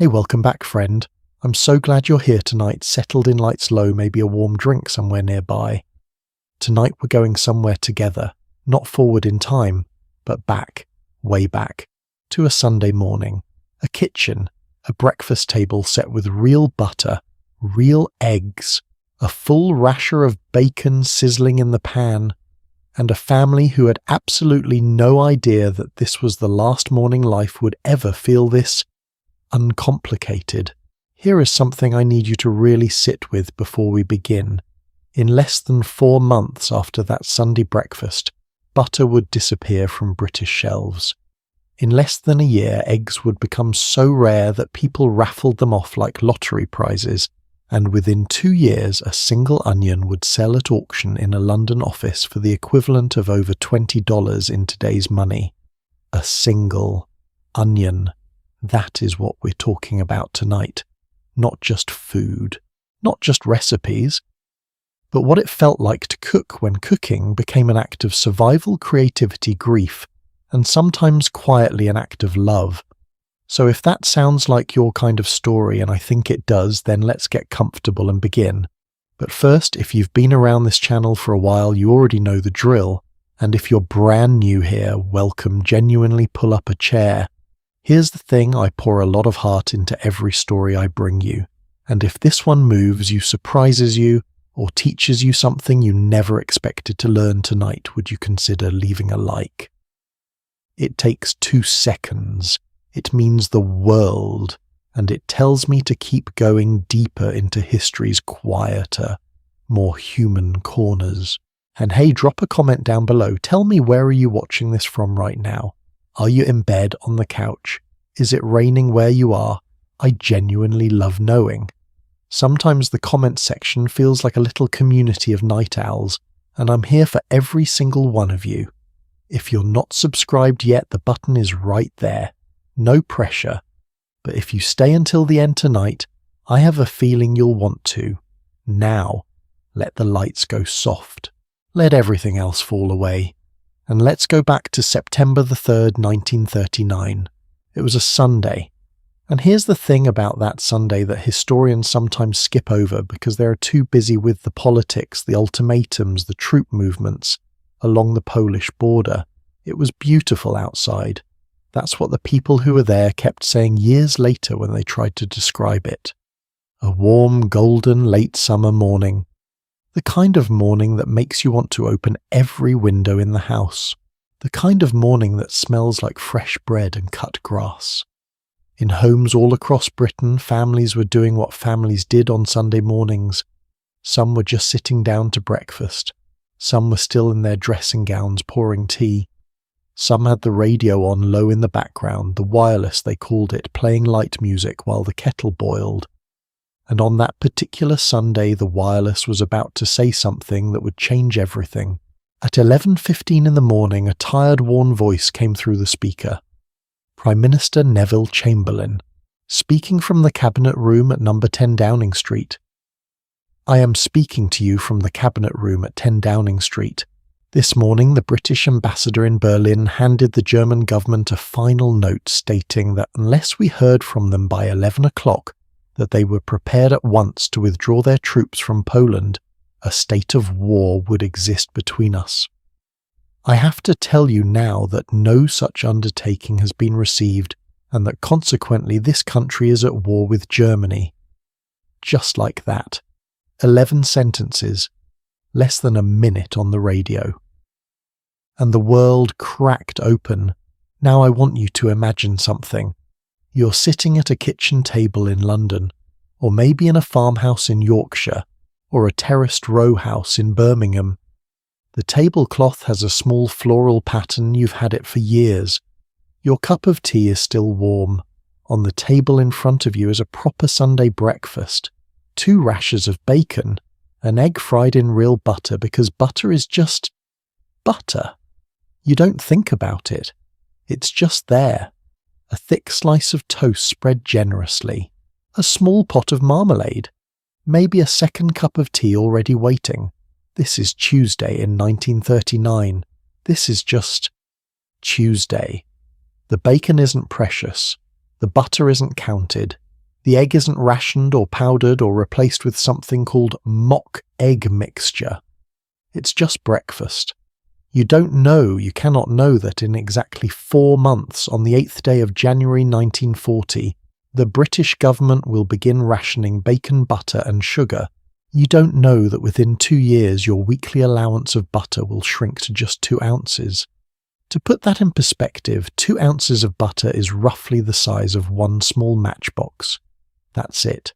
Hey, welcome back, friend. I'm so glad you're here tonight, settled in lights low, maybe a warm drink somewhere nearby. Tonight we're going somewhere together, not forward in time, but back, way back, to a Sunday morning, a kitchen, a breakfast table set with real butter, real eggs, a full rasher of bacon sizzling in the pan, and a family who had absolutely no idea that this was the last morning life would ever feel this uncomplicated. Here is something I need you to really sit with before we begin. In less than 4 months after that Sunday breakfast, butter would disappear from British shelves. In less than a year, eggs would become so rare that people raffled them off like lottery prizes, and within 2 years a single onion would sell at auction in a London office for the equivalent of over $20 in today's money. A single onion. That is what we're talking about tonight. Not just food, not just recipes, but what it felt like to cook when cooking became an act of survival, creativity, grief, and sometimes quietly an act of love. So if that sounds like your kind of story, and I think it does, then let's get comfortable and begin. But first, if you've been around this channel for a while, you already know the drill, and if you're brand new here, welcome, genuinely pull up a chair. Here's the thing, I pour a lot of heart into every story I bring you, and if this one moves you, surprises you, or teaches you something you never expected to learn tonight, would you consider leaving a like? It takes 2 seconds. It means the world, and it tells me to keep going deeper into history's quieter, more human corners. And hey, drop a comment down below. Tell me, where are you watching this from right now? Are you in bed, on the couch? Is it raining where you are? I genuinely love knowing. Sometimes the comment section feels like a little community of night owls, and I'm here for every single one of you. If you're not subscribed yet, the button is right there. No pressure. But if you stay until the end tonight, I have a feeling you'll want to. Now, let the lights go soft. Let everything else fall away. And let's go back to September the 3rd, 1939. It was a Sunday. And here's the thing about that Sunday that historians sometimes skip over because they're too busy with the politics, the ultimatums, the troop movements along the Polish border. It was beautiful outside. That's what the people who were there kept saying years later when they tried to describe it. A warm, golden, late summer morning. The kind of morning that makes you want to open every window in the house. The kind of morning that smells like fresh bread and cut grass. In homes all across Britain, families were doing what families did on Sunday mornings. Some were just sitting down to breakfast. Some were still in their dressing gowns pouring tea. Some had the radio on low in the background, the wireless they called it, playing light music while the kettle boiled. And on that particular Sunday, the wireless was about to say something that would change everything. At 11:15 in the morning, a tired, worn voice came through the speaker. Prime Minister Neville Chamberlain, speaking from the Cabinet Room at number 10 Downing Street. I am speaking to you from the Cabinet Room at 10 Downing Street. This morning, the British ambassador in Berlin handed the German government a final note stating that unless we heard from them by 11 o'clock, that they were prepared at once to withdraw their troops from Poland, a state of war would exist between us. I have to tell you now that no such undertaking has been received, and that consequently this country is at war with Germany. Just like that. 11 sentences, less than a minute on the radio. And the world cracked open. Now I want you to imagine something. You're sitting at a kitchen table in London, or maybe in a farmhouse in Yorkshire, or a terraced row house in Birmingham. The tablecloth has a small floral pattern, you've had it for years. Your cup of tea is still warm. On the table in front of you is a proper Sunday breakfast. 2 rashers of bacon, an egg fried in real butter because butter is just butter. You don't think about it. It's just there. A thick slice of toast spread generously, a small pot of marmalade, maybe a second cup of tea already waiting. This is Tuesday in 1939. This is just Tuesday. The bacon isn't precious. The butter isn't counted. The egg isn't rationed or powdered or replaced with something called mock egg mixture. It's just breakfast. You cannot know that in exactly 4 months, on the 8th day of January 1940, the British government will begin rationing bacon, butter and sugar. You don't know that within 2 years your weekly allowance of butter will shrink to just 2 ounces. To put that in perspective, 2 ounces of butter is roughly the size of 1 small matchbox. That's it.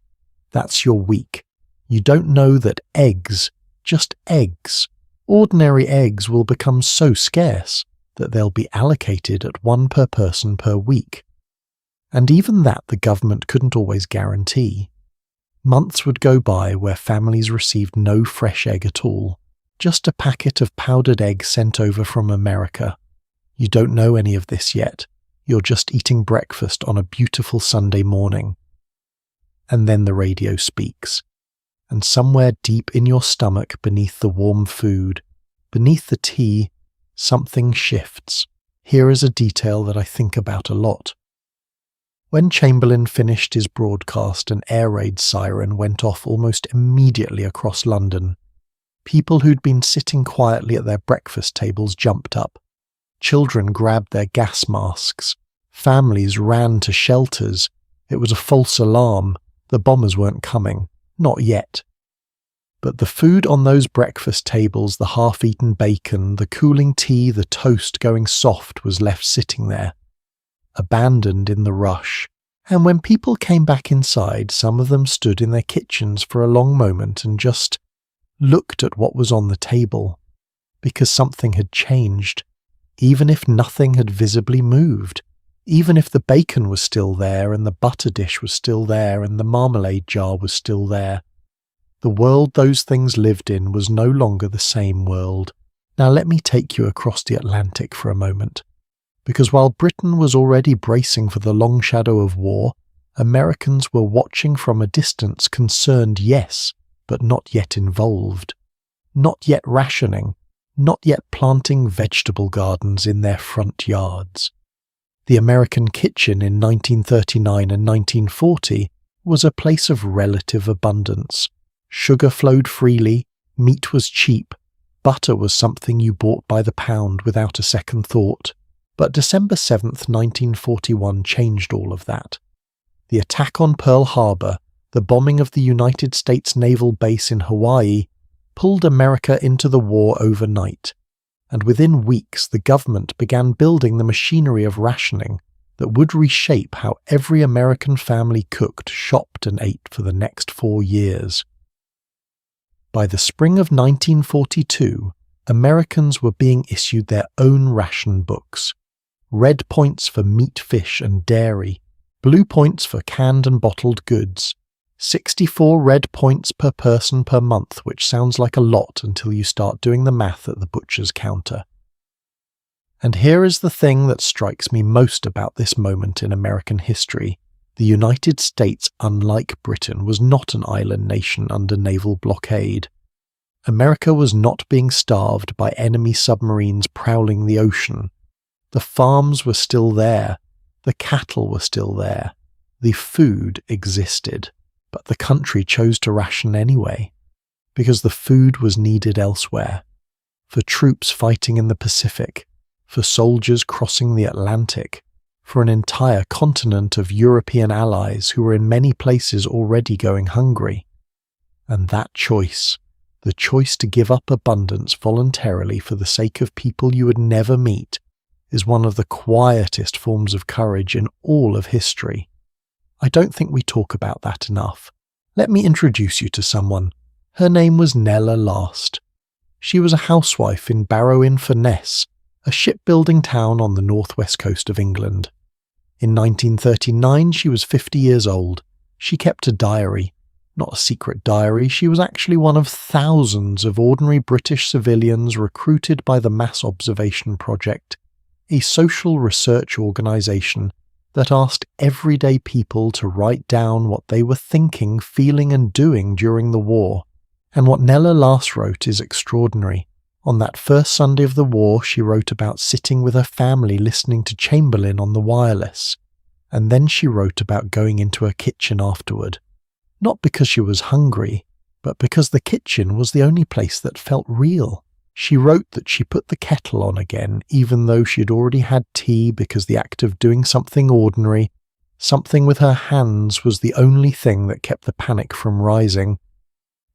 That's your week. You don't know that eggs, just eggs, ordinary eggs will become so scarce that they'll be allocated at 1 per person per week. And even that the government couldn't always guarantee. Months would go by where families received no fresh egg at all, just a packet of powdered egg sent over from America. You don't know any of this yet. You're just eating breakfast on a beautiful Sunday morning. And then the radio speaks. And somewhere deep in your stomach, beneath the warm food, beneath the tea, something shifts. Here is a detail that I think about a lot. When Chamberlain finished his broadcast, an air raid siren went off almost immediately across London. People who'd been sitting quietly at their breakfast tables jumped up. Children grabbed their gas masks. Families ran to shelters. It was a false alarm. The bombers weren't coming. Not yet. But the food on those breakfast tables, the half-eaten bacon, the cooling tea, the toast going soft, was left sitting there, abandoned in the rush. And when people came back inside, some of them stood in their kitchens for a long moment and just looked at what was on the table, because something had changed, even if nothing had visibly moved. Even if the bacon was still there, and the butter dish was still there, and the marmalade jar was still there, the world those things lived in was no longer the same world. Now let me take you across the Atlantic for a moment. Because while Britain was already bracing for the long shadow of war, Americans were watching from a distance, concerned, yes, but not yet involved. Not yet rationing, not yet planting vegetable gardens in their front yards. The American kitchen in 1939 and 1940 was a place of relative abundance. Sugar flowed freely, meat was cheap, butter was something you bought by the pound without a second thought. But December 7th, 1941 changed all of that. The attack on Pearl Harbor, the bombing of the United States naval base in Hawaii, pulled America into the war overnight. And within weeks the government began building the machinery of rationing that would reshape how every American family cooked, shopped and ate for the next 4 years. By the spring of 1942, Americans were being issued their own ration books. Red points for meat, fish and dairy, blue points for canned and bottled goods, 64 red points per person per month, which sounds like a lot until you start doing the math at the butcher's counter. And here is the thing that strikes me most about this moment in American history. The United States, unlike Britain, was not an island nation under naval blockade. America was not being starved by enemy submarines prowling the ocean. The farms were still there, the cattle were still there, the food existed, but the country chose to ration anyway, because the food was needed elsewhere, for troops fighting in the Pacific, for soldiers crossing the Atlantic, for an entire continent of European allies who were in many places already going hungry. And that choice, the choice to give up abundance voluntarily for the sake of people you would never meet, is one of the quietest forms of courage in all of history. I don't think we talk about that enough. Let me introduce you to someone. Her name was Nella Last. She was a housewife in Barrow-in-Furness, a shipbuilding town on the northwest coast of England. In 1939 she was 50 years old. She kept a diary. Not a secret diary, she was actually one of thousands of ordinary British civilians recruited by the Mass Observation Project, a social research organisation that asked everyday people to write down what they were thinking, feeling and doing during the war. And what Nella Last wrote is extraordinary. On that first Sunday of the war, she wrote about sitting with her family listening to Chamberlain on the wireless. and then she wrote about going into a kitchen afterward. Not because she was hungry, but because the kitchen was the only place that felt real. She wrote that she put the kettle on again, even though she had already had tea, because the act of doing something ordinary, something with her hands, was the only thing that kept the panic from rising.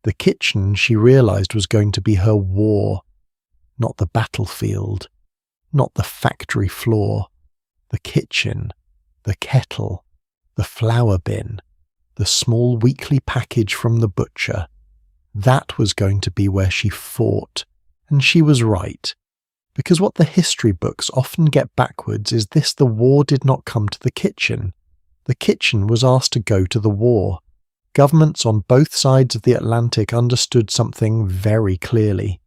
The kitchen, she realized, was going to be her war, not the battlefield, not the factory floor. The kitchen, the kettle, the flour bin, the small weekly package from the butcher. That was going to be where she fought, and she was right. Because what the history books often get backwards is this: the war did not come to the kitchen. The kitchen was asked to go to the war. Governments on both sides of the Atlantic understood something very clearly.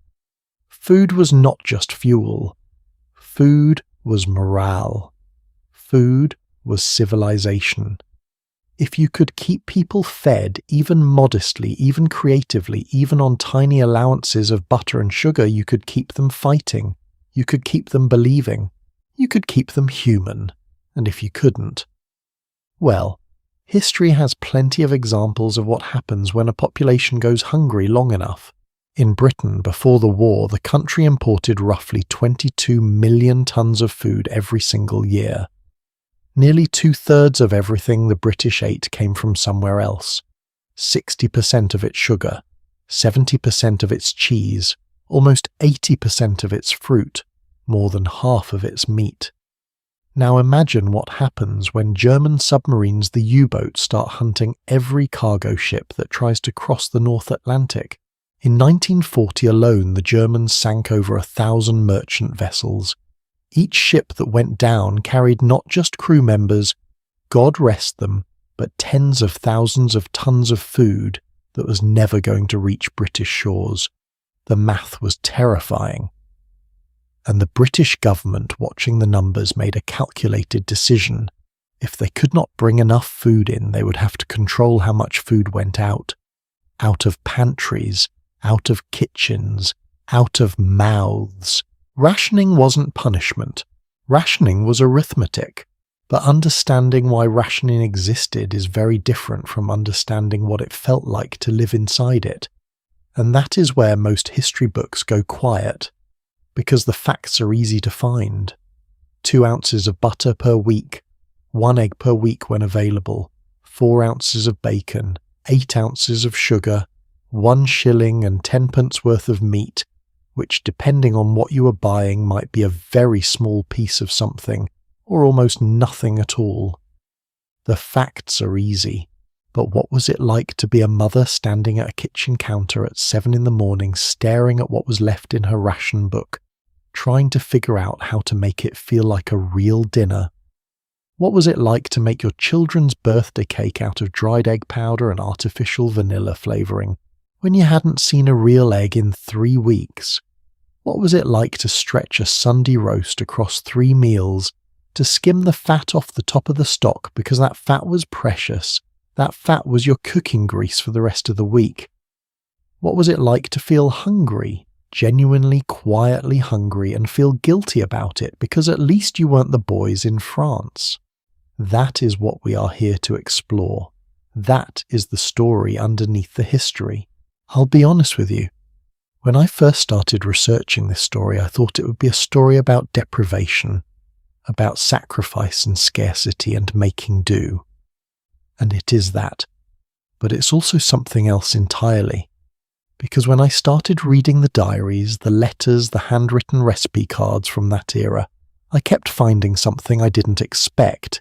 Food was not just fuel. Food was morale. Food was civilization. If you could keep people fed, even modestly, even creatively, even on tiny allowances of butter and sugar, you could keep them fighting. You could keep them believing. You could keep them human. And if you couldn't, well, history has plenty of examples of what happens when a population goes hungry long enough. In Britain, before the war, the country imported roughly 22 million tons of food every single year. Nearly 2/3 of everything the British ate came from somewhere else. 60% of its sugar, 70% of its cheese, almost 80% of its fruit, more than half of its meat. Now imagine what happens when German submarines, the U-boats, start hunting every cargo ship that tries to cross the North Atlantic. In 1940 alone, the Germans sank over 1,000 merchant vessels. Each ship that went down carried not just crew members, God rest them, but tens of thousands of tons of food that was never going to reach British shores. The math was terrifying. And the British government, watching the numbers, made a calculated decision. If they could not bring enough food in, they would have to control how much food went out. Out of pantries, out of kitchens, out of mouths. Rationing wasn't punishment. Rationing was arithmetic. But understanding why rationing existed is very different from understanding what it felt like to live inside it. And that is where most history books go quiet. Because the facts are easy to find. 2 ounces of butter per week, 1 egg per week when available, 4 ounces of bacon, 8 ounces of sugar, 1 shilling and 10 pence worth of meat, which, depending on what you were buying, might be a very small piece of something, or almost nothing at all. The facts are easy, but what was it like to be a mother standing at a kitchen counter at 7 in the morning, staring at what was left in her ration book, trying to figure out how to make it feel like a real dinner? What was it like to make your children's birthday cake out of dried egg powder and artificial vanilla flavouring, when you hadn't seen a real egg in 3 weeks? What was it like to stretch a Sunday roast across 3 meals, to skim the fat off the top of the stock because that fat was precious? That fat was your cooking grease for the rest of the week. What was it like to feel hungry, genuinely, quietly hungry, and feel guilty about it because at least you weren't the boys in France? That is what we are here to explore. That is the story underneath the history. I'll be honest with you. When I first started researching this story, I thought it would be a story about deprivation, about sacrifice and scarcity and making do. And it is that. But it's also something else entirely. Because when I started reading the diaries, the letters, the handwritten recipe cards from that era, I kept finding something I didn't expect.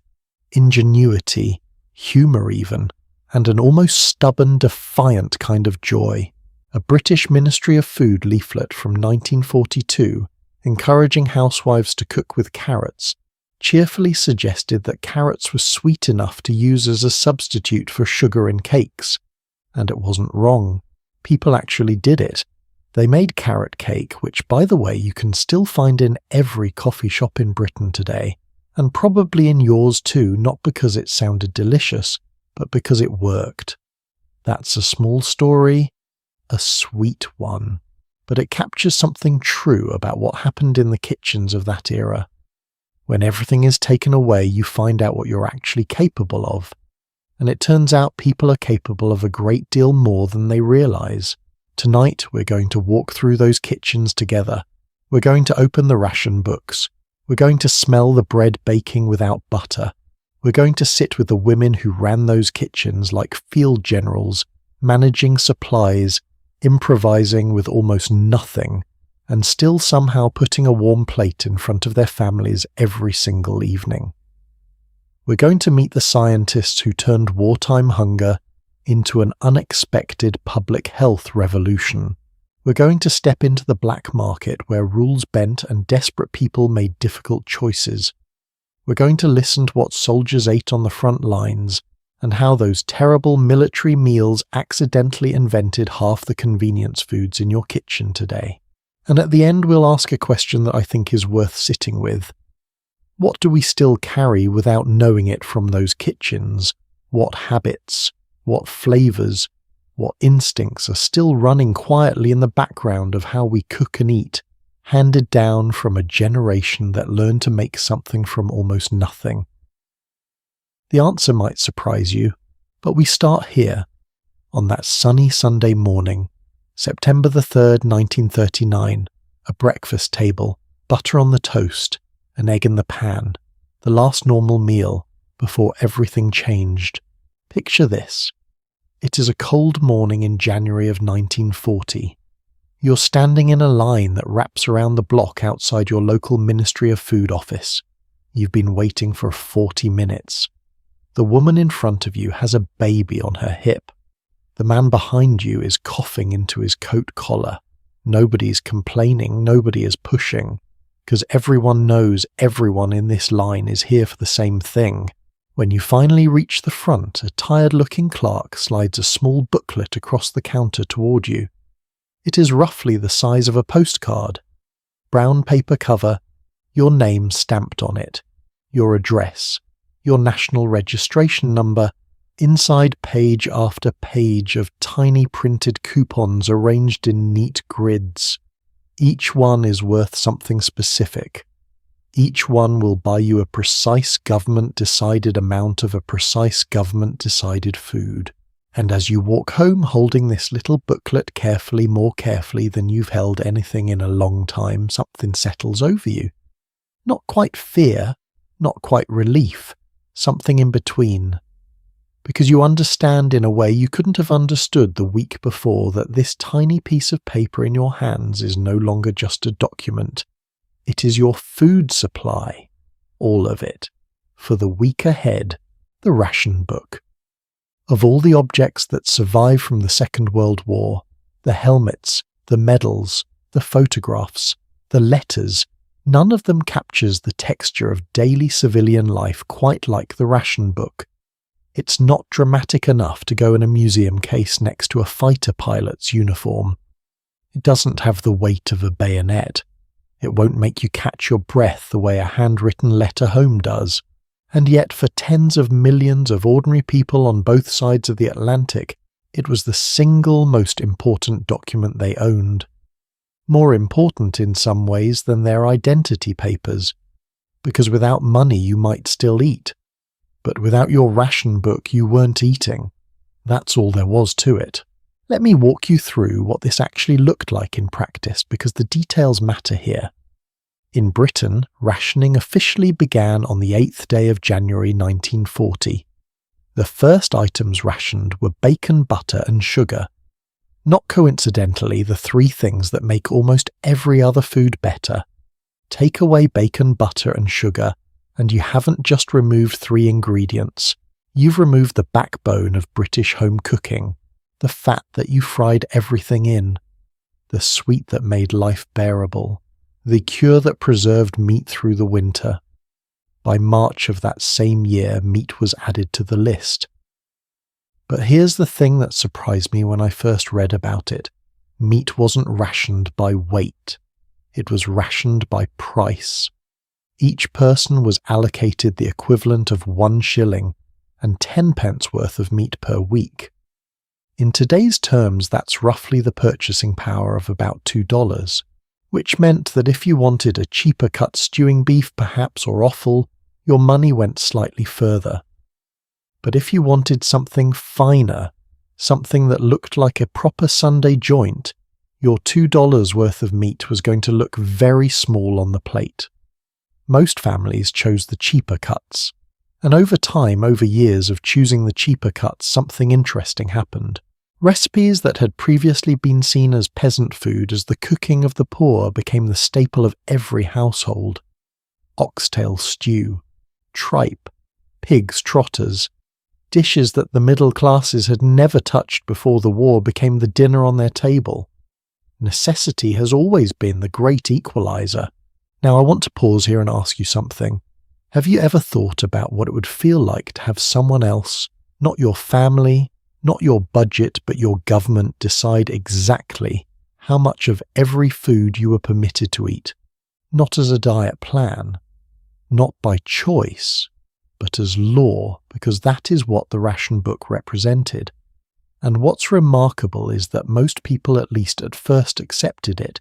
Ingenuity, humour even, and an almost stubborn, defiant kind of joy. A British Ministry of Food leaflet from 1942, encouraging housewives to cook with carrots, cheerfully suggested that carrots were sweet enough to use as a substitute for sugar in cakes. And it wasn't wrong. People actually did it. They made carrot cake, which, by the way, you can still find in every coffee shop in Britain today, and probably in yours too, not because it sounded delicious, but because it worked. That's a small story, a sweet one, but it captures something true about what happened in the kitchens of that era. When everything is taken away, you find out what you're actually capable of. And it turns out people are capable of a great deal more than they realize. Tonight, we're going to walk through those kitchens together. We're going to open the ration books. We're going to smell the bread baking without butter. We're going to sit with the women who ran those kitchens like field generals, managing supplies, improvising with almost nothing, and still somehow putting a warm plate in front of their families every single evening. We're going to meet the scientists who turned wartime hunger into an unexpected public health revolution. We're going to step into the black market where rules bent and desperate people made difficult choices. We're going to listen to what soldiers ate on the front lines and how those terrible military meals accidentally invented half the convenience foods in your kitchen today. And at the end, we'll ask a question that I think is worth sitting with. What do we still carry without knowing it from those kitchens? What habits, what flavors, what instincts are still running quietly in the background of how we cook and eat, handed down from a generation that learned to make something from almost nothing? The answer might surprise you, but we start here, on that sunny Sunday morning, September the 3rd, 1939, a breakfast table, butter on the toast, an egg in the pan, the last normal meal before everything changed. Picture this. It is a cold morning in January of 1940. You're standing in a line that wraps around the block outside your local Ministry of Food office. You've been waiting for 40 minutes. The woman in front of you has a baby on her hip. The man behind you is coughing into his coat collar. Nobody's complaining, nobody is pushing, because everyone knows everyone in this line is here for the same thing. When you finally reach the front, a tired-looking clerk slides a small booklet across the counter toward you. It is roughly the size of a postcard. Brown paper cover, your name stamped on it, your address, your national registration number, inside page after page of tiny printed coupons arranged in neat grids. Each one is worth something specific. Each one will buy you a precise government-decided amount of a precise government-decided food. And as you walk home holding this little booklet carefully, more carefully than you've held anything in a long time, something settles over you. Not quite fear, not quite relief, something in between. Because you understand in a way you couldn't have understood the week before that this tiny piece of paper in your hands is no longer just a document. It is your food supply, all of it, for the week ahead, the ration book. Of all the objects that survived from the Second World War, the helmets, the medals, the photographs, the letters, none of them captures the texture of daily civilian life quite like the ration book. It's not dramatic enough to go in a museum case next to a fighter pilot's uniform. It doesn't have the weight of a bayonet. It won't make you catch your breath the way a handwritten letter home does. And yet for tens of millions of ordinary people on both sides of the Atlantic, it was the single most important document they owned. More important in some ways than their identity papers, because without money you might still eat. But without your ration book you weren't eating. That's all there was to it. Let me walk you through what this actually looked like in practice, because the details matter here. In Britain, rationing officially began on the 8th day of January 1940. The first items rationed were bacon, butter and sugar. Not coincidentally, the three things that make almost every other food better. Take away bacon, butter and sugar, and you haven't just removed three ingredients. You've removed the backbone of British home cooking. The fat that you fried everything in, the sweet that made life bearable, the cure that preserved meat through the winter. By March of that same year, meat was added to the list. But here's the thing that surprised me when I first read about it. Meat wasn't rationed by weight. It was rationed by price. Each person was allocated the equivalent of 1 shilling and 10 pence worth of meat per week. In today's terms, that's roughly the purchasing power of about $2. which meant that if you wanted a cheaper cut stewing beef perhaps or offal, your money went slightly further. But if you wanted something finer, something that looked like a proper Sunday joint, your $2 worth of meat was going to look very small on the plate. Most families chose the cheaper cuts, and over time, over years of choosing the cheaper cuts, something interesting happened. Recipes that had previously been seen as peasant food as the cooking of the poor became the staple of every household. Oxtail stew, tripe, pig's trotters, dishes that the middle classes had never touched before the war became the dinner on their table. Necessity has always been the great equalizer. Now I want to pause here and ask you something. Have you ever thought about what it would feel like to have someone else, not your family, not your budget, but your government, decide exactly how much of every food you were permitted to eat? Not as a diet plan, not by choice, but as law, because that is what the ration book represented. And what's remarkable is that most people, at least at first, accepted it,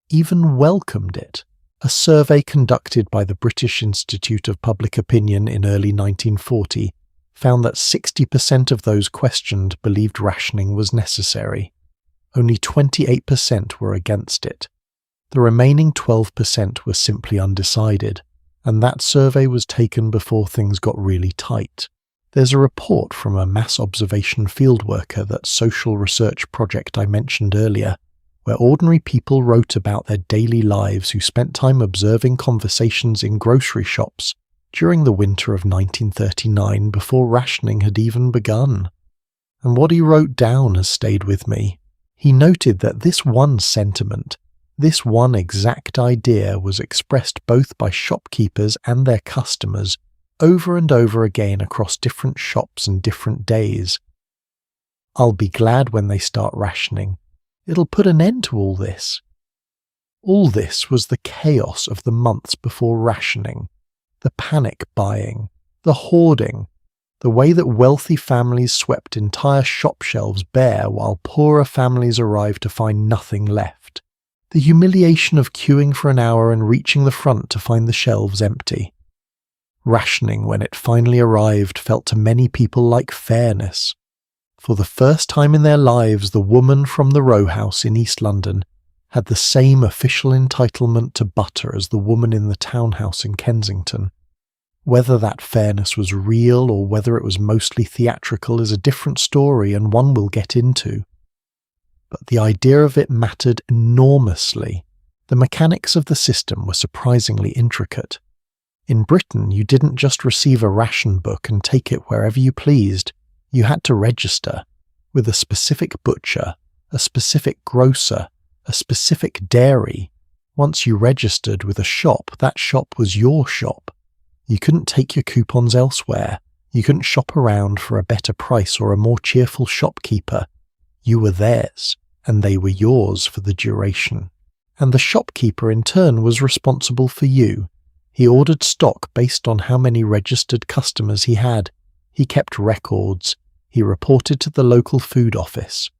even welcomed it. A survey conducted by the British Institute of Public Opinion in early 1940 found that 60% of those questioned believed rationing was necessary. Only 28% were against it. The remaining 12% were simply undecided, and that survey was taken before things got really tight. There's a report from a mass observation field worker, that social research project I mentioned earlier, where ordinary people wrote about their daily lives who spent time observing conversations in grocery shops during the winter of 1939 before rationing had even begun. And what he wrote down has stayed with me. He noted that this one sentiment, this one exact idea, was expressed both by shopkeepers and their customers over and over again across different shops and different days. I'll be glad when they start rationing. It'll put an end to all this. All this was the chaos of the months before rationing, the panic buying, the hoarding, the way that wealthy families swept entire shop shelves bare while poorer families arrived to find nothing left, the humiliation of queuing for an hour and reaching the front to find the shelves empty. Rationing, when it finally arrived, felt to many people like fairness. For the first time in their lives, the woman from the row house in East London had the same official entitlement to butter as the woman in the townhouse in Kensington. Whether that fairness was real or whether it was mostly theatrical is a different story, and one we'll get into. But the idea of it mattered enormously. The mechanics of the system were surprisingly intricate. In Britain, you didn't just receive a ration book and take it wherever you pleased. You had to register with a specific butcher, a specific grocer, a specific dairy. Once you registered with a shop, that shop was your shop. You couldn't take your coupons elsewhere. You couldn't shop around for a better price or a more cheerful shopkeeper. You were theirs, and they were yours for the duration. And the shopkeeper in turn was responsible for you. He ordered stock based on how many registered customers he had. He kept records. He reported to the local food office.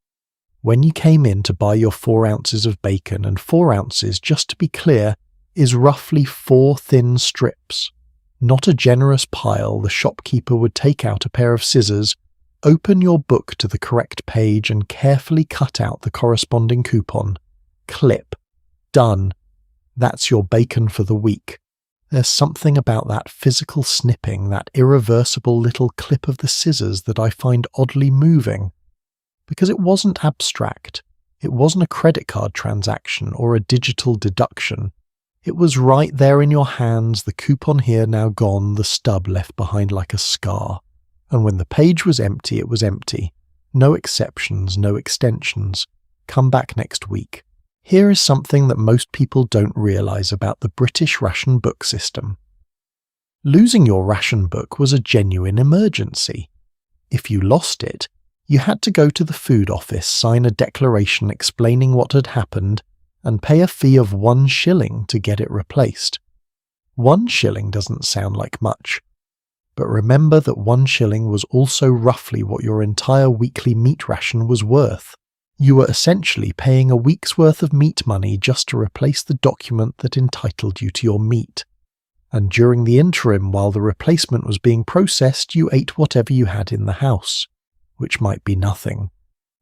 When you came in to buy your 4 ounces of bacon, and 4 ounces, just to be clear, is roughly 4 thin strips, not a generous pile, the shopkeeper would take out a pair of scissors, open your book to the correct page and carefully cut out the corresponding coupon. Clip. Done. That's your bacon for the week. There's something about that physical snipping, that irreversible little clip of the scissors, that I find oddly moving. Because it wasn't abstract. It wasn't a credit card transaction or a digital deduction. It was right there in your hands, the coupon here now gone, the stub left behind like a scar. And when the page was empty, it was empty. No exceptions, no extensions. Come back next week. Here is something that most people don't realise about the British ration book system. Losing your ration book was a genuine emergency. If you lost it, you had to go to the food office, sign a declaration explaining what had happened, and pay a fee of 1 shilling to get it replaced. 1 shilling doesn't sound like much, but remember that 1 shilling was also roughly what your entire weekly meat ration was worth. You were essentially paying a week's worth of meat money just to replace the document that entitled you to your meat. And during the interim, while the replacement was being processed, you ate whatever you had in the house, which might be nothing.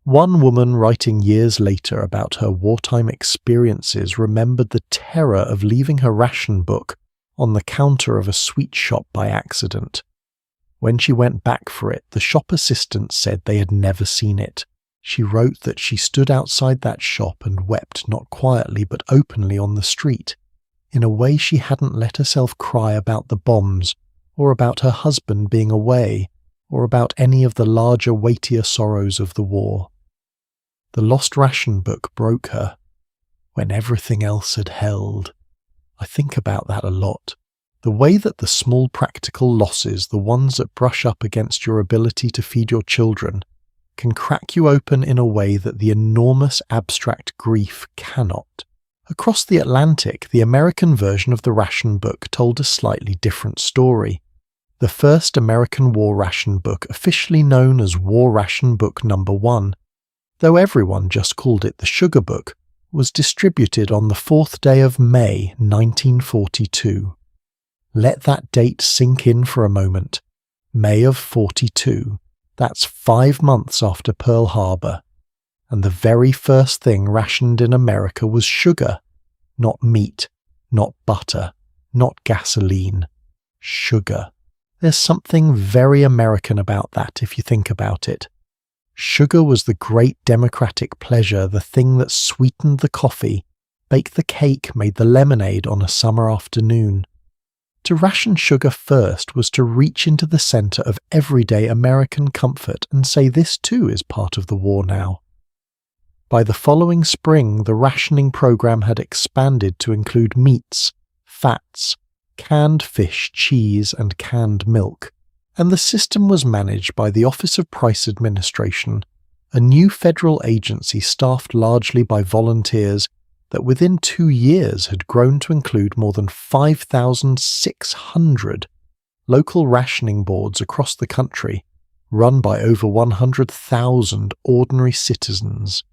One woman writing years later about her wartime experiences remembered the terror of leaving her ration book on the counter of a sweet shop by accident. When she went back for it, the shop assistant said they had never seen it. She wrote that she stood outside that shop and wept not quietly but openly on the street, in a way she hadn't let herself cry about the bombs, or about her husband being away, or about any of the larger, weightier sorrows of the war. The lost ration book broke her, when everything else had held. I think about that a lot. The way that the small practical losses, the ones that brush up against your ability to feed your children, can crack you open in a way that the enormous abstract grief cannot. Across the Atlantic, the American version of the ration book told a slightly different story. The first American war ration book, officially known as War Ration Book No. 1, though everyone just called it the Sugar Book, was distributed on the 4th day of May 1942. Let that date sink in for a moment. May of 42. That's 5 months after Pearl Harbor. And the very first thing rationed in America was sugar. Not meat, not butter, not gasoline. Sugar. There's something very American about that if you think about it. Sugar was the great democratic pleasure, the thing that sweetened the coffee, baked the cake, made the lemonade on a summer afternoon. To ration sugar first was to reach into the centre of everyday American comfort and say this too is part of the war now. By the following spring, the rationing program had expanded to include meats, fats, canned fish, cheese, and canned milk, and the system was managed by the Office of Price Administration, a new federal agency staffed largely by volunteers that within 2 years had grown to include more than 5,600 local rationing boards across the country, run by over 100,000 ordinary citizens.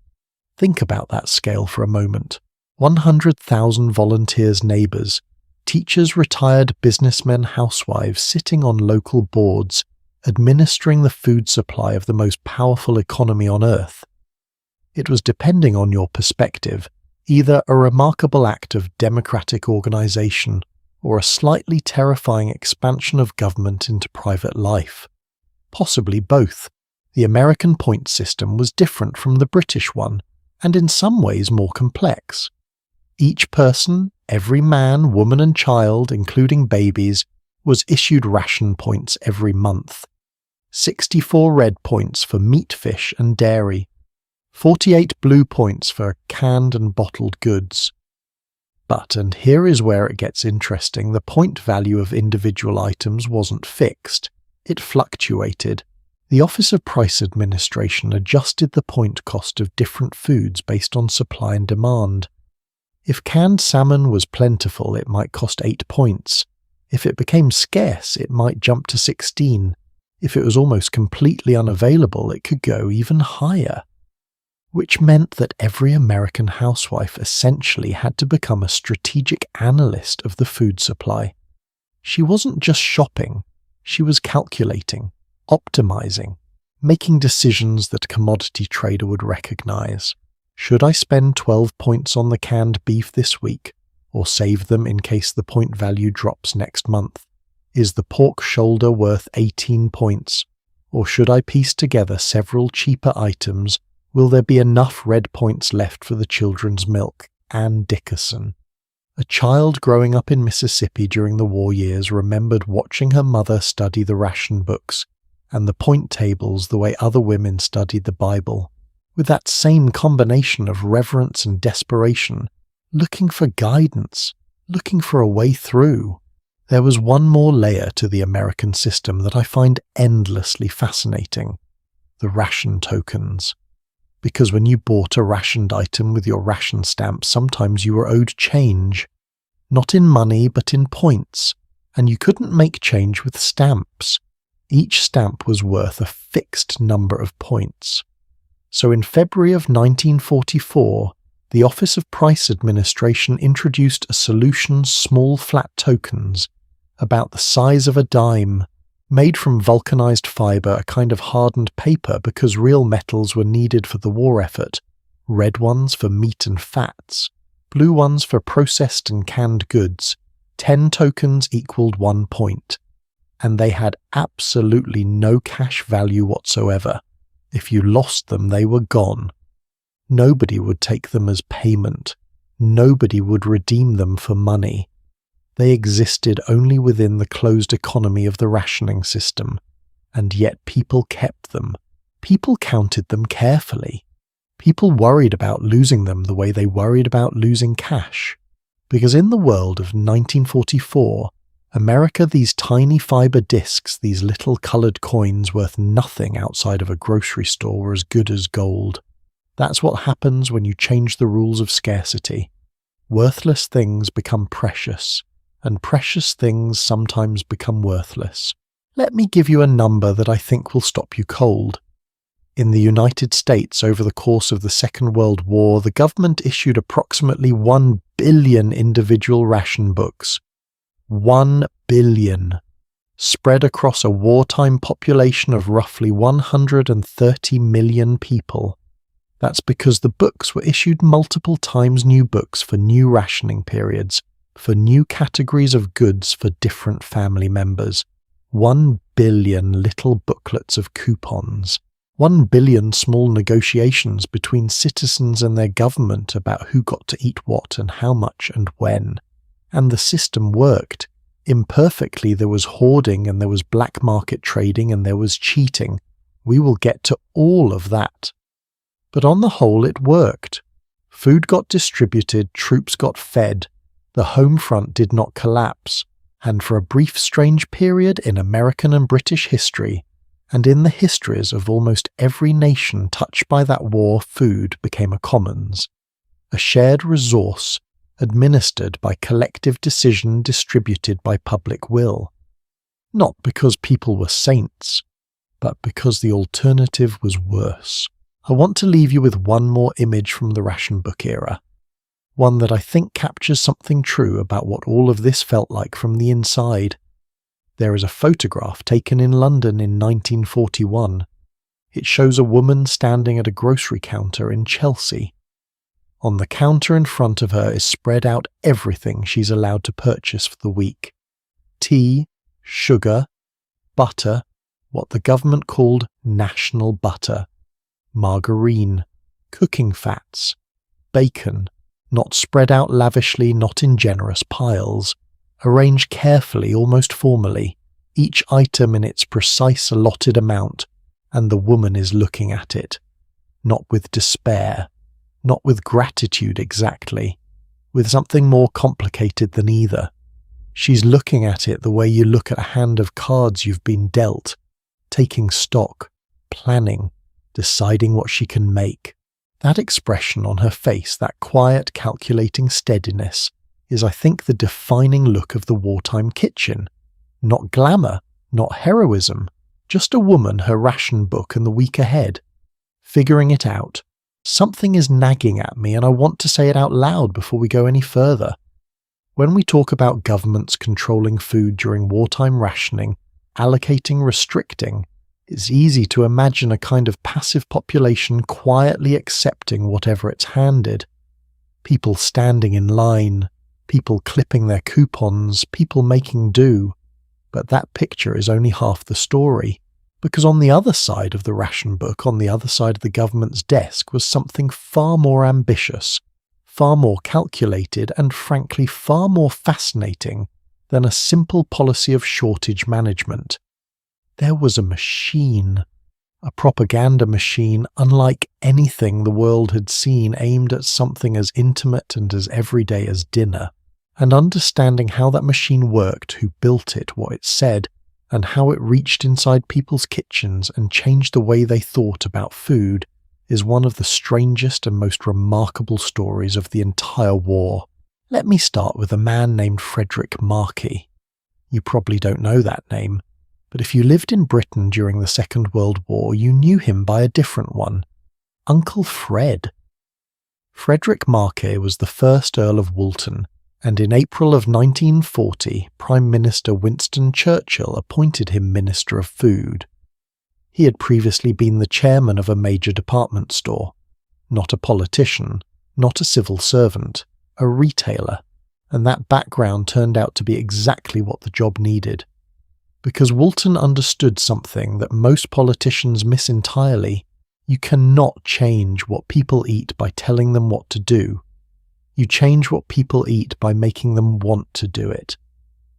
Think about that scale for a moment. 100,000 volunteers' neighbours, teachers, retired businessmen, housewives sitting on local boards, administering the food supply of the most powerful economy on earth. It was, depending on your perspective, either a remarkable act of democratic organisation or a slightly terrifying expansion of government into private life. Possibly both. The American point system was different from the British one, and in some ways more complex. Each person, every man, woman and child, including babies, was issued ration points every month. 64 red points for meat, fish and dairy. 48 blue points for canned and bottled goods. But, and here is where it gets interesting, the point value of individual items wasn't fixed. It fluctuated. The Office of Price Administration adjusted the point cost of different foods based on supply and demand. If canned salmon was plentiful, it might cost 8 points. If it became scarce, it might jump to 16. If it was almost completely unavailable, it could go even higher. Which meant that every American housewife essentially had to become a strategic analyst of the food supply. She wasn't just shopping, she was calculating, optimizing, making decisions that a commodity trader would recognize. Should I spend 12 points on the canned beef this week, or save them in case the point value drops next month? Is the pork shoulder worth 18 points, or should I piece together several cheaper items? Will there be enough red points left for the children's milk? Ann Dickerson. A child growing up in Mississippi during the war years remembered watching her mother study the ration books and the point tables the way other women studied the Bible, with that same combination of reverence and desperation, looking for guidance, looking for a way through. There was one more layer to the American system that I find endlessly fascinating: the ration tokens. Because when you bought a rationed item with your ration stamp, sometimes you were owed change. Not in money, but in points. And you couldn't make change with stamps. Each stamp was worth a fixed number of points. So in February of 1944, the Office of Price Administration introduced a solution, small flat tokens, about the size of a dime, made from vulcanized fiber, a kind of hardened paper because real metals were needed for the war effort, red ones for meat and fats, blue ones for processed and canned goods. 10 tokens equaled 1 point, and they had absolutely no cash value whatsoever. If you lost them, they were gone. Nobody would take them as payment. Nobody would redeem them for money. They existed only within the closed economy of the rationing system, and yet people kept them. People counted them carefully. People worried about losing them the way they worried about losing cash. Because in the world of 1944, America, these tiny fiber discs, these little coloured coins worth nothing outside of a grocery store, were as good as gold. That's what happens when you change the rules of scarcity. Worthless things become precious, and precious things sometimes become worthless. Let me give you a number that I think will stop you cold. In the United States, over the course of the Second World War, the government issued approximately 1 billion individual ration books. 1 billion, spread across a wartime population of roughly 130 million people. That's because the books were issued multiple times, new books for new rationing periods, for new categories of goods for different family members. 1 billion little booklets of coupons. 1 billion small negotiations between citizens and their government about who got to eat what and how much and when. And the system worked. Imperfectly, there was hoarding and there was black market trading and there was cheating. We will get to all of that. But on the whole, it worked. Food got distributed, troops got fed, the home front did not collapse, and for a brief strange period in American and British history, and in the histories of almost every nation touched by that war, food became a commons, a shared resource administered by collective decision, distributed by public will. Not because people were saints, but because the alternative was worse. I want to leave you with one more image from the ration book era, one that I think captures something true about what all of this felt like from the inside. There is a photograph taken in London in 1941. It shows a woman standing at a grocery counter in Chelsea. On the counter in front of her is spread out everything she's allowed to purchase for the week. Tea, sugar, butter, what the government called national butter, margarine, cooking fats, bacon, not spread out lavishly, not in generous piles, arranged carefully, almost formally, each item in its precise allotted amount, and the woman is looking at it, not with despair, not with gratitude exactly, with something more complicated than either. She's looking at it the way you look at a hand of cards you've been dealt, taking stock, planning, deciding what she can make. That expression on her face, that quiet, calculating steadiness, is, I think, the defining look of the wartime kitchen. Not glamour, not heroism, just a woman, her ration book and the week ahead, figuring it out. Something is nagging at me and I want to say it out loud before we go any further. When we talk about governments controlling food during wartime rationing, allocating, restricting, it's easy to imagine a kind of passive population quietly accepting whatever it's handed. People standing in line, people clipping their coupons, people making do. But that picture is only half the story, because on the other side of the ration book, on the other side of the government's desk, was something far more ambitious, far more calculated, and frankly far more fascinating than a simple policy of shortage management. There was a machine, a propaganda machine unlike anything the world had seen, aimed at something as intimate and as everyday as dinner. And understanding how that machine worked, who built it, what it said, and how it reached inside people's kitchens and changed the way they thought about food, is one of the strangest and most remarkable stories of the entire war. Let me start with a man named Frederick Markey. You probably don't know that name, but if you lived in Britain during the Second World War, you knew him by a different one. Uncle Fred. Frederick Marquet was the first Earl of Woolton, and in April of 1940, Prime Minister Winston Churchill appointed him Minister of Food. He had previously been the chairman of a major department store, not a politician, not a civil servant, a retailer, and that background turned out to be exactly what the job needed. Because Woolton understood something that most politicians miss entirely: you cannot change what people eat by telling them what to do. You change what people eat by making them want to do it.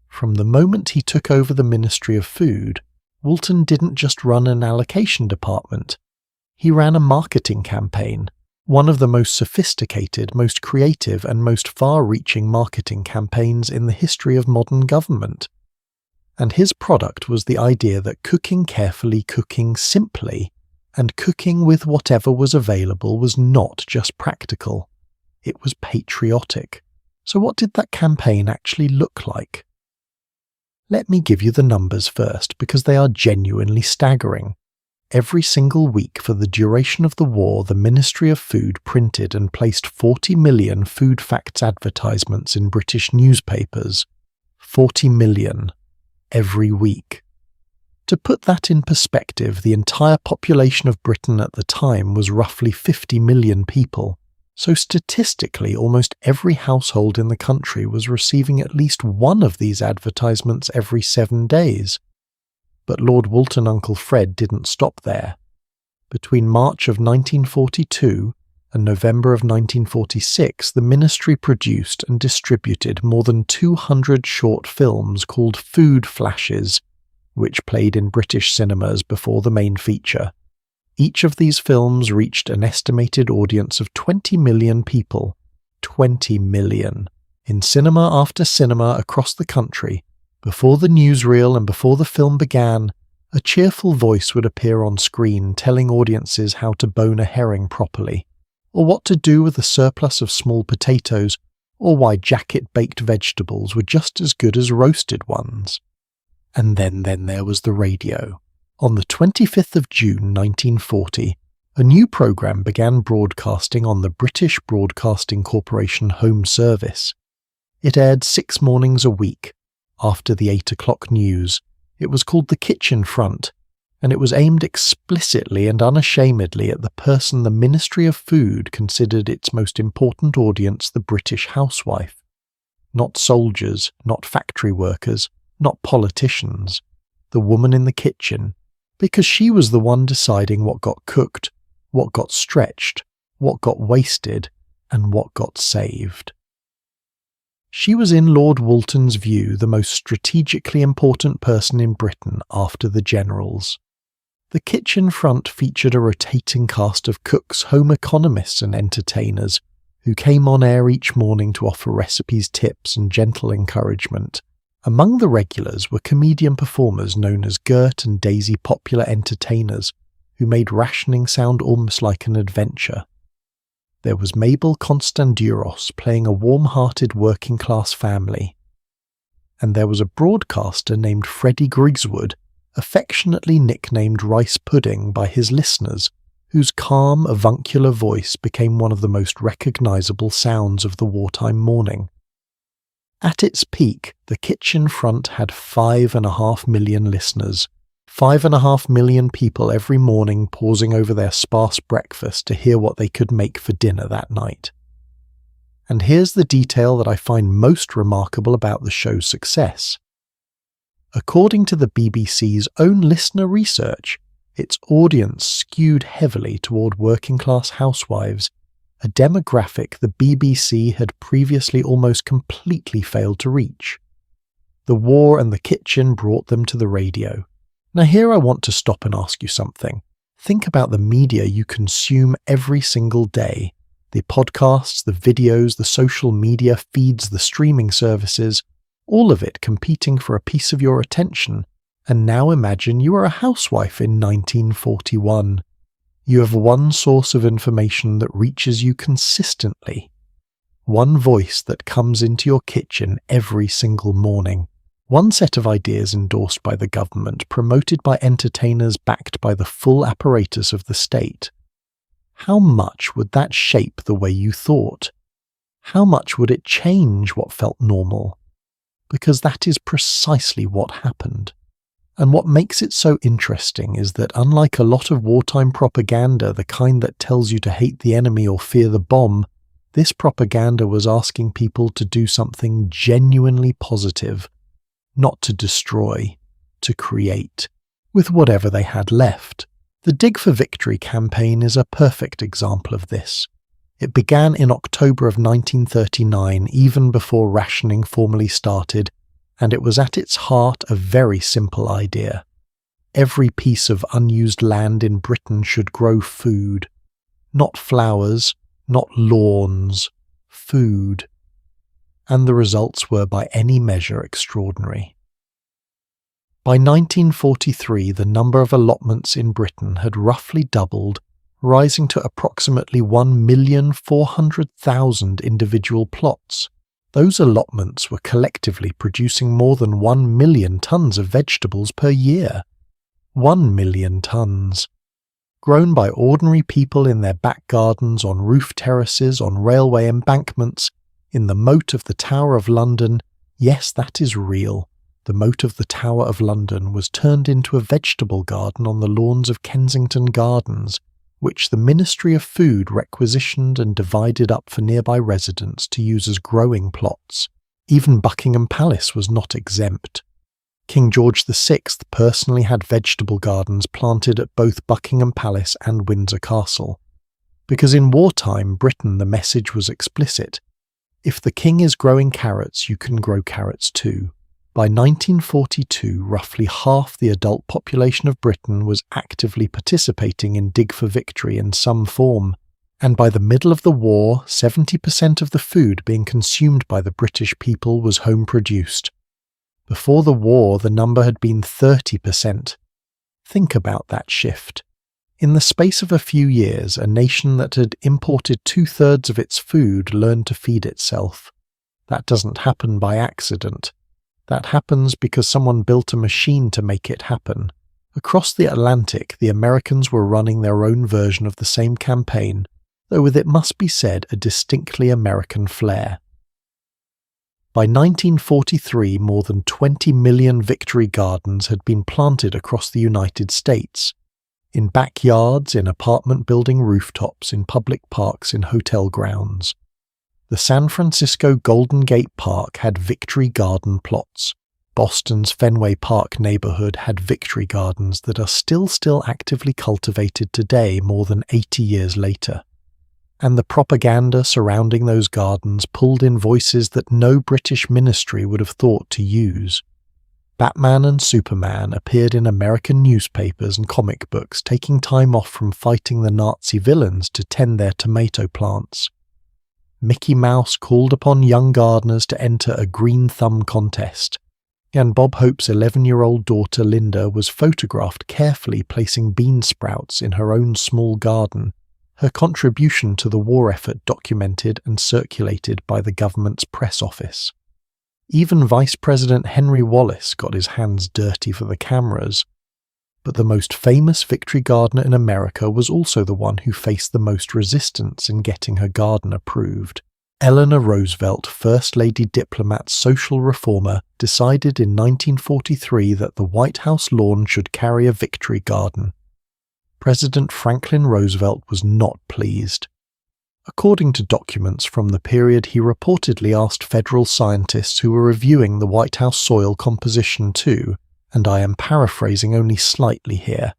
From the moment he took over the Ministry of Food, Woolton didn't just run an allocation department. He ran a marketing campaign, one of the most sophisticated, most creative, and most far-reaching marketing campaigns in the history of modern government. And his product was the idea that cooking carefully, cooking simply, and cooking with whatever was available was not just practical. It was patriotic. So what did that campaign actually look like? Let me give you the numbers first, because they are genuinely staggering. Every single week for the duration of the war, the Ministry of Food printed and placed 40 million food facts advertisements in British newspapers. 40 million. Every week. To put that in perspective, the entire population of Britain at the time was roughly 50 million people, so statistically almost every household in the country was receiving at least one of these advertisements every 7 days. But Lord Woolton Uncle Fred didn't stop there. Between March of 1942 and November of 1946, the ministry produced and distributed more than 200 short films called food flashes, which played in British cinemas before the main feature. Each of these films reached an estimated audience of 20 million people. 20 million. In cinema after cinema across the country, before the newsreel and before the film began, a cheerful voice would appear on screen telling audiences how to bone a herring properly, or what to do with a surplus of small potatoes, or why jacket-baked vegetables were just as good as roasted ones. And then there was the radio. On the 25th of June 1940, a new programme began broadcasting on the British Broadcasting Corporation Home Service. It aired 6 mornings a week, after the 8 o'clock news. It was called The Kitchen Front, and it was aimed explicitly and unashamedly at the person the Ministry of Food considered its most important audience, the British housewife. Not soldiers, not factory workers, not politicians, the woman in the kitchen, because she was the one deciding what got cooked, what got stretched, what got wasted, and what got saved. She was, in Lord Woolton's view, the most strategically important person in Britain after the generals. The kitchen front featured a rotating cast of cooks, home economists and entertainers who came on air each morning to offer recipes, tips and gentle encouragement. Among the regulars were comedian performers known as Gert and Daisy, popular entertainers, who made rationing sound almost like an adventure. There was Mabel Constanduros playing a warm-hearted working-class family. And there was a broadcaster named Freddie Grigswood, affectionately nicknamed Rice Pudding by his listeners, whose calm, avuncular voice became one of the most recognisable sounds of the wartime morning. At its peak, the kitchen front had 5.5 million listeners, 5.5 million people every morning pausing over their sparse breakfast to hear what they could make for dinner that night. And here's the detail that I find most remarkable about the show's success. According to the BBC's own listener research, its audience skewed heavily toward working-class housewives, a demographic the BBC had previously almost completely failed to reach. The war and the kitchen brought them to the radio. Now here I want to stop and ask you something. Think about the media you consume every single day. The podcasts, the videos, the social media feeds, the streaming services, all of it competing for a piece of your attention. And now imagine you are a housewife in 1941. You have one source of information that reaches you consistently. One voice that comes into your kitchen every single morning. One set of ideas endorsed by the government, promoted by entertainers backed by the full apparatus of the state. how much would that shape the way you thought? How much would it change what felt normal? Because that is precisely what happened. And what makes it so interesting is that unlike a lot of wartime propaganda, the kind that tells you to hate the enemy or fear the bomb, this propaganda was asking people to do something genuinely positive, not to destroy, to create, with whatever they had left. The Dig for Victory campaign is a perfect example of this. It began in October of 1939, even before rationing formally started, and it was at its heart a very simple idea. Every piece of unused land in Britain should grow food. Not flowers, not lawns, food. And the results were by any measure extraordinary. By 1943, the number of allotments in Britain had roughly doubled, rising to approximately 1,400,000 individual plots. Those allotments were collectively producing more than 1 million tons of vegetables per year. 1 million tons. Grown by ordinary people in their back gardens, on roof terraces, on railway embankments, in the moat of the Tower of London. Yes, that is real. The moat of the Tower of London was turned into a vegetable garden on the lawns of Kensington Gardens, which the Ministry of Food requisitioned and divided up for nearby residents to use as growing plots. Even Buckingham Palace was not exempt. King George VI personally had vegetable gardens planted at both Buckingham Palace and Windsor Castle. Because in wartime Britain the message was explicit. If the king is growing carrots, you can grow carrots too. By 1942, roughly half the adult population of Britain was actively participating in Dig for Victory in some form, and by the middle of the war, 70% of the food being consumed by the British people was home-produced. Before the war, the number had been 30%. Think about that shift. In the space of a few years, a nation that had imported 2/3 of its food learned to feed itself. That doesn't happen by accident. That happens because someone built a machine to make it happen. Across the Atlantic, the Americans were running their own version of the same campaign, though with, it must be said, a distinctly American flair. By 1943, more than 20 million victory gardens had been planted across the United States, in backyards, in apartment building rooftops, in public parks, in hotel grounds. The San Francisco Golden Gate Park had victory garden plots. Boston's Fenway Park neighborhood had victory gardens that are still actively cultivated today, more than 80 years later. And the propaganda surrounding those gardens pulled in voices that no British ministry would have thought to use. Batman and Superman appeared in American newspapers and comic books, taking time off from fighting the Nazi villains to tend their tomato plants. Mickey Mouse called upon young gardeners to enter a green thumb contest, and Bob Hope's 11-year-old daughter Linda was photographed carefully placing bean sprouts in her own small garden, her contribution to the war effort documented and circulated by the government's press office. Even Vice President Henry Wallace got his hands dirty for the cameras. But the most famous victory gardener in America was also the one who faced the most resistance in getting her garden approved. Eleanor Roosevelt, First Lady diplomat, social reformer, decided in 1943 that the White House lawn should carry a victory garden. President Franklin Roosevelt was not pleased. According to documents from the period, he reportedly asked federal scientists who were reviewing the White House soil composition to, and I am paraphrasing only slightly here,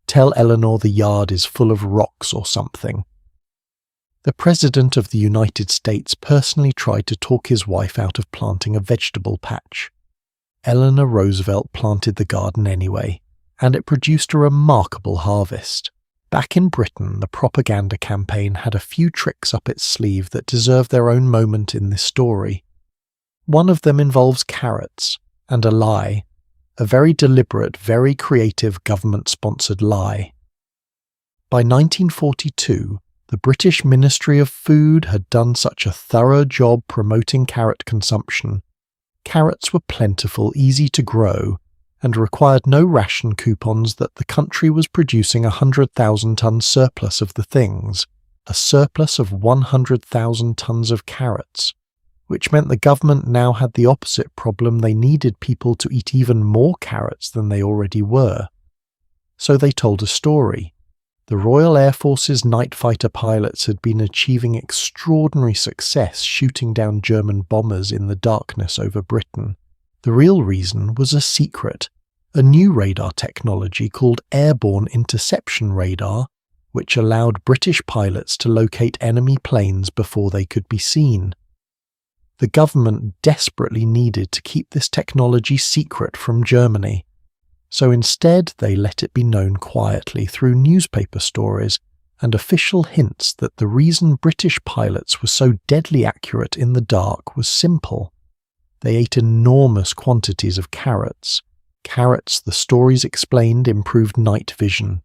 "Tell Eleanor the yard is full of rocks or something." The President of the United States personally tried to talk his wife out of planting a vegetable patch. Eleanor Roosevelt planted the garden anyway, and it produced a remarkable harvest. Back in Britain, the propaganda campaign had a few tricks up its sleeve that deserve their own moment in this story. One of them involves carrots, and a lie. A very deliberate, very creative government-sponsored lie. By 1942, the British Ministry of Food had done such a thorough job promoting carrot consumption. Carrots were plentiful, easy to grow, and required no ration coupons that the country was producing 100,000 tons surplus of the things, a surplus of 100,000 tons of carrots, which meant the government now had the opposite problem. They needed people to eat even more carrots than they already were. So they told a story. The Royal Air Force's night fighter pilots had been achieving extraordinary success shooting down German bombers in the darkness over Britain. The real reason was a secret, a new radar technology called airborne interception radar, which allowed British pilots to locate enemy planes before they could be seen. The government desperately needed to keep this technology secret from Germany, so instead they let it be known quietly through newspaper stories and official hints that the reason British pilots were so deadly accurate in the dark was simple. They ate enormous quantities of carrots. Carrots, the stories explained, improved night vision.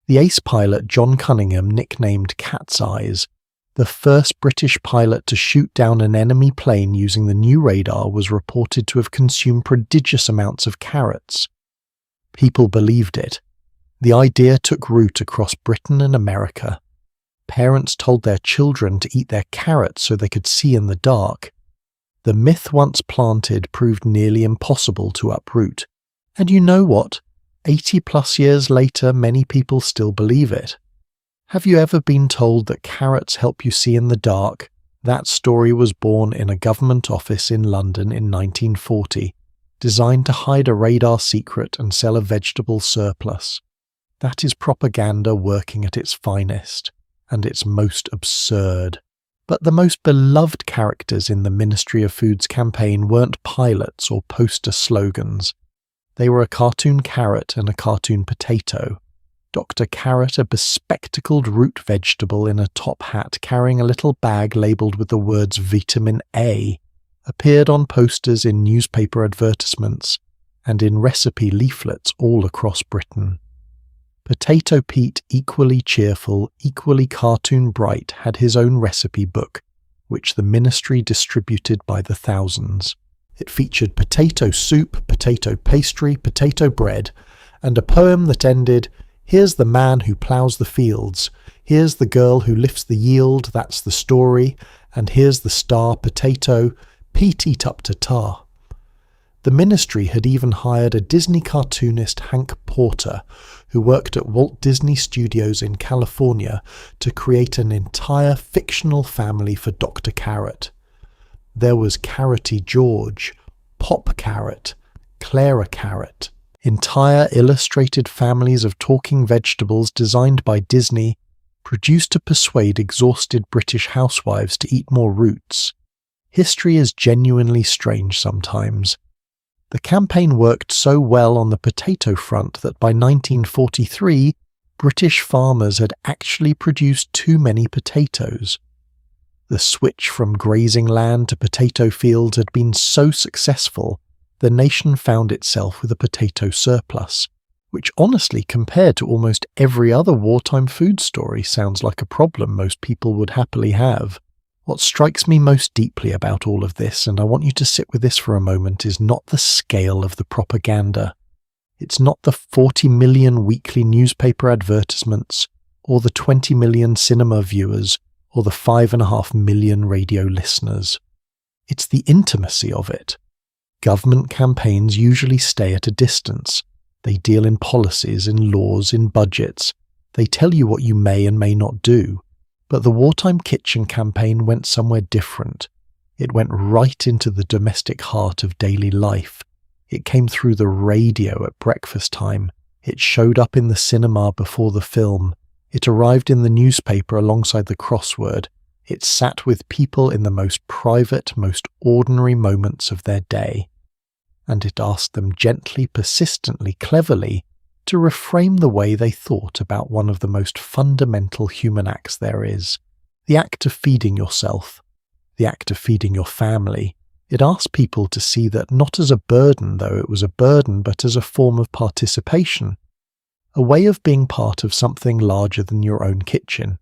The ace pilot John Cunningham, nicknamed Cat's Eyes, the first British pilot to shoot down an enemy plane using the new radar, was reported to have consumed prodigious amounts of carrots. People believed it. The idea took root across Britain and America. Parents told their children to eat their carrots so they could see in the dark. The myth once planted proved nearly impossible to uproot. And you know what? 80+ years later, many people still believe it. Have you ever been told that carrots help you see in the dark? That story was born in a government office in London in 1940, designed to hide a radar secret and sell a vegetable surplus. That is propaganda working at its finest, and its most absurd. But the most beloved characters in the Ministry of Food's campaign weren't pilots or poster slogans. They were a cartoon carrot and a cartoon potato. Dr. Carrot, a bespectacled root vegetable in a top hat carrying a little bag labelled with the words Vitamin A, appeared on posters in newspaper advertisements and in recipe leaflets all across Britain. Potato Pete, equally cheerful, equally cartoon bright, had his own recipe book, which the ministry distributed by the thousands. It featured potato soup, potato pastry, potato bread, and a poem that ended, "Here's the man who ploughs the fields, here's the girl who lifts the yield, that's the story, and here's the star potato, Pete eat up to tar." The ministry had even hired a Disney cartoonist, Hank Porter, who worked at Walt Disney Studios in California, to create an entire fictional family for Dr. Carrot. There was Carroty George, Pop Carrot, Clara Carrot, entire illustrated families of talking vegetables designed by Disney, produced to persuade exhausted British housewives to eat more roots. History is genuinely strange sometimes. The campaign worked so well on the potato front that by 1943, British farmers had actually produced too many potatoes. The switch from grazing land to potato fields had been so successful, the nation found itself with a potato surplus, which honestly, compared to almost every other wartime food story, sounds like a problem most people would happily have. What strikes me most deeply about all of this, and I want you to sit with this for a moment, is not the scale of the propaganda. It's not the 40 million weekly newspaper advertisements, or the 20 million cinema viewers, or the 5.5 million radio listeners. It's the intimacy of it. Government campaigns usually stay at a distance. They deal in policies, in laws, in budgets. They tell you what you may and may not do. But the Wartime Kitchen campaign went somewhere different. It went right into the domestic heart of daily life. It came through the radio at breakfast time. It showed up in the cinema before the film. It arrived in the newspaper alongside the crossword. It sat with people in the most private, most ordinary moments of their day. And it asked them gently, persistently, cleverly, to reframe the way they thought about one of the most fundamental human acts there is, the act of feeding yourself, the act of feeding your family. It asked people to see that not as a burden, though it was a burden, but as a form of participation, a way of being part of something larger than your own kitchen.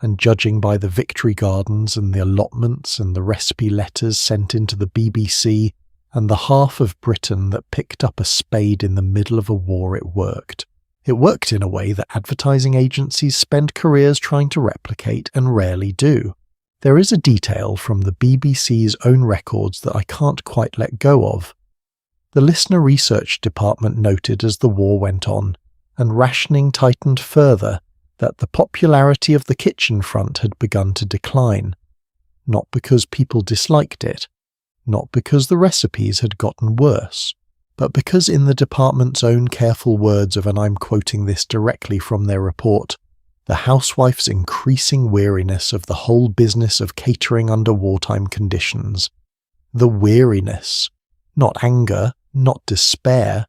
And judging by the victory gardens and the allotments and the recipe letters sent into the BBC and the half of Britain that picked up a spade in the middle of a war it worked. It worked in a way that advertising agencies spend careers trying to replicate and rarely do. There is a detail from the BBC's own records that I can't quite let go of. The listener research department noted as the war went on, and rationing tightened further, that the popularity of the kitchen front had begun to decline. Not because people disliked it, not because the recipes had gotten worse, but because in the department's own careful words of, and I'm quoting this directly from their report, the housewife's increasing weariness of the whole business of catering under wartime conditions. The weariness, not anger, not despair,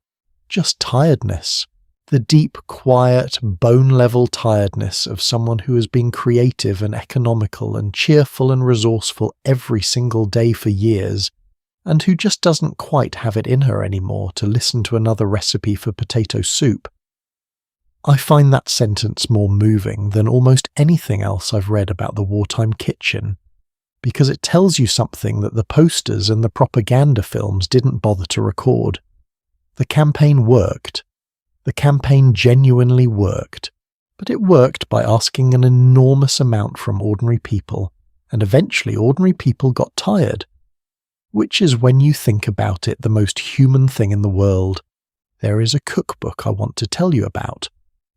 just tiredness. The deep, quiet, bone-level tiredness of someone who has been creative and economical and cheerful and resourceful every single day for years, and who just doesn't quite have it in her anymore to listen to another recipe for potato soup. I find that sentence more moving than almost anything else I've read about the wartime kitchen, because it tells you something that the posters and the propaganda films didn't bother to record. The campaign worked. The campaign genuinely worked, but it worked by asking an enormous amount from ordinary people, and eventually ordinary people got tired. Which is, when you think about it, the most human thing in the world. There is a cookbook I want to tell you about.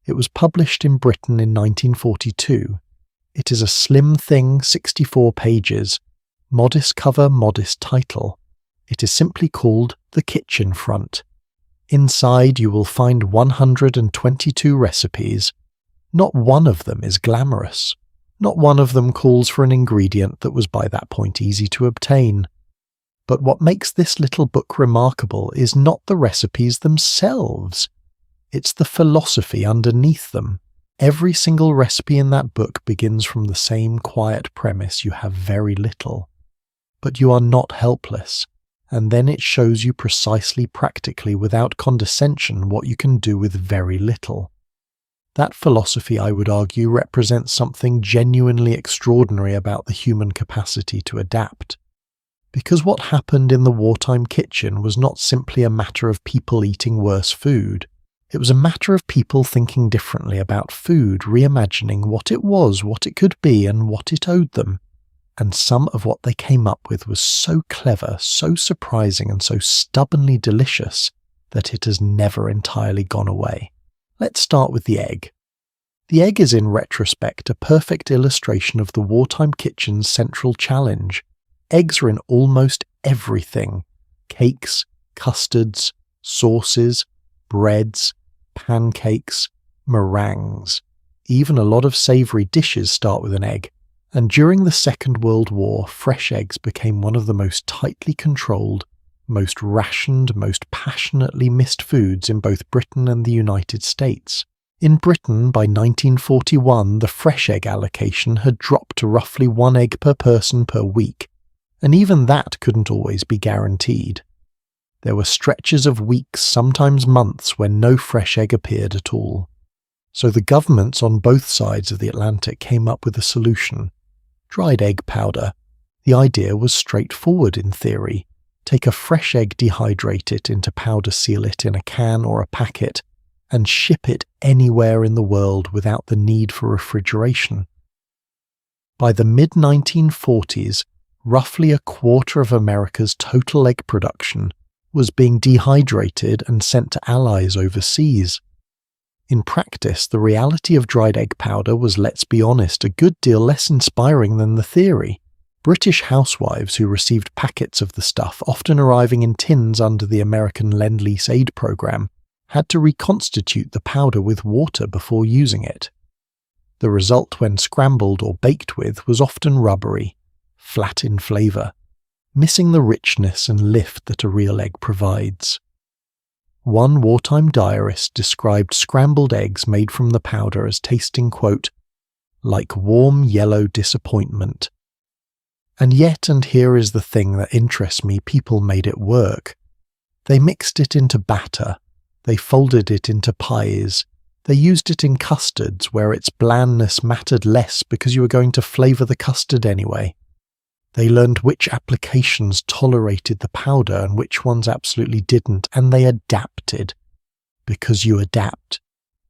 It was published in Britain in 1942. It is a slim thing, 64 pages, modest cover, modest title. It is simply called The Kitchen Front. Inside you will find 122 recipes. Not one of them is glamorous. Not one of them calls for an ingredient that was by that point easy to obtain. But what makes this little book remarkable is not the recipes themselves. It's the philosophy underneath them. Every single recipe in that book begins from the same quiet premise: you have very little. But you are not helpless, and then it shows you precisely, practically, without condescension, what you can do with very little. That philosophy, I would argue, represents something genuinely extraordinary about the human capacity to adapt. Because what happened in the wartime kitchen was not simply a matter of people eating worse food. It was a matter of people thinking differently about food, reimagining what it was, what it could be, and what it owed them. And some of what they came up with was so clever, so surprising, and so stubbornly delicious that it has never entirely gone away. Let's start with the egg. The egg is, in retrospect, a perfect illustration of the wartime kitchen's central challenge. Eggs are in almost everything: cakes, custards, sauces, breads, pancakes, meringues. Even a lot of savoury dishes start with an egg. And during the Second World War, fresh eggs became one of the most tightly controlled, most rationed, most passionately missed foods in both Britain and the United States. In Britain, by 1941, the fresh egg allocation had dropped to roughly 1 egg per person per week, and even that couldn't always be guaranteed. There were stretches of weeks, sometimes months, when no fresh egg appeared at all. So the governments on both sides of the Atlantic came up with a solution: dried egg powder. The idea was straightforward in theory. Take a fresh egg, dehydrate it into powder, seal it in a can or a packet, and ship it anywhere in the world without the need for refrigeration. By the mid-1940s, roughly a quarter of America's total egg production was being dehydrated and sent to allies overseas. In practice, the reality of dried egg powder was, let's be honest, a good deal less inspiring than the theory. British housewives who received packets of the stuff, often arriving in tins under the American Lend-Lease aid program, had to reconstitute the powder with water before using it. The result, when scrambled or baked with, was often rubbery, flat in flavour, missing the richness and lift that a real egg provides. One wartime diarist described scrambled eggs made from the powder as tasting, quote, like warm yellow disappointment. And yet, and here is the thing that interests me, people made it work. They mixed it into batter, they folded it into pies, they used it in custards where its blandness mattered less because you were going to flavour the custard anyway. They learned which applications tolerated the powder and which ones absolutely didn't, and they adapted. Because you adapt.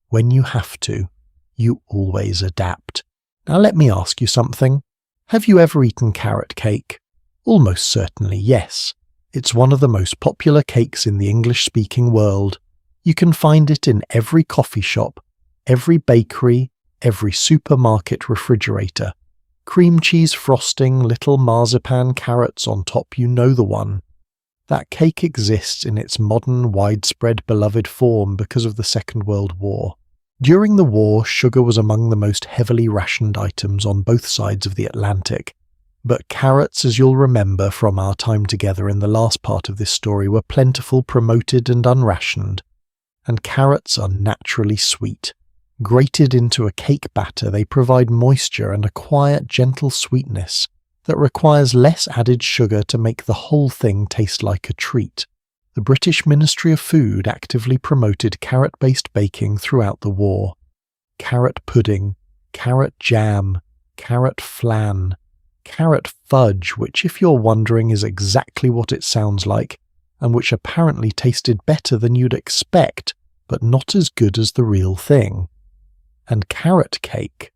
When you have to, you always adapt. Now let me ask you something. Have you ever eaten carrot cake? Almost certainly yes. It's one of the most popular cakes in the English-speaking world. You can find it in every coffee shop, every bakery, every supermarket refrigerator. Cream cheese frosting, little marzipan carrots on top, you know the one. That cake exists in its modern, widespread, beloved form because of the Second World War. During the war, sugar was among the most heavily rationed items on both sides of the Atlantic. But carrots, as you'll remember from our time together in the last part of this story, were plentiful, promoted and unrationed. And carrots are naturally sweet. Grated into a cake batter, they provide moisture and a quiet, gentle sweetness that requires less added sugar to make the whole thing taste like a treat. The British Ministry of Food actively promoted carrot-based baking throughout the war. Carrot pudding, carrot jam, carrot flan, carrot fudge, which, if you're wondering, is exactly what it sounds like, and which apparently tasted better than you'd expect, but not as good as the real thing. And carrot cake,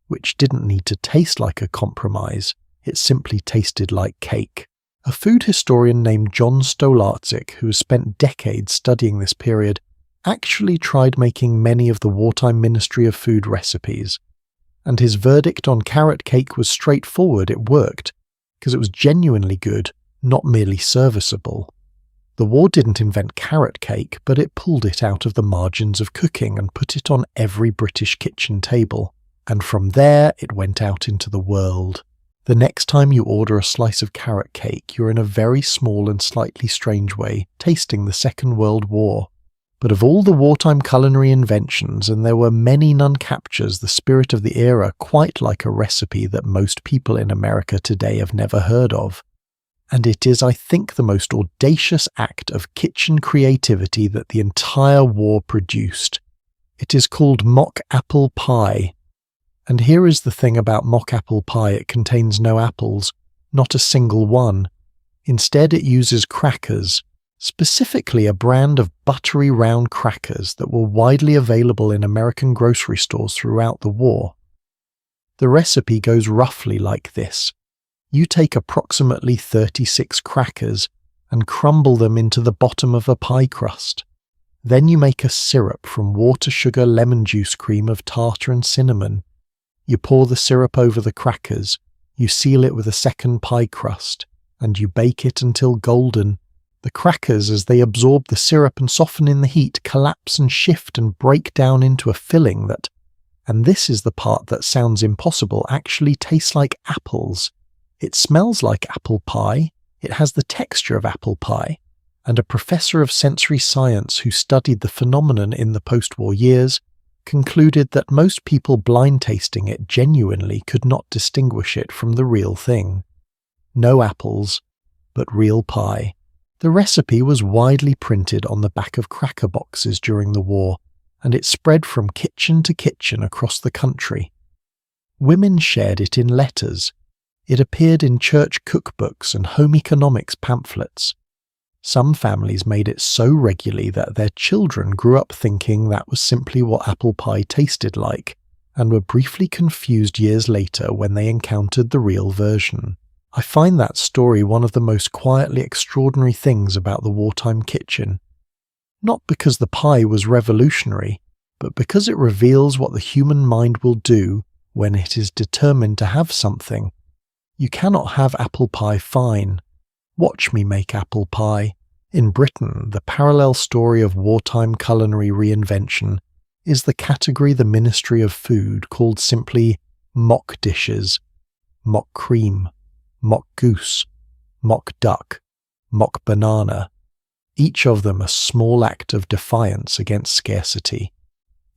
which didn't need to taste like a compromise, it simply tasted like cake. A food historian named John Stolarczyk, who has spent decades studying this period, actually tried making many of the wartime Ministry of Food recipes. And his verdict on carrot cake was straightforward. It worked, because it was genuinely good, not merely serviceable. The war didn't invent carrot cake, but it pulled it out of the margins of cooking and put it on every British kitchen table. And from there, it went out into the world. The next time you order a slice of carrot cake, you're in a very small and slightly strange way tasting the Second World War. But of all the wartime culinary inventions, and there were many, none captures the spirit of the era quite like a recipe that most people in America today have never heard of. And it is, I think, the most audacious act of kitchen creativity that the entire war produced. It is called mock apple pie. And here is the thing about mock apple pie: it contains no apples, not a single one. Instead, it uses crackers, specifically a brand of buttery round crackers that were widely available in American grocery stores throughout the war. The recipe goes roughly like this. You take approximately 36 crackers and crumble them into the bottom of a pie crust. Then you make a syrup from water, sugar, lemon juice, cream of tartar and cinnamon. You pour the syrup over the crackers, you seal it with a second pie crust, and you bake it until golden. The crackers, as they absorb the syrup and soften in the heat, collapse and shift and break down into a filling that, and this is the part that sounds impossible, actually tastes like apples. It smells like apple pie, it has the texture of apple pie, and a professor of sensory science who studied the phenomenon in the post-war years concluded that most people blind tasting it genuinely could not distinguish it from the real thing. No apples, but real pie. The recipe was widely printed on the back of cracker boxes during the war, and it spread from kitchen to kitchen across the country. Women shared it in letters. It appeared in church cookbooks and home economics pamphlets. Some families made it so regularly that their children grew up thinking that was simply what apple pie tasted like, and were briefly confused years later when they encountered the real version. I find that story one of the most quietly extraordinary things about the wartime kitchen. Not because the pie was revolutionary, but because it reveals what the human mind will do when it is determined to have something. You cannot have apple pie fine. Watch me make apple pie. In Britain, the parallel story of wartime culinary reinvention is the category the Ministry of Food called simply mock dishes, mock cream, mock goose, mock duck, mock banana, each of them a small act of defiance against scarcity,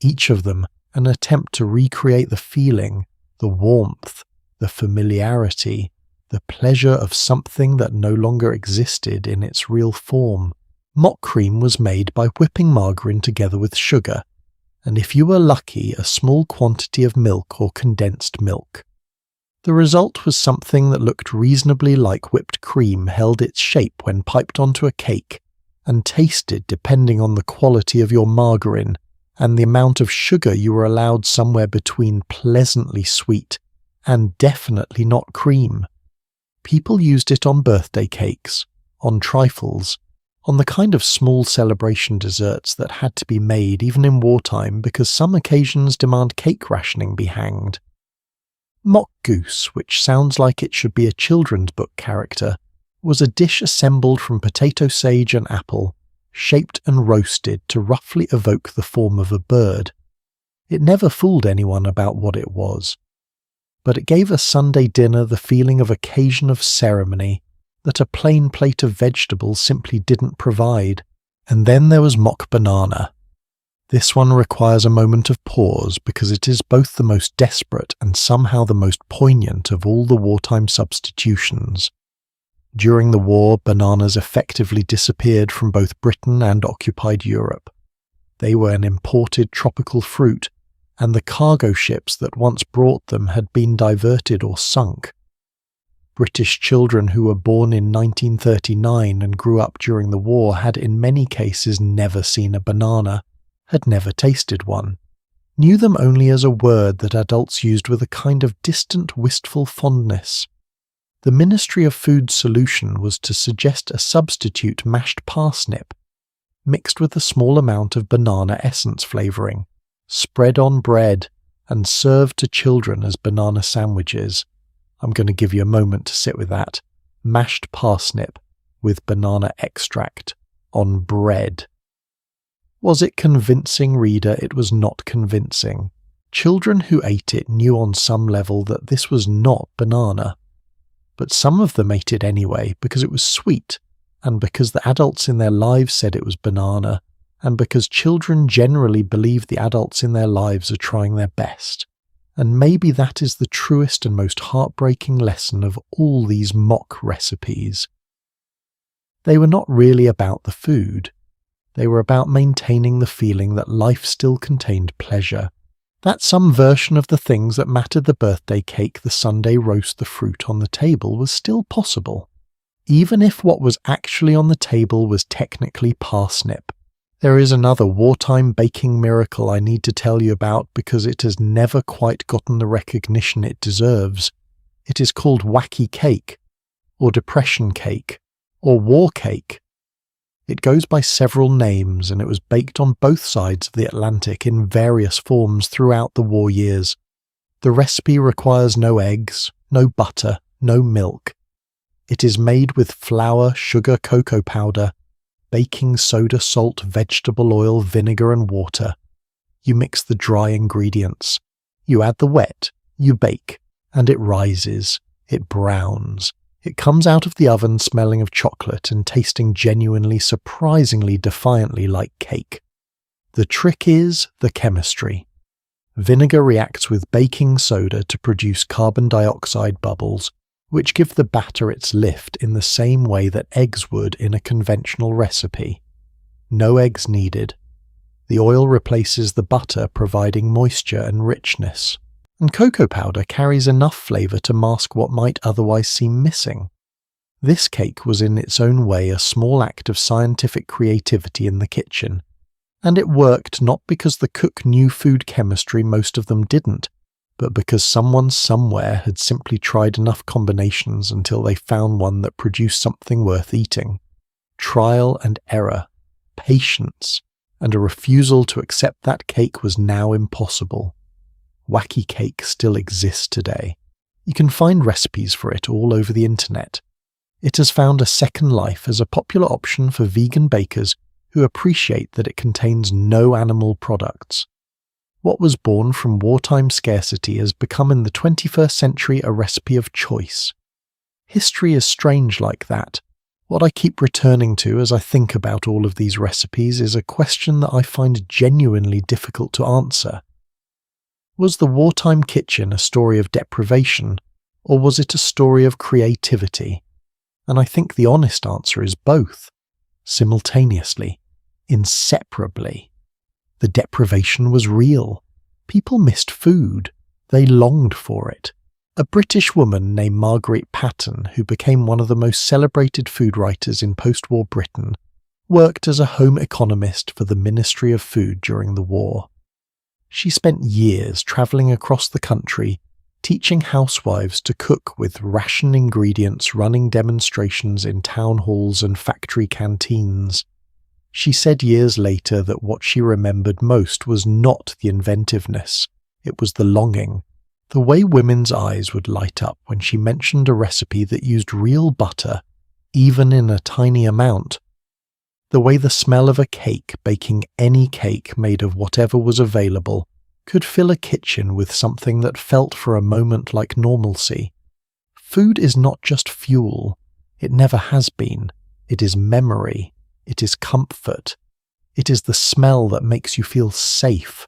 each of them an attempt to recreate the feeling, the warmth, the familiarity, the pleasure of something that no longer existed in its real form. Mock cream was made by whipping margarine together with sugar, and if you were lucky, a small quantity of milk or condensed milk. The result was something that looked reasonably like whipped cream held its shape when piped onto a cake, and tasted depending on the quality of your margarine and the amount of sugar you were allowed, somewhere between pleasantly sweet and definitely not cream. People used it on birthday cakes, on trifles, on the kind of small celebration desserts that had to be made even in wartime because some occasions demand cake rationing be hanged. Mock goose, which sounds like it should be a children's book character, was a dish assembled from potato sage and apple, shaped and roasted to roughly evoke the form of a bird. It never fooled anyone about what it was, but it gave a Sunday dinner the feeling of occasion of ceremony that a plain plate of vegetables simply didn't provide. And then there was mock banana. This one requires a moment of pause because it is both the most desperate and somehow the most poignant of all the wartime substitutions. During the war, bananas effectively disappeared from both Britain and occupied Europe. They were an imported tropical fruit, and the cargo ships that once brought them had been diverted or sunk. British children who were born in 1939 and grew up during the war had in many cases never seen a banana, had never tasted one, knew them only as a word that adults used with a kind of distant, wistful fondness. The Ministry of Food's solution was to suggest a substitute mashed parsnip, mixed with a small amount of banana essence flavouring, spread on bread, and served to children as banana sandwiches. I'm going to give you a moment to sit with that. Mashed parsnip with banana extract on bread. Was it convincing, reader? It was not convincing. Children who ate it knew on some level that this was not banana. But some of them ate it anyway because it was sweet, and because the adults in their lives said it was banana, and because children generally believe the adults in their lives are trying their best. And maybe that is the truest and most heartbreaking lesson of all these mock recipes. They were not really about the food. They were about maintaining the feeling that life still contained pleasure, that some version of the things that mattered, the birthday cake, the Sunday roast, the fruit on the table, was still possible, even if what was actually on the table was technically parsnip. There is another wartime baking miracle I need to tell you about because it has never quite gotten the recognition it deserves. It is called wacky cake, or depression cake, or war cake. It goes by several names, and it was baked on both sides of the Atlantic in various forms throughout the war years. The recipe requires no eggs, no butter, no milk. It is made with flour, sugar, cocoa powder, baking soda, salt, vegetable oil, vinegar and water. You mix the dry ingredients. You add the wet. You bake. And it rises. It browns. It comes out of the oven smelling of chocolate and tasting genuinely, surprisingly, defiantly like cake. The trick is the chemistry. Vinegar reacts with baking soda to produce carbon dioxide bubbles, which give the batter its lift in the same way that eggs would in a conventional recipe. No eggs needed. The oil replaces the butter, providing moisture and richness. And cocoa powder carries enough flavour to mask what might otherwise seem missing. This cake was in its own way a small act of scientific creativity in the kitchen, and it worked not because the cook knew food chemistry, most of them didn't, but because someone somewhere had simply tried enough combinations until they found one that produced something worth eating. Trial and error, patience, and a refusal to accept that cake was now impossible. Wacky cake still exists today. You can find recipes for it all over the internet. It has found a second life as a popular option for vegan bakers who appreciate that it contains no animal products. What was born from wartime scarcity has become in the 21st century a recipe of choice. History is strange like that. What I keep returning to as I think about all of these recipes is a question that I find genuinely difficult to answer. Was the wartime kitchen a story of deprivation, or was it a story of creativity? And I think the honest answer is both, simultaneously, inseparably. The deprivation was real. People missed food. They longed for it. A British woman named Margaret Patten, who became one of the most celebrated food writers in post-war Britain, worked as a home economist for the Ministry of Food during the war. She spent years travelling across the country, teaching housewives to cook with ration ingredients, running demonstrations in town halls and factory canteens. She said years later that what she remembered most was not the inventiveness, it was the longing. The way women's eyes would light up when she mentioned a recipe that used real butter, even in a tiny amount. The way the smell of a cake, baking any cake made of whatever was available, could fill a kitchen with something that felt for a moment like normalcy. Food is not just fuel. It never has been. It is memory. It is comfort. It is the smell that makes you feel safe.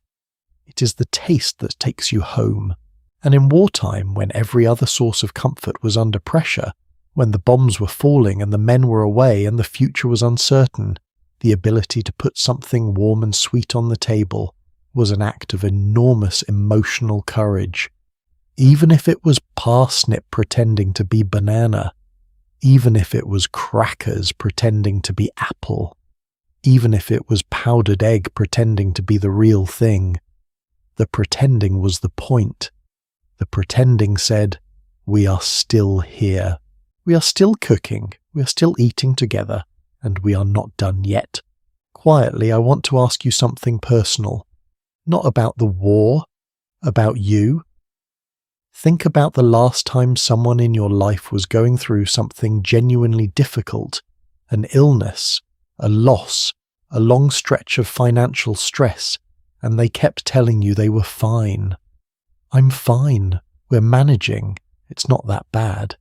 It is the taste that takes you home. And in wartime, when every other source of comfort was under pressure, when the bombs were falling and the men were away and the future was uncertain, the ability to put something warm and sweet on the table was an act of enormous emotional courage. Even if it was parsnip pretending to be banana, even if it was crackers pretending to be apple, even if it was powdered egg pretending to be the real thing, the pretending was the point. The pretending said, "We are still here. We are still cooking, we are still eating together, and we are not done yet." Quietly, I want to ask you something personal. Not about the war, about you. Think about the last time someone in your life was going through something genuinely difficult, an illness, a loss, a long stretch of financial stress, and they kept telling you they were fine. "I'm fine, we're managing, it's not that bad."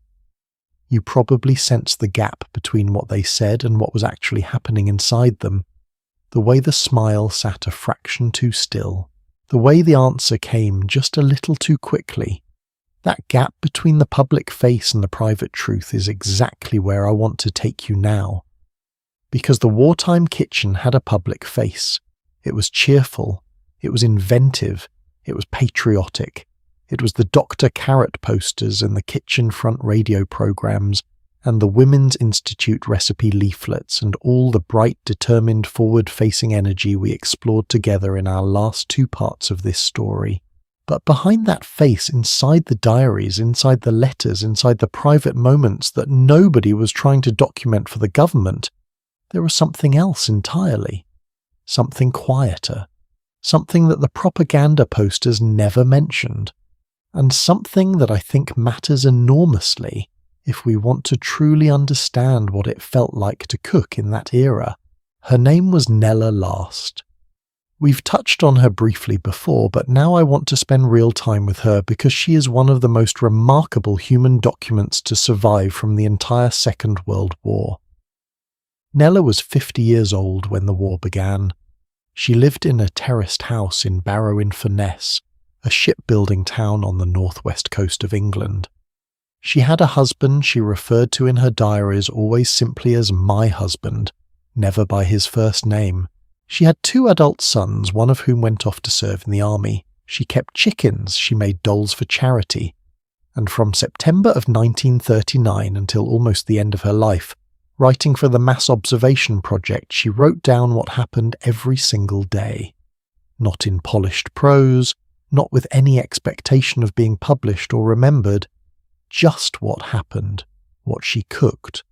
You probably sensed the gap between what they said and what was actually happening inside them. The way the smile sat a fraction too still. The way the answer came just a little too quickly. That gap between the public face and the private truth is exactly where I want to take you now. Because the wartime kitchen had a public face. It was cheerful. It was inventive. It was patriotic. It was the Dr. Carrot posters and the kitchen front radio programs and the Women's Institute recipe leaflets and all the bright, determined, forward-facing energy we explored together in our last 2 parts of this story. But behind that face, inside the diaries, inside the letters, inside the private moments that nobody was trying to document for the government, there was something else entirely. Something quieter. Something that the propaganda posters never mentioned. And something that I think matters enormously if we want to truly understand what it felt like to cook in that era. Her name was Nella Last. We've touched on her briefly before, but now I want to spend real time with her because she is one of the most remarkable human documents to survive from the entire Second World War. Nella was 50 years old when the war began. She lived in a terraced house in Barrow-in-Furness, a shipbuilding town on the northwest coast of England. She had a husband she referred to in her diaries always simply as "my husband," never by his first name. She had 2 adult sons, one of whom went off to serve in the army. She kept chickens, she made dolls for charity. And from September of 1939 until almost the end of her life, writing for the Mass Observation Project, she wrote down what happened every single day. Not in polished prose, not with any expectation of being published or remembered, just what happened, what she cooked,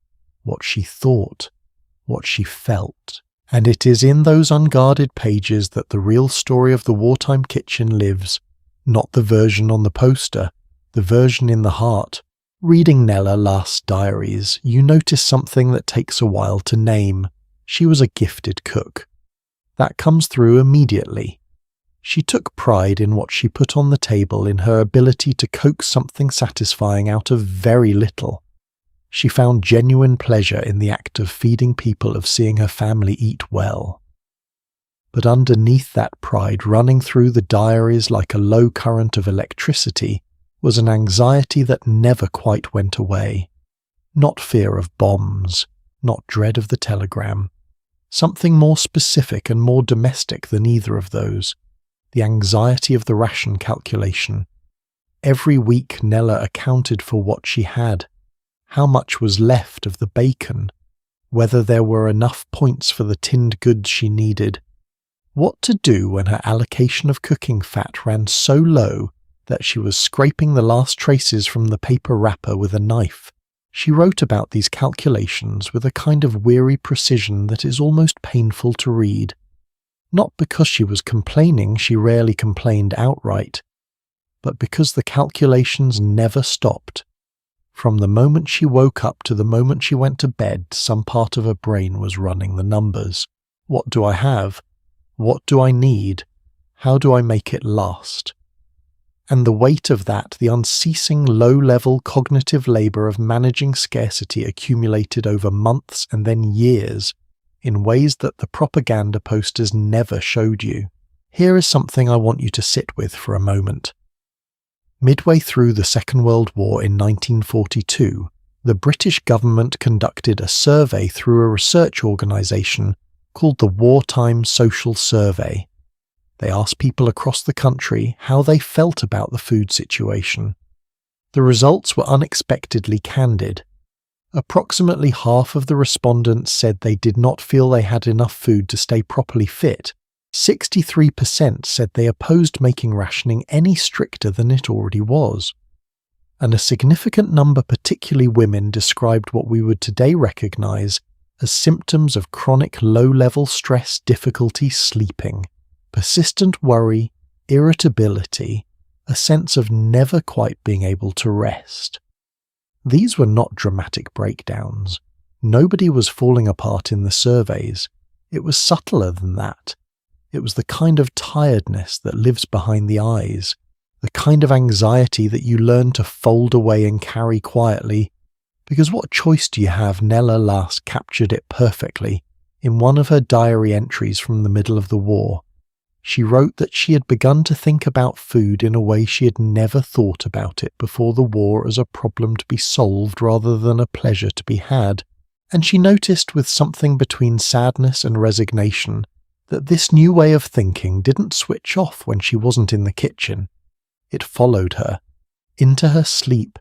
what she thought, what she felt. And it is in those unguarded pages that the real story of the wartime kitchen lives, not the version on the poster, the version in the heart. Reading Nella Last's diaries, you notice something that takes a while to name. She was a gifted cook. That comes through immediately. She took pride in what she put on the table, in her ability to coax something satisfying out of very little. She found genuine pleasure in the act of feeding people, of seeing her family eat well. But underneath that pride, running through the diaries like a low current of electricity, was an anxiety that never quite went away. Not fear of bombs, not dread of the telegram. Something more specific and more domestic than either of those. The anxiety of the ration calculation. Every week Nella accounted for what she had, how much was left of the bacon, whether there were enough points for the tinned goods she needed, what to do when her allocation of cooking fat ran so low that she was scraping the last traces from the paper wrapper with a knife. She wrote about these calculations with a kind of weary precision that is almost painful to read. Not because she was complaining, she rarely complained outright, but because the calculations never stopped. From the moment she woke up to the moment she went to bed, some part of her brain was running the numbers. What do I have? What do I need? How do I make it last? And the weight of that, the unceasing low-level cognitive labour of managing scarcity accumulated over months and then years, in ways that the propaganda posters never showed you. Here is something I want you to sit with for a moment. Midway through the Second World War in 1942, the British government conducted a survey through a research organisation called the Wartime Social Survey. They asked people across the country how they felt about the food situation. The results were unexpectedly candid. Approximately half of the respondents said they did not feel they had enough food to stay properly fit. 63% said they opposed making rationing any stricter than it already was. And a significant number, particularly women, described what we would today recognise as symptoms of chronic low-level stress difficulty sleeping, persistent worry, irritability, a sense of never quite being able to rest. These were not dramatic breakdowns. Nobody was falling apart in the surveys. It was subtler than that. It was the kind of tiredness that lives behind the eyes, the kind of anxiety that you learn to fold away and carry quietly, because what choice do you have? Nella last captured it perfectly in one of her diary entries from the middle of the war. She wrote that she had begun to think about food in a way she had never thought about it before the war, as a problem to be solved rather than a pleasure to be had, and she noticed with something between sadness and resignation that this new way of thinking didn't switch off when she wasn't in the kitchen. It followed her, into her sleep,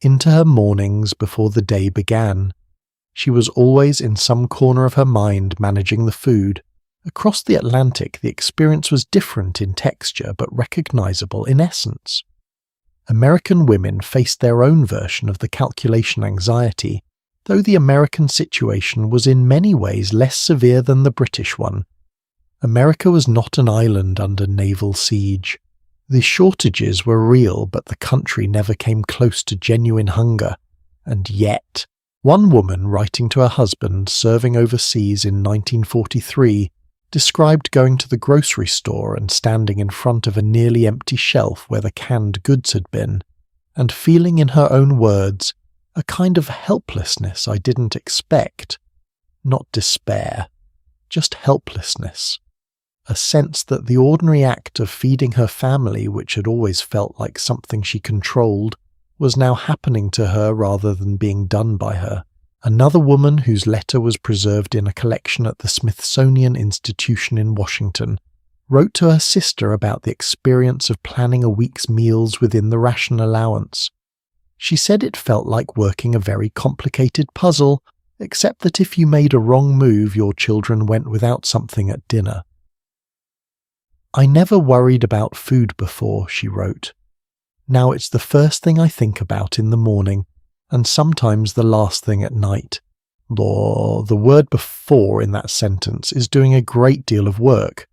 into her mornings before the day began. She was always in some corner of her mind managing the food. Across the Atlantic, the experience was different in texture but recognizable in essence. American women faced their own version of the calculation anxiety, though the American situation was in many ways less severe than the British one. America was not an island under naval siege. The shortages were real, but the country never came close to genuine hunger. And yet, one woman writing to her husband serving overseas in 1943 described going to the grocery store and standing in front of a nearly empty shelf where the canned goods had been, and feeling, in her own words, a kind of helplessness I didn't expect. Not despair, just helplessness. A sense that the ordinary act of feeding her family, which had always felt like something she controlled, was now happening to her rather than being done by her. Another woman, whose letter was preserved in a collection at the Smithsonian Institution in Washington, wrote to her sister about the experience of planning a week's meals within the ration allowance. She said it felt like working a very complicated puzzle, except that if you made a wrong move, your children went without something at dinner. I never worried about food before, she wrote. Now it's the first thing I think about in the morning, and sometimes the last thing at night. The word before in that sentence is doing a great deal of work.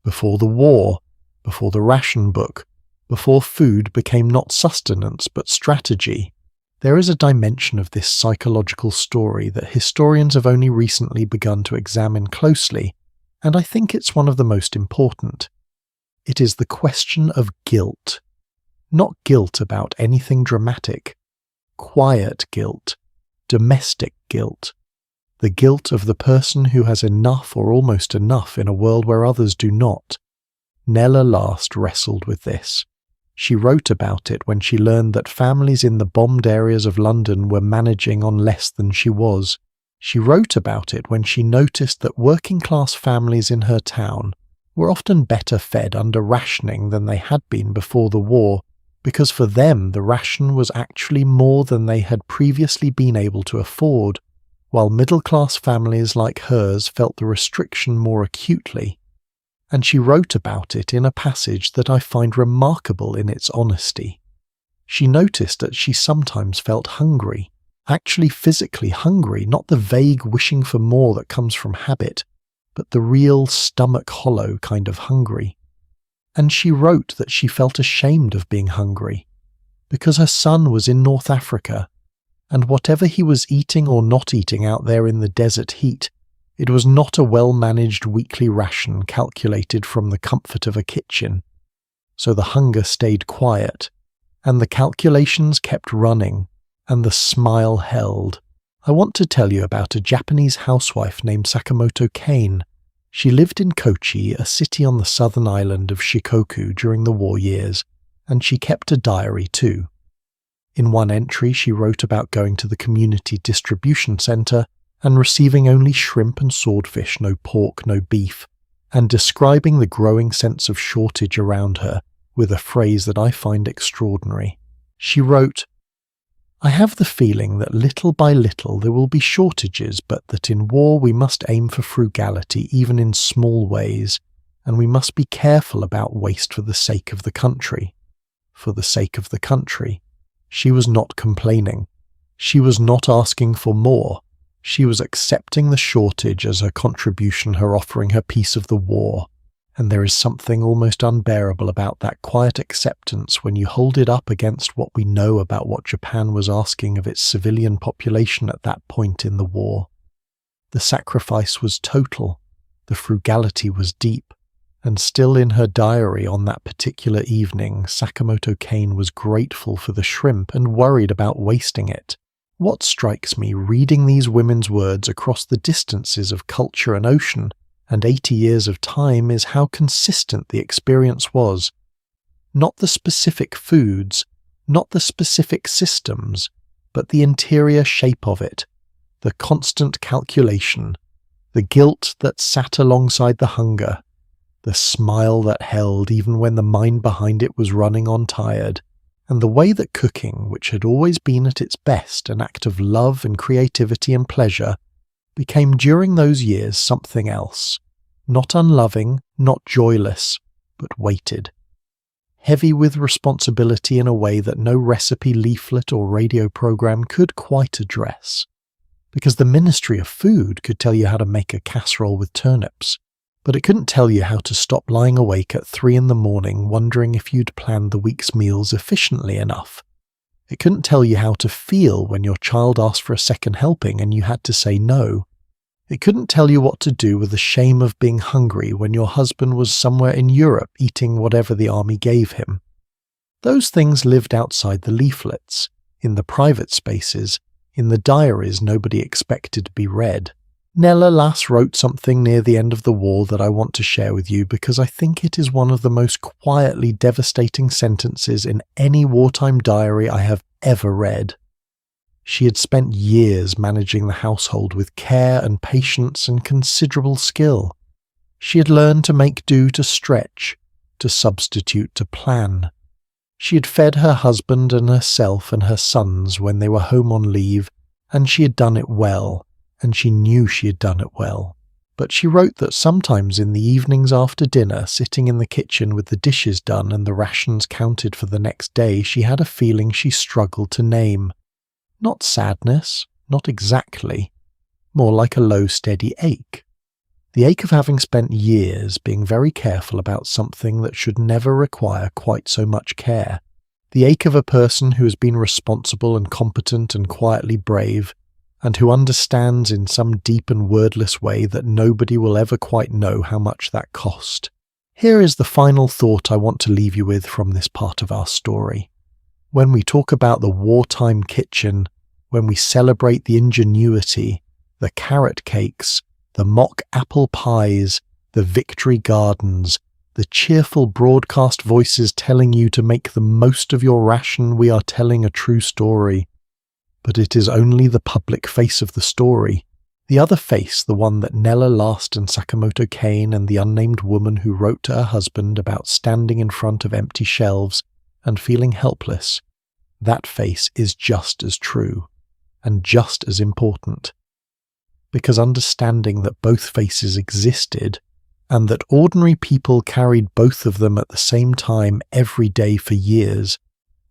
Before the war, before the ration book, before food became not sustenance but strategy. There is a dimension of this psychological story that historians have only recently begun to examine closely, and I think it's one of the most important. It is the question of guilt. Not guilt about anything dramatic. Quiet guilt. Domestic guilt. The guilt of the person who has enough or almost enough in a world where others do not. Nella last wrestled with this. She wrote about it when she learned that families in the bombed areas of London were managing on less than she was. She wrote about it when she noticed that working-class families in her town were often better fed under rationing than they had been before the war, because for them the ration was actually more than they had previously been able to afford, while middle-class families like hers felt the restriction more acutely. And she wrote about it in a passage that I find remarkable in its honesty. She noticed that she sometimes felt hungry, actually physically hungry, not the vague wishing for more that comes from habit, but the real stomach-hollow kind of hungry. And she wrote that she felt ashamed of being hungry, because her son was in North Africa, and whatever he was eating or not eating out there in the desert heat, it was not a well-managed weekly ration calculated from the comfort of a kitchen. So the hunger stayed quiet, and the calculations kept running, and the smile held. I want to tell you about a Japanese housewife named Sakamoto Kane. She lived in Kochi, a city on the southern island of Shikoku during the war years, and she kept a diary too. In one entry she wrote about going to the community distribution centre and receiving only shrimp and swordfish, no pork, no beef, and describing the growing sense of shortage around her with a phrase that I find extraordinary. She wrote, "I have the feeling that little by little there will be shortages, but that in war we must aim for frugality even in small ways, and we must be careful about waste for the sake of the country." For the sake of the country. She was not complaining. She was not asking for more. She was accepting the shortage as her contribution, her offering her piece of the war. And there is something almost unbearable about that quiet acceptance when you hold it up against what we know about what Japan was asking of its civilian population at that point in the war. The sacrifice was total, the frugality was deep, and still in her diary on that particular evening, Sakamoto Kane was grateful for the shrimp and worried about wasting it. What strikes me reading these women's words across the distances of culture and ocean, and 80 years of time, is how consistent the experience was. Not the specific foods, not the specific systems, but the interior shape of it, the constant calculation, the guilt that sat alongside the hunger, the smile that held even when the mind behind it was running on tired, and the way that cooking, which had always been at its best an act of love and creativity and pleasure, became during those years something else, not unloving, not joyless, but weighted. Heavy with responsibility in a way that no recipe leaflet or radio program could quite address. Because the Ministry of Food could tell you how to make a casserole with turnips, but it couldn't tell you how to stop lying awake at 3 in the morning wondering if you'd planned the week's meals efficiently enough. It couldn't tell you how to feel when your child asked for a second helping and you had to say no. It couldn't tell you what to do with the shame of being hungry when your husband was somewhere in Europe eating whatever the army gave him. Those things lived outside the leaflets, in the private spaces, in the diaries nobody expected to be read. Nella last wrote something near the end of the war that I want to share with you because I think it is one of the most quietly devastating sentences in any wartime diary I have ever read. She had spent years managing the household with care and patience and considerable skill. She had learned to make do, to stretch, to substitute, to plan. She had fed her husband and herself and her sons when they were home on leave, and she had done it well. And she knew she had done it well. But she wrote that sometimes in the evenings after dinner, sitting in the kitchen with the dishes done and the rations counted for the next day, she had a feeling she struggled to name. Not sadness, not exactly, more like a low, steady ache. The ache of having spent years being very careful about something that should never require quite so much care. The ache of a person who has been responsible and competent and quietly brave, and who understands in some deep and wordless way that nobody will ever quite know how much that cost. Here is the final thought I want to leave you with from this part of our story. When we talk about the wartime kitchen, when we celebrate the ingenuity, the carrot cakes, the mock apple pies, the victory gardens, the cheerful broadcast voices telling you to make the most of your ration, we are telling a true story. But it is only the public face of the story. The other face, the one that Nella Last and Sakamoto Kane and the unnamed woman who wrote to her husband about standing in front of empty shelves and feeling helpless, that face is just as true and just as important. Because understanding that both faces existed and that ordinary people carried both of them at the same time every day for years,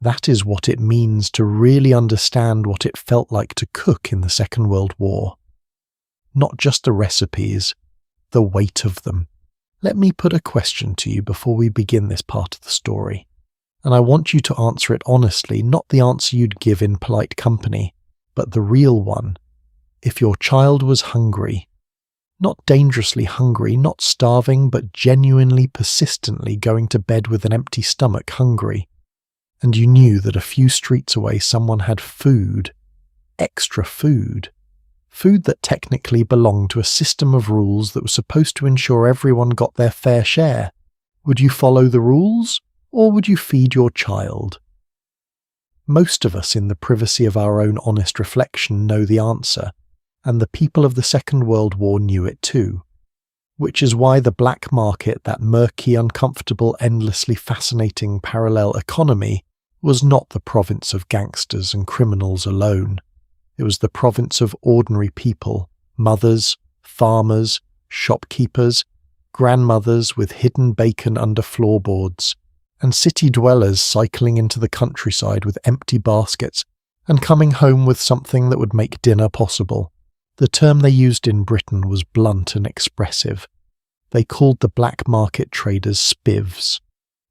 that is what it means to really understand what it felt like to cook in the Second World War. Not just the recipes, the weight of them. Let me put a question to you before we begin this part of the story, and I want you to answer it honestly, not the answer you'd give in polite company, but the real one. If your child was hungry, not dangerously hungry, not starving, but genuinely, persistently going to bed with an empty stomach hungry, and you knew that a few streets away someone had food, extra food that technically belonged to a system of rules that was supposed to ensure everyone got their fair share, would you follow the rules, or would you feed your child? Most of us in the privacy of our own honest reflection know the answer, and the people of the Second World War knew it too. Which is why the black market, that murky, uncomfortable, endlessly fascinating parallel economy, was not the province of gangsters and criminals alone. It was the province of ordinary people, mothers, farmers, shopkeepers, grandmothers with hidden bacon under floorboards, and city dwellers cycling into the countryside with empty baskets and coming home with something that would make dinner possible. The term they used in Britain was blunt and expressive. They called the black market traders spivs.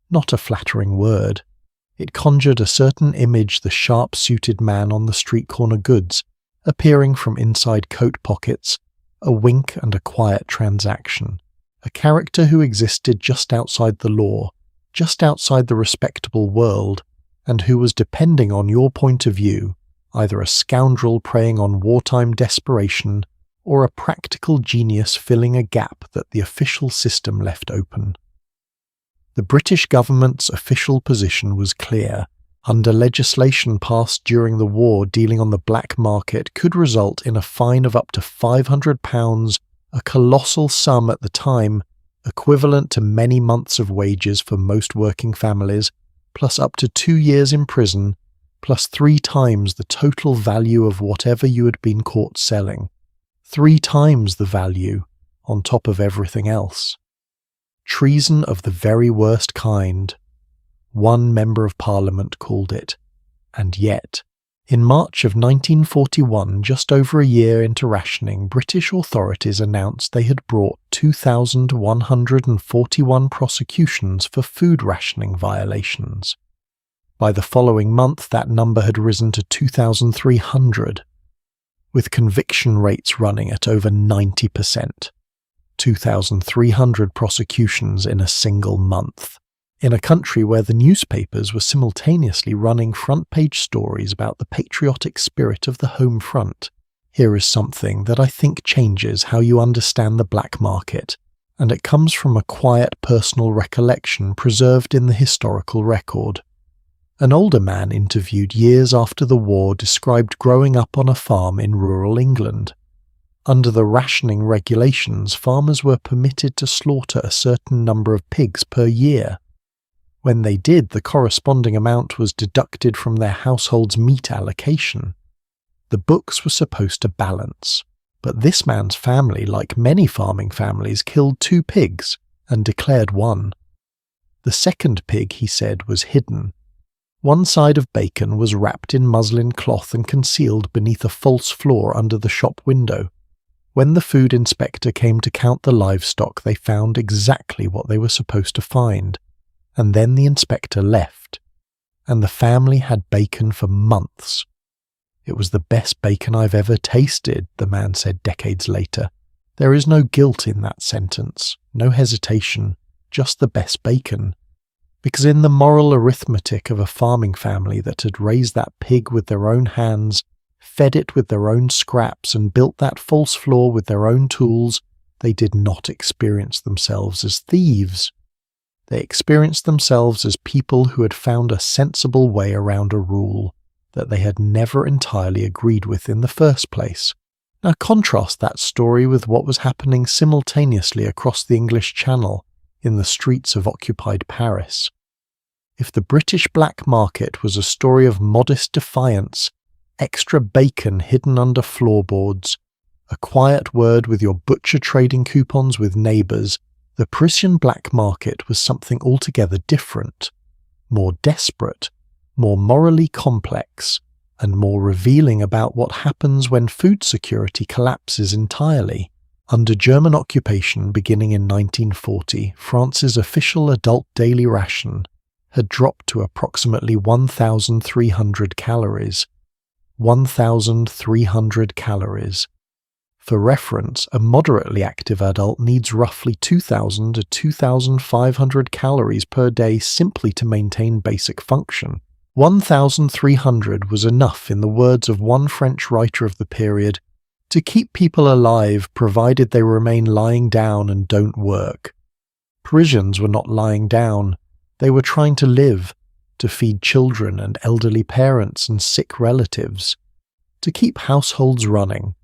Not a flattering word. It conjured a certain image, the sharp-suited man on the street corner goods, appearing from inside coat pockets, a wink and a quiet transaction, a character who existed just outside the law, just outside the respectable world, and who was, depending on your point of view, either a scoundrel preying on wartime desperation or a practical genius filling a gap that the official system left open. The British government's official position was clear. Under legislation passed during the war dealing on the black market could result in a fine of up to £500, a colossal sum at the time, equivalent to many months of wages for most working families, plus up to 2 years in prison, plus 3 times the total value of whatever you had been caught selling. 3 times the value, on top of everything else. Treason of the very worst kind. One member of Parliament called it. And yet, in March of 1941, just over a year into rationing, British authorities announced they had brought 2,141 prosecutions for food rationing violations. By the following month, that number had risen to 2,300, with conviction rates running at over 90%. 2,300 prosecutions in a single month, in a country where the newspapers were simultaneously running front-page stories about the patriotic spirit of the home front. Here is something that I think changes how you understand the black market, and it comes from a quiet personal recollection preserved in the historical record. An older man interviewed years after the war described growing up on a farm in rural England. Under the rationing regulations, farmers were permitted to slaughter a certain number of pigs per year. When they did, the corresponding amount was deducted from their household's meat allocation. The books were supposed to balance, but this man's family, like many farming families, killed 2 pigs and declared 1. The second pig, he said, was hidden. One side of bacon was wrapped in muslin cloth and concealed beneath a false floor under the shop window. When the food inspector came to count the livestock, they found exactly what they were supposed to find, and then the inspector left, and the family had bacon for months. It was the best bacon I've ever tasted, the man said decades later. There is no guilt in that sentence, no hesitation, just the best bacon. Because in the moral arithmetic of a farming family that had raised that pig with their own hands, fed it with their own scraps, and built that false floor with their own tools, they did not experience themselves as thieves. They experienced themselves as people who had found a sensible way around a rule that they had never entirely agreed with in the first place. Now contrast that story with what was happening simultaneously across the English Channel in the streets of occupied Paris. if the British black market was a story of modest defiance, extra bacon hidden under floorboards, a quiet word with your butcher trading coupons with neighbours, the Parisian black market was something altogether different, more desperate, more morally complex, and more revealing about what happens when food security collapses entirely. Under German occupation beginning in 1940, France's official adult daily ration had dropped to approximately 1,300 calories. 1,300 calories. For reference, a moderately active adult needs roughly 2,000 to 2,500 calories per day simply to maintain basic function. 1,300 was enough, in the words of one French writer of the period, to keep people alive provided they remain lying down and don't work. Parisians were not lying down. They were trying to live, to feed children and elderly parents and sick relatives, to keep households running.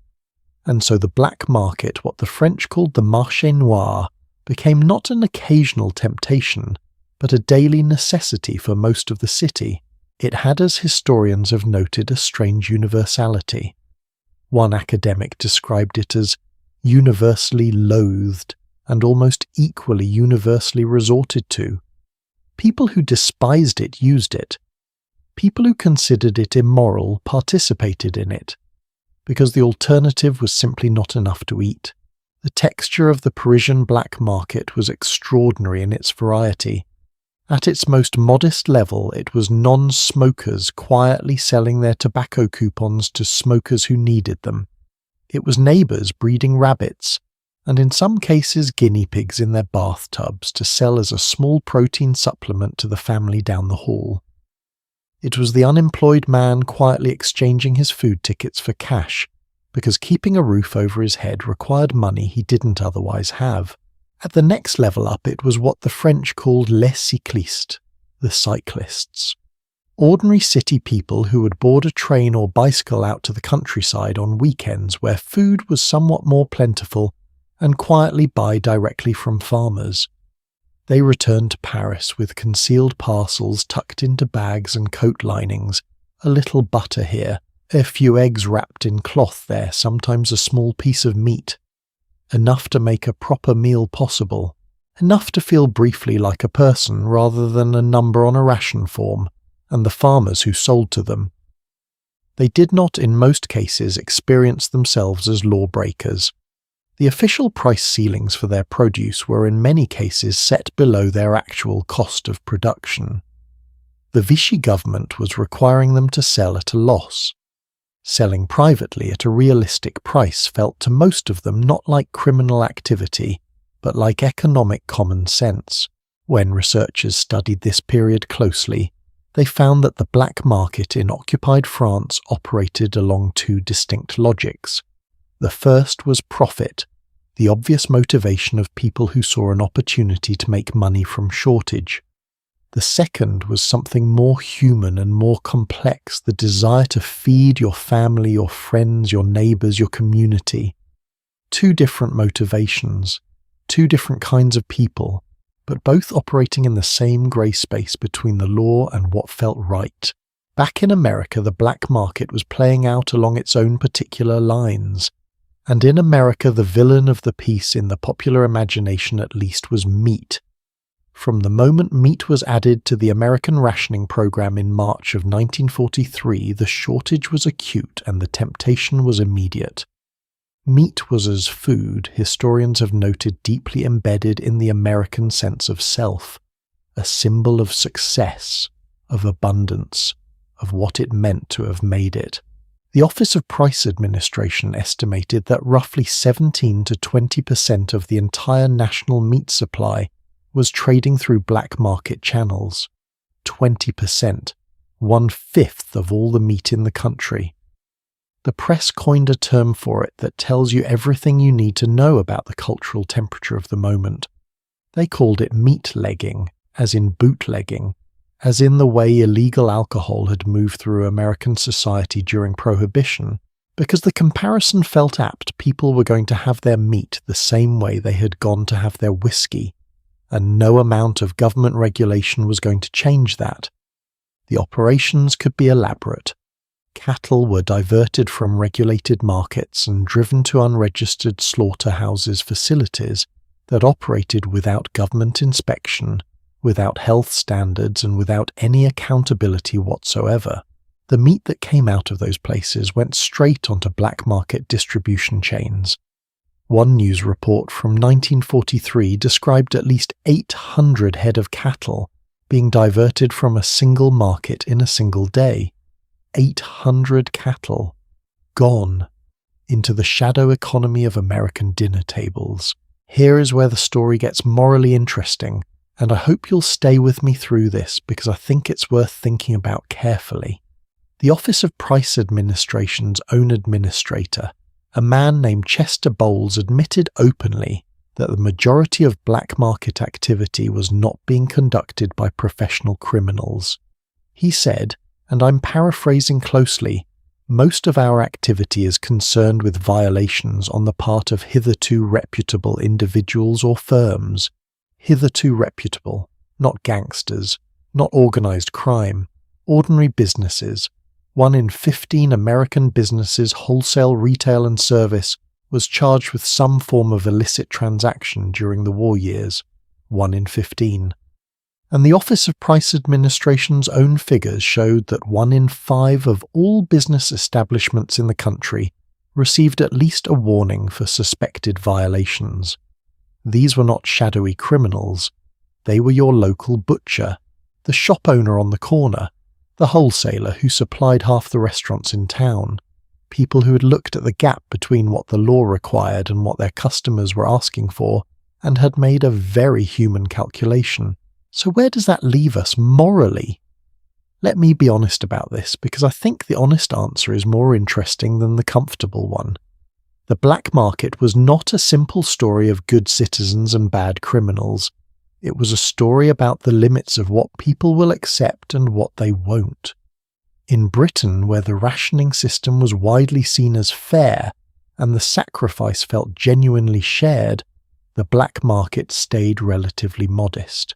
And so the black market, what the French called the marché noir, became not an occasional temptation, but a daily necessity for most of the city. It had, as historians have noted, a strange universality. One academic described it as universally loathed and almost equally universally resorted to. People who despised it used it. People who considered it immoral participated in it, because the alternative was simply not enough to eat. The texture of the Parisian black market was extraordinary in its variety. At its most modest level, it was non-smokers quietly selling their tobacco coupons to smokers who needed them. It was neighbours breeding rabbits, and in some cases guinea pigs in their bathtubs to sell as a small protein supplement to the family down the hall. It was the unemployed man quietly exchanging his food tickets for cash, because keeping a roof over his head required money he didn't otherwise have. At the next level up, it was what the French called les cyclistes, the cyclists. Ordinary city people who would board a train or bicycle out to the countryside on weekends where food was somewhat more plentiful and quietly buy directly from farmers. They returned to Paris with concealed parcels tucked into bags and coat linings, a little butter here, a few eggs wrapped in cloth there, sometimes a small piece of meat. Enough to make a proper meal possible, enough to feel briefly like a person rather than a number on a ration form, and the farmers who sold to them. They did not, in most cases, experience themselves as lawbreakers. The official price ceilings for their produce were in many cases set below their actual cost of production. The Vichy government was requiring them to sell at a loss. Selling privately at a realistic price felt to most of them not like criminal activity, but like economic common sense. When researchers studied this period closely, they found that the black market in occupied France operated along two distinct logics. The first was profit, the obvious motivation of people who saw an opportunity to make money from shortage. The second was something more human and more complex, the desire to feed your family, your friends, your neighbours, your community. Two different motivations, two different kinds of people, but both operating in the same grey space between the law and what felt right. Back in America, the black market was playing out along its own particular lines. And in America, the villain of the piece, in the popular imagination at least, was meat. From the moment meat was added to the American rationing program in March of 1943, the shortage was acute and the temptation was immediate. Meat was, as food, historians have noted, deeply embedded in the American sense of self, a symbol of success, of abundance, of what it meant to have made it. The Office of Price Administration estimated that roughly 17 to 20% of the entire national meat supply was trading through black market channels. 20%, 1/5 of all the meat in the country. The press coined a term for it that tells you everything you need to know about the cultural temperature of the moment. They called it meat-legging, as in bootlegging, as in the way illegal alcohol had moved through American society during Prohibition, because the comparison felt apt. People were going to have their meat the same way they had gone to have their whiskey, and no amount of government regulation was going to change that. The operations could be elaborate. Cattle were diverted from regulated markets and driven to unregistered slaughterhouses facilities that operated without government inspection, without health standards, and without any accountability whatsoever. The meat that came out of those places went straight onto black market distribution chains. One news report from 1943 described at least 800 head of cattle being diverted from a single market in a single day. 800 cattle gone into the shadow economy of American dinner tables. Here is where the story gets morally interesting, and I hope you'll stay with me through this because I think it's worth thinking about carefully. The Office of Price Administration's own administrator, a man named Chester Bowles, admitted openly that the majority of black market activity was not being conducted by professional criminals. He said, and I'm paraphrasing closely, most of our activity is concerned with violations on the part of hitherto reputable individuals or firms. Hitherto reputable, not gangsters, not organized crime, ordinary businesses. 1 in 15 American businesses, wholesale, retail and service, was charged with some form of illicit transaction during the war years. 1 in 15. And the Office of Price Administration's own figures showed that 1 in 5 of all business establishments in the country received at least a warning for suspected violations. These were not shadowy criminals. They were your local butcher, the shop owner on the corner, the wholesaler who supplied half the restaurants in town, people who had looked at the gap between what the law required and what their customers were asking for and had made a very human calculation. So where does that leave us morally? Let me be honest about this, because I think the honest answer is more interesting than the comfortable one. The black market was not a simple story of good citizens and bad criminals. It was a story about the limits of what people will accept and what they won't. In Britain, where the rationing system was widely seen as fair and the sacrifice felt genuinely shared, the black market stayed relatively modest.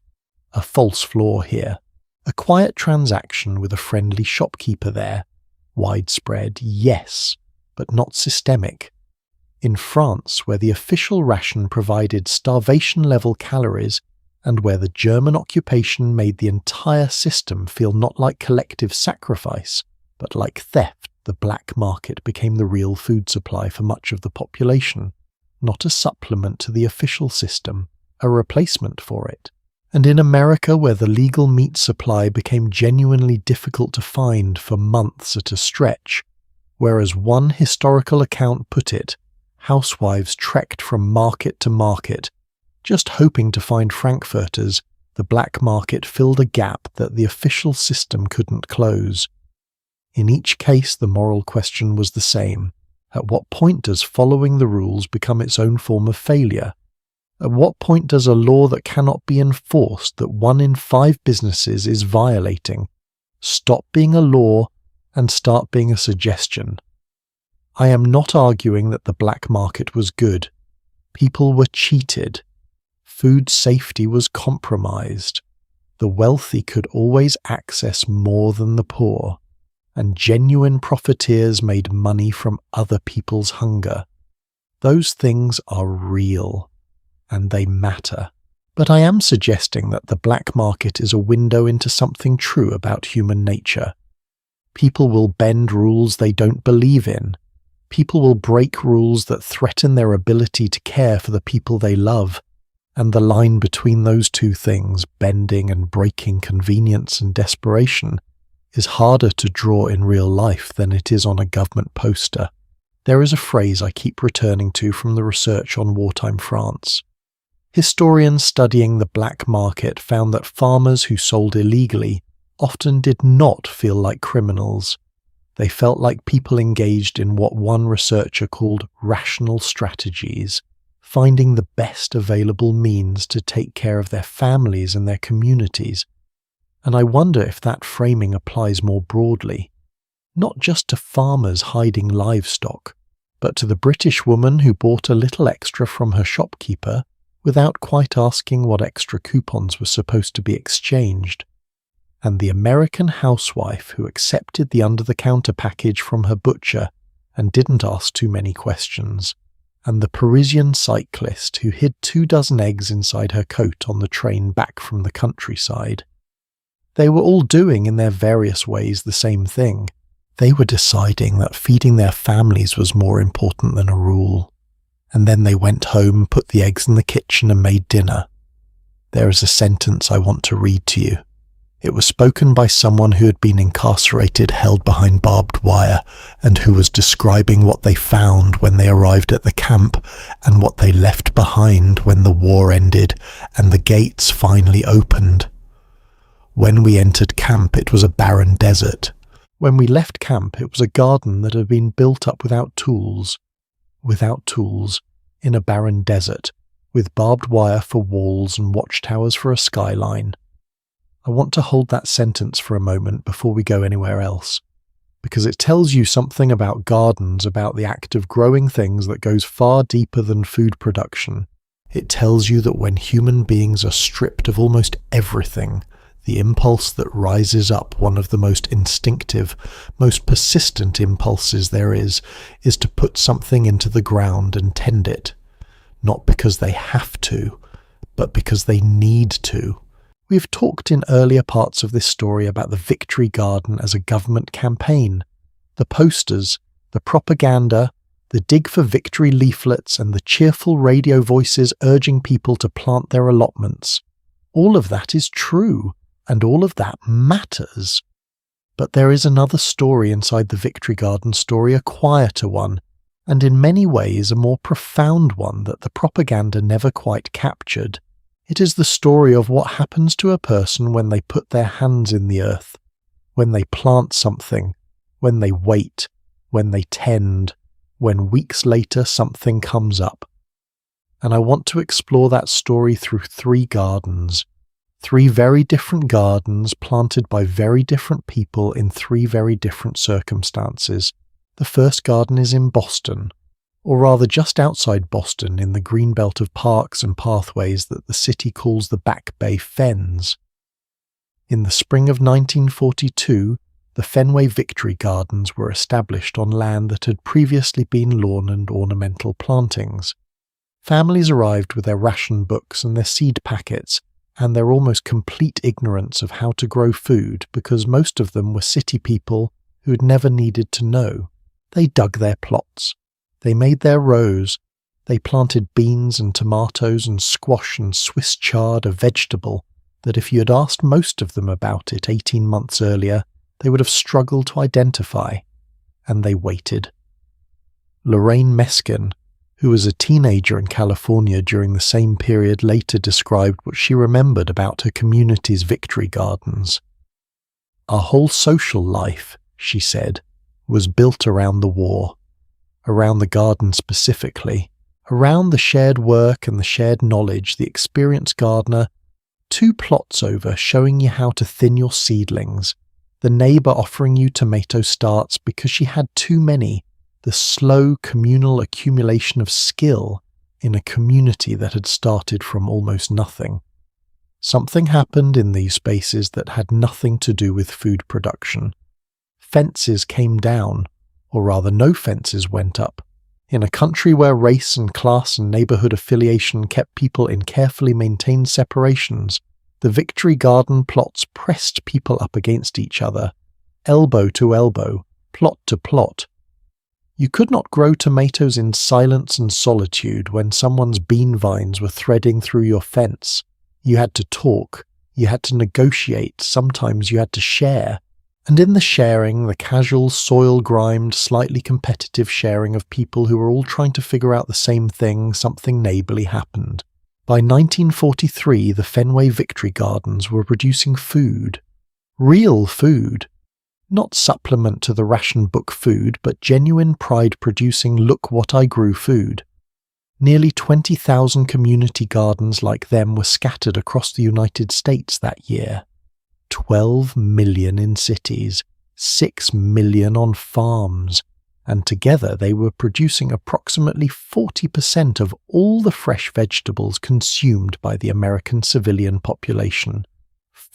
A false flaw here. A quiet transaction with a friendly shopkeeper there. Widespread, yes, but not systemic. In France, where the official ration provided starvation-level calories, and where the German occupation made the entire system feel not like collective sacrifice, but like theft, the black market became the real food supply for much of the population, not a supplement to the official system, a replacement for it. And in America, where the legal meat supply became genuinely difficult to find for months at a stretch, where, as one historical account put it, housewives trekked from market to market, just hoping to find frankfurters, the black market filled a gap that the official system couldn't close. In each case, the moral question was the same. At what point does following the rules become its own form of failure? At what point does a law that cannot be enforced, that 1 in 5 businesses is violating, stop being a law and start being a suggestion? I am not arguing that the black market was good. People were cheated. Food safety was compromised. The wealthy could always access more than the poor, and genuine profiteers made money from other people's hunger. Those things are real, and they matter. But I am suggesting that the black market is a window into something true about human nature. People will bend rules they don't believe in. People will break rules that threaten their ability to care for the people they love. And the line between those two things, bending and breaking convenience and desperation, is harder to draw in real life than it is on a government poster. There is a phrase I keep returning to from the research on wartime France. Historians studying the black market found that farmers who sold illegally often did not feel like criminals. They felt like people engaged in what one researcher called rational strategies, finding the best available means to take care of their families and their communities. And I wonder if that framing applies more broadly, not just to farmers hiding livestock, but to the British woman who bought a little extra from her shopkeeper without quite asking what extra coupons were supposed to be exchanged, and the American housewife who accepted the under-the-counter package from her butcher and didn't ask too many questions, and the Parisian cyclist who hid 24 eggs inside her coat on the train back from the countryside. They were all doing in their various ways the same thing. They were deciding that feeding their families was more important than a rule. And then they went home, put the eggs in the kitchen and made dinner. There is a sentence I want to read to you. It was spoken by someone who had been incarcerated, held behind barbed wire, and who was describing what they found when they arrived at the camp and what they left behind when the war ended and the gates finally opened. When we entered camp, it was a barren desert. When we left camp, it was a garden that had been built up without tools, in a barren desert, with barbed wire for walls and watchtowers for a skyline. I want to hold that sentence for a moment before we go anywhere else, because it tells you something about gardens, about the act of growing things that goes far deeper than food production. It tells you that when human beings are stripped of almost everything, the impulse that rises up, one of the most instinctive, most persistent impulses there is to put something into the ground and tend it, not because they have to, but because they need to. We've talked in earlier parts of this story about the Victory Garden as a government campaign. The posters, the propaganda, the Dig for Victory leaflets, and the cheerful radio voices urging people to plant their allotments. All of that is true, and all of that matters. But there is another story inside the Victory Garden story, a quieter one, and in many ways a more profound one that the propaganda never quite captured. It is the story of what happens to a person when they put their hands in the earth, when they plant something, when they wait, when they tend, when weeks later something comes up. And I want to explore that story through 3 gardens. 3 very different gardens planted by very different people in 3 very different circumstances. The first garden is in Boston, or rather just outside Boston in the green belt of parks and pathways that the city calls the Back Bay Fens. In the spring of 1942, the Fenway Victory Gardens were established on land that had previously been lawn and ornamental plantings. Families arrived with their ration books and their seed packets, and their almost complete ignorance of how to grow food because most of them were city people who had never needed to know. They dug their plots. They made their rows. They planted beans and tomatoes and squash and Swiss chard, a vegetable that if you had asked most of them about it 18 months earlier, they would have struggled to identify. And they waited. Lorraine Meskin, who was a teenager in California during the same period, later described what she remembered about her community's Victory Gardens. Our whole social life, she said, was built around the war, around the garden specifically, around the shared work and the shared knowledge, the experienced gardener, 2 plots over showing you how to thin your seedlings, the neighbour offering you tomato starts because she had too many, the slow communal accumulation of skill in a community that had started from almost nothing. Something happened in these spaces that had nothing to do with food production. Fences came down, or rather no fences went up. In a country where race and class and neighbourhood affiliation kept people in carefully maintained separations, the Victory Garden plots pressed people up against each other, elbow to elbow, plot to plot. You could not grow tomatoes in silence and solitude when someone's bean vines were threading through your fence. You had to talk, you had to negotiate, sometimes you had to share. And in the sharing, the casual, soil-grimed, slightly competitive sharing of people who were all trying to figure out the same thing, something neighbourly happened. By 1943, the Fenway Victory Gardens were producing food. Real food. Not supplement to the ration book food, but genuine pride-producing look-what-I-grew food. Nearly 20,000 community gardens like them were scattered across the United States that year. 12 million in cities, 6 million on farms, and together they were producing approximately 40% of all the fresh vegetables consumed by the American civilian population.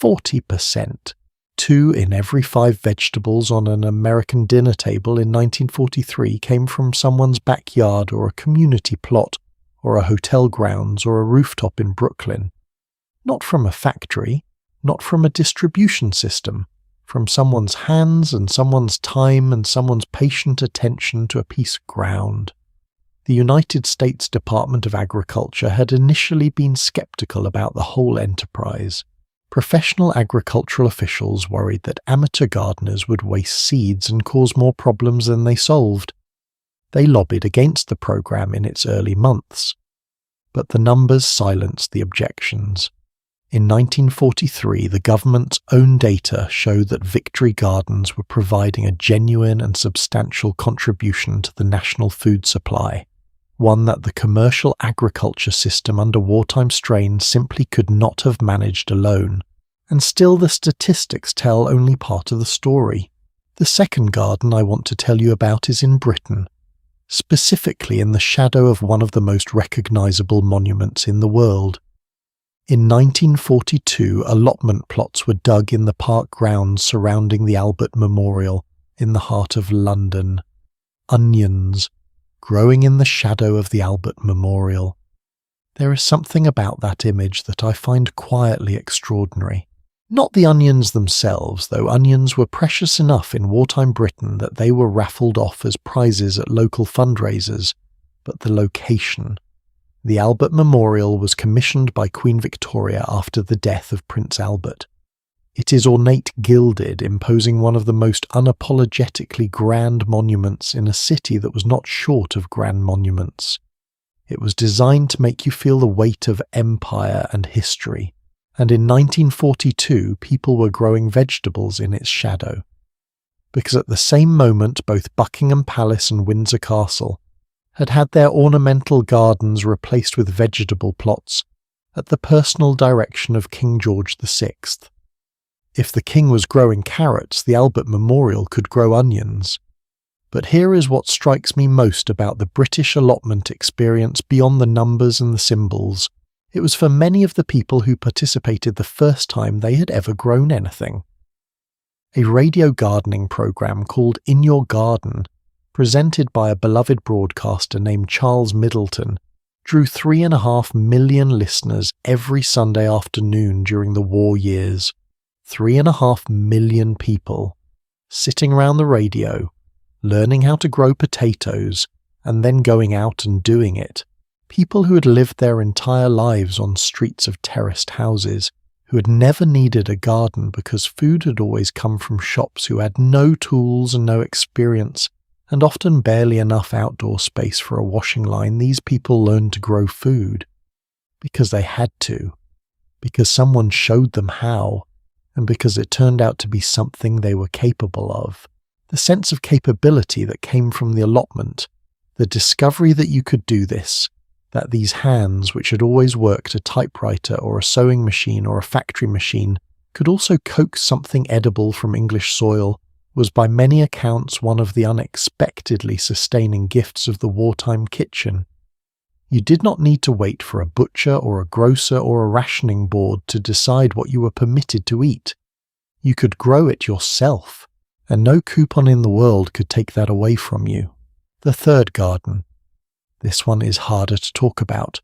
40%. 2 in every 5 vegetables on an American dinner table in 1943 came from someone's backyard or a community plot or a hotel grounds or a rooftop in Brooklyn. Not from a factory, not from a distribution system, from someone's hands and someone's time and someone's patient attention to a piece of ground. The United States Department of Agriculture had initially been skeptical about the whole enterprise. Professional agricultural officials worried that amateur gardeners would waste seeds and cause more problems than they solved. They lobbied against the program in its early months. But the numbers silenced the objections. In 1943, the government's own data showed that Victory Gardens were providing a genuine and substantial contribution to the national food supply, one that the commercial agriculture system under wartime strain simply could not have managed alone. And still the statistics tell only part of the story. The second garden I want to tell you about is in Britain, specifically in the shadow of one of the most recognisable monuments in the world. In 1942, allotment plots were dug in the park grounds surrounding the Albert Memorial in the heart of London. Onions, growing in the shadow of the Albert Memorial. There is something about that image that I find quietly extraordinary. Not the onions themselves, though onions were precious enough in wartime Britain that they were raffled off as prizes at local fundraisers, but the location. The Albert Memorial was commissioned by Queen Victoria after the death of Prince Albert. It is ornate gilded, imposing one of the most unapologetically grand monuments in a city that was not short of grand monuments. It was designed to make you feel the weight of empire and history, and in 1942 people were growing vegetables in its shadow. Because at the same moment both Buckingham Palace and Windsor Castle had had their ornamental gardens replaced with vegetable plots at the personal direction of King George VI. If the king was growing carrots, the Albert Memorial could grow onions. But here is what strikes me most about the British allotment experience beyond the numbers and the symbols. It was for many of the people who participated the first time they had ever grown anything. A radio gardening program called In Your Garden, presented by a beloved broadcaster named Charles Middleton, drew 3.5 million listeners every Sunday afternoon during the war years. 3.5 million people, sitting around the radio, learning how to grow potatoes, and then going out and doing it. People who had lived their entire lives on streets of terraced houses, who had never needed a garden because food had always come from shops, who had no tools and no experience, and often barely enough outdoor space for a washing line. These people learned to grow food because they had to, because someone showed them how, and because it turned out to be something they were capable of. The sense of capability that came from the allotment, the discovery that you could do this, that these hands, which had always worked a typewriter or a sewing machine or a factory machine, could also coax something edible from English soil, was by many accounts one of the unexpectedly sustaining gifts of the wartime kitchen. You did not need to wait for a butcher or a grocer or a rationing board to decide what you were permitted to eat. You could grow it yourself, and no coupon in the world could take that away from you. The third garden. This one is harder to talk about,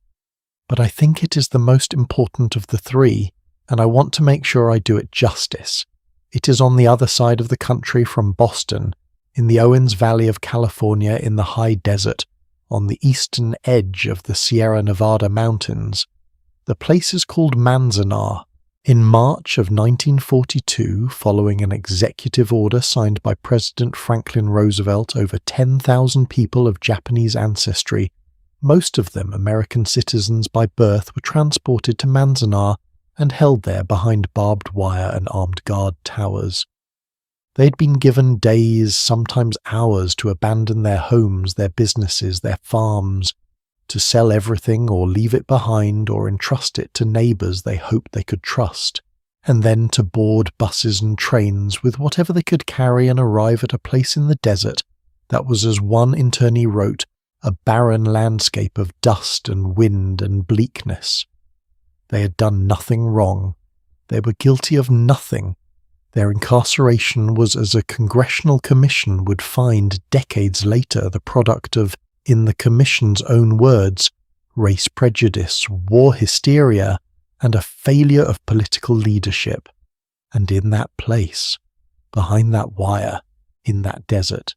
but I think it is the most important of the three, and I want to make sure I do it justice. It is on the other side of the country from Boston, in the Owens Valley of California in the high desert, on the eastern edge of the Sierra Nevada mountains. The place is called Manzanar. In March of 1942, following an executive order signed by President Franklin Roosevelt, over 10,000 people of Japanese ancestry, most of them American citizens by birth, were transported to Manzanar and held there behind barbed wire and armed guard towers. They had been given days, sometimes hours, to abandon their homes, their businesses, their farms, to sell everything or leave it behind or entrust it to neighbours they hoped they could trust, and then to board buses and trains with whatever they could carry and arrive at a place in the desert that was, as one internee wrote, a barren landscape of dust and wind and bleakness. They had done nothing wrong. They were guilty of nothing. Their incarceration was as a congressional commission would find decades later the product of, in the commission's own words, race prejudice, war hysteria, and a failure of political leadership. And in that place, behind that wire, in that desert,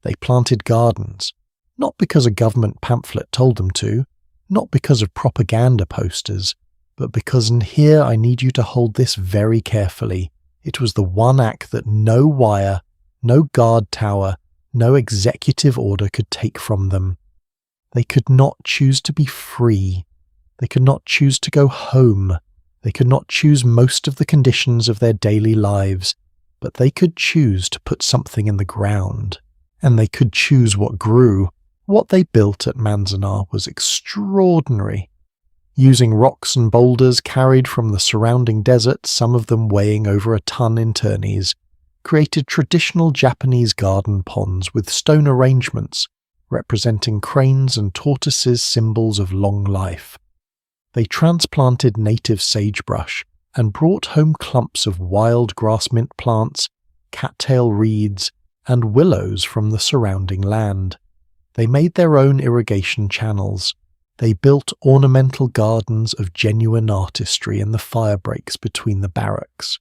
they planted gardens, not because a government pamphlet told them to, not because of propaganda posters, but because, and here I need you to hold this very carefully, it was the one act that no wire, no guard tower, no executive order could take from them. They could not choose to be free. They could not choose to go home. They could not choose most of the conditions of their daily lives, but they could choose to put something in the ground. And they could choose what grew. What they built at Manzanar was extraordinary. Using rocks and boulders carried from the surrounding desert, some of them weighing over a ton in turnies, created traditional Japanese garden ponds with stone arrangements representing cranes and tortoises, symbols of long life. They transplanted native sagebrush and brought home clumps of wild grass mint plants, cattail reeds, and willows from the surrounding land. They made their own irrigation channels. They built ornamental gardens of genuine artistry in the fire breaks between the barracks.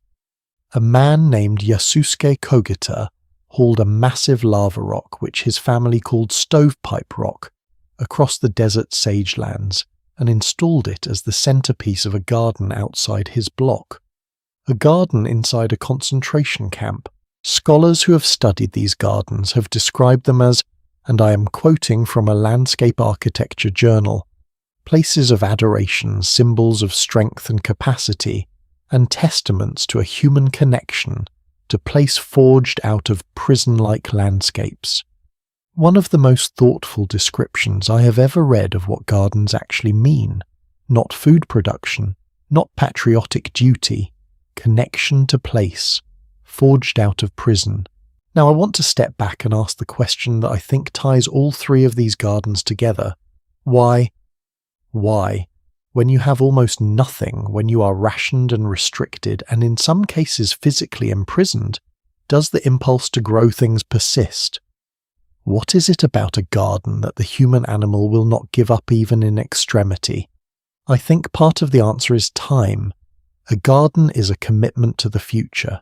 A man named Yasusuke Kogita hauled a massive lava rock, which his family called Stovepipe Rock, across the desert sagelands and installed it as the centerpiece of a garden outside his block. A garden inside a concentration camp. Scholars who have studied these gardens have described them as, and I am quoting from a landscape architecture journal, places of adoration, symbols of strength and capacity, and testaments to a human connection, to place forged out of prison-like landscapes. One of the most thoughtful descriptions I have ever read of what gardens actually mean. Not food production, not patriotic duty, connection to place, forged out of prison. Now I want to step back and ask the question that I think ties all three of these gardens together. Why, when you have almost nothing, when you are rationed and restricted, and in some cases physically imprisoned, does the impulse to grow things persist? What is it about a garden that the human animal will not give up even in extremity? I think part of the answer is time. A garden is a commitment to the future.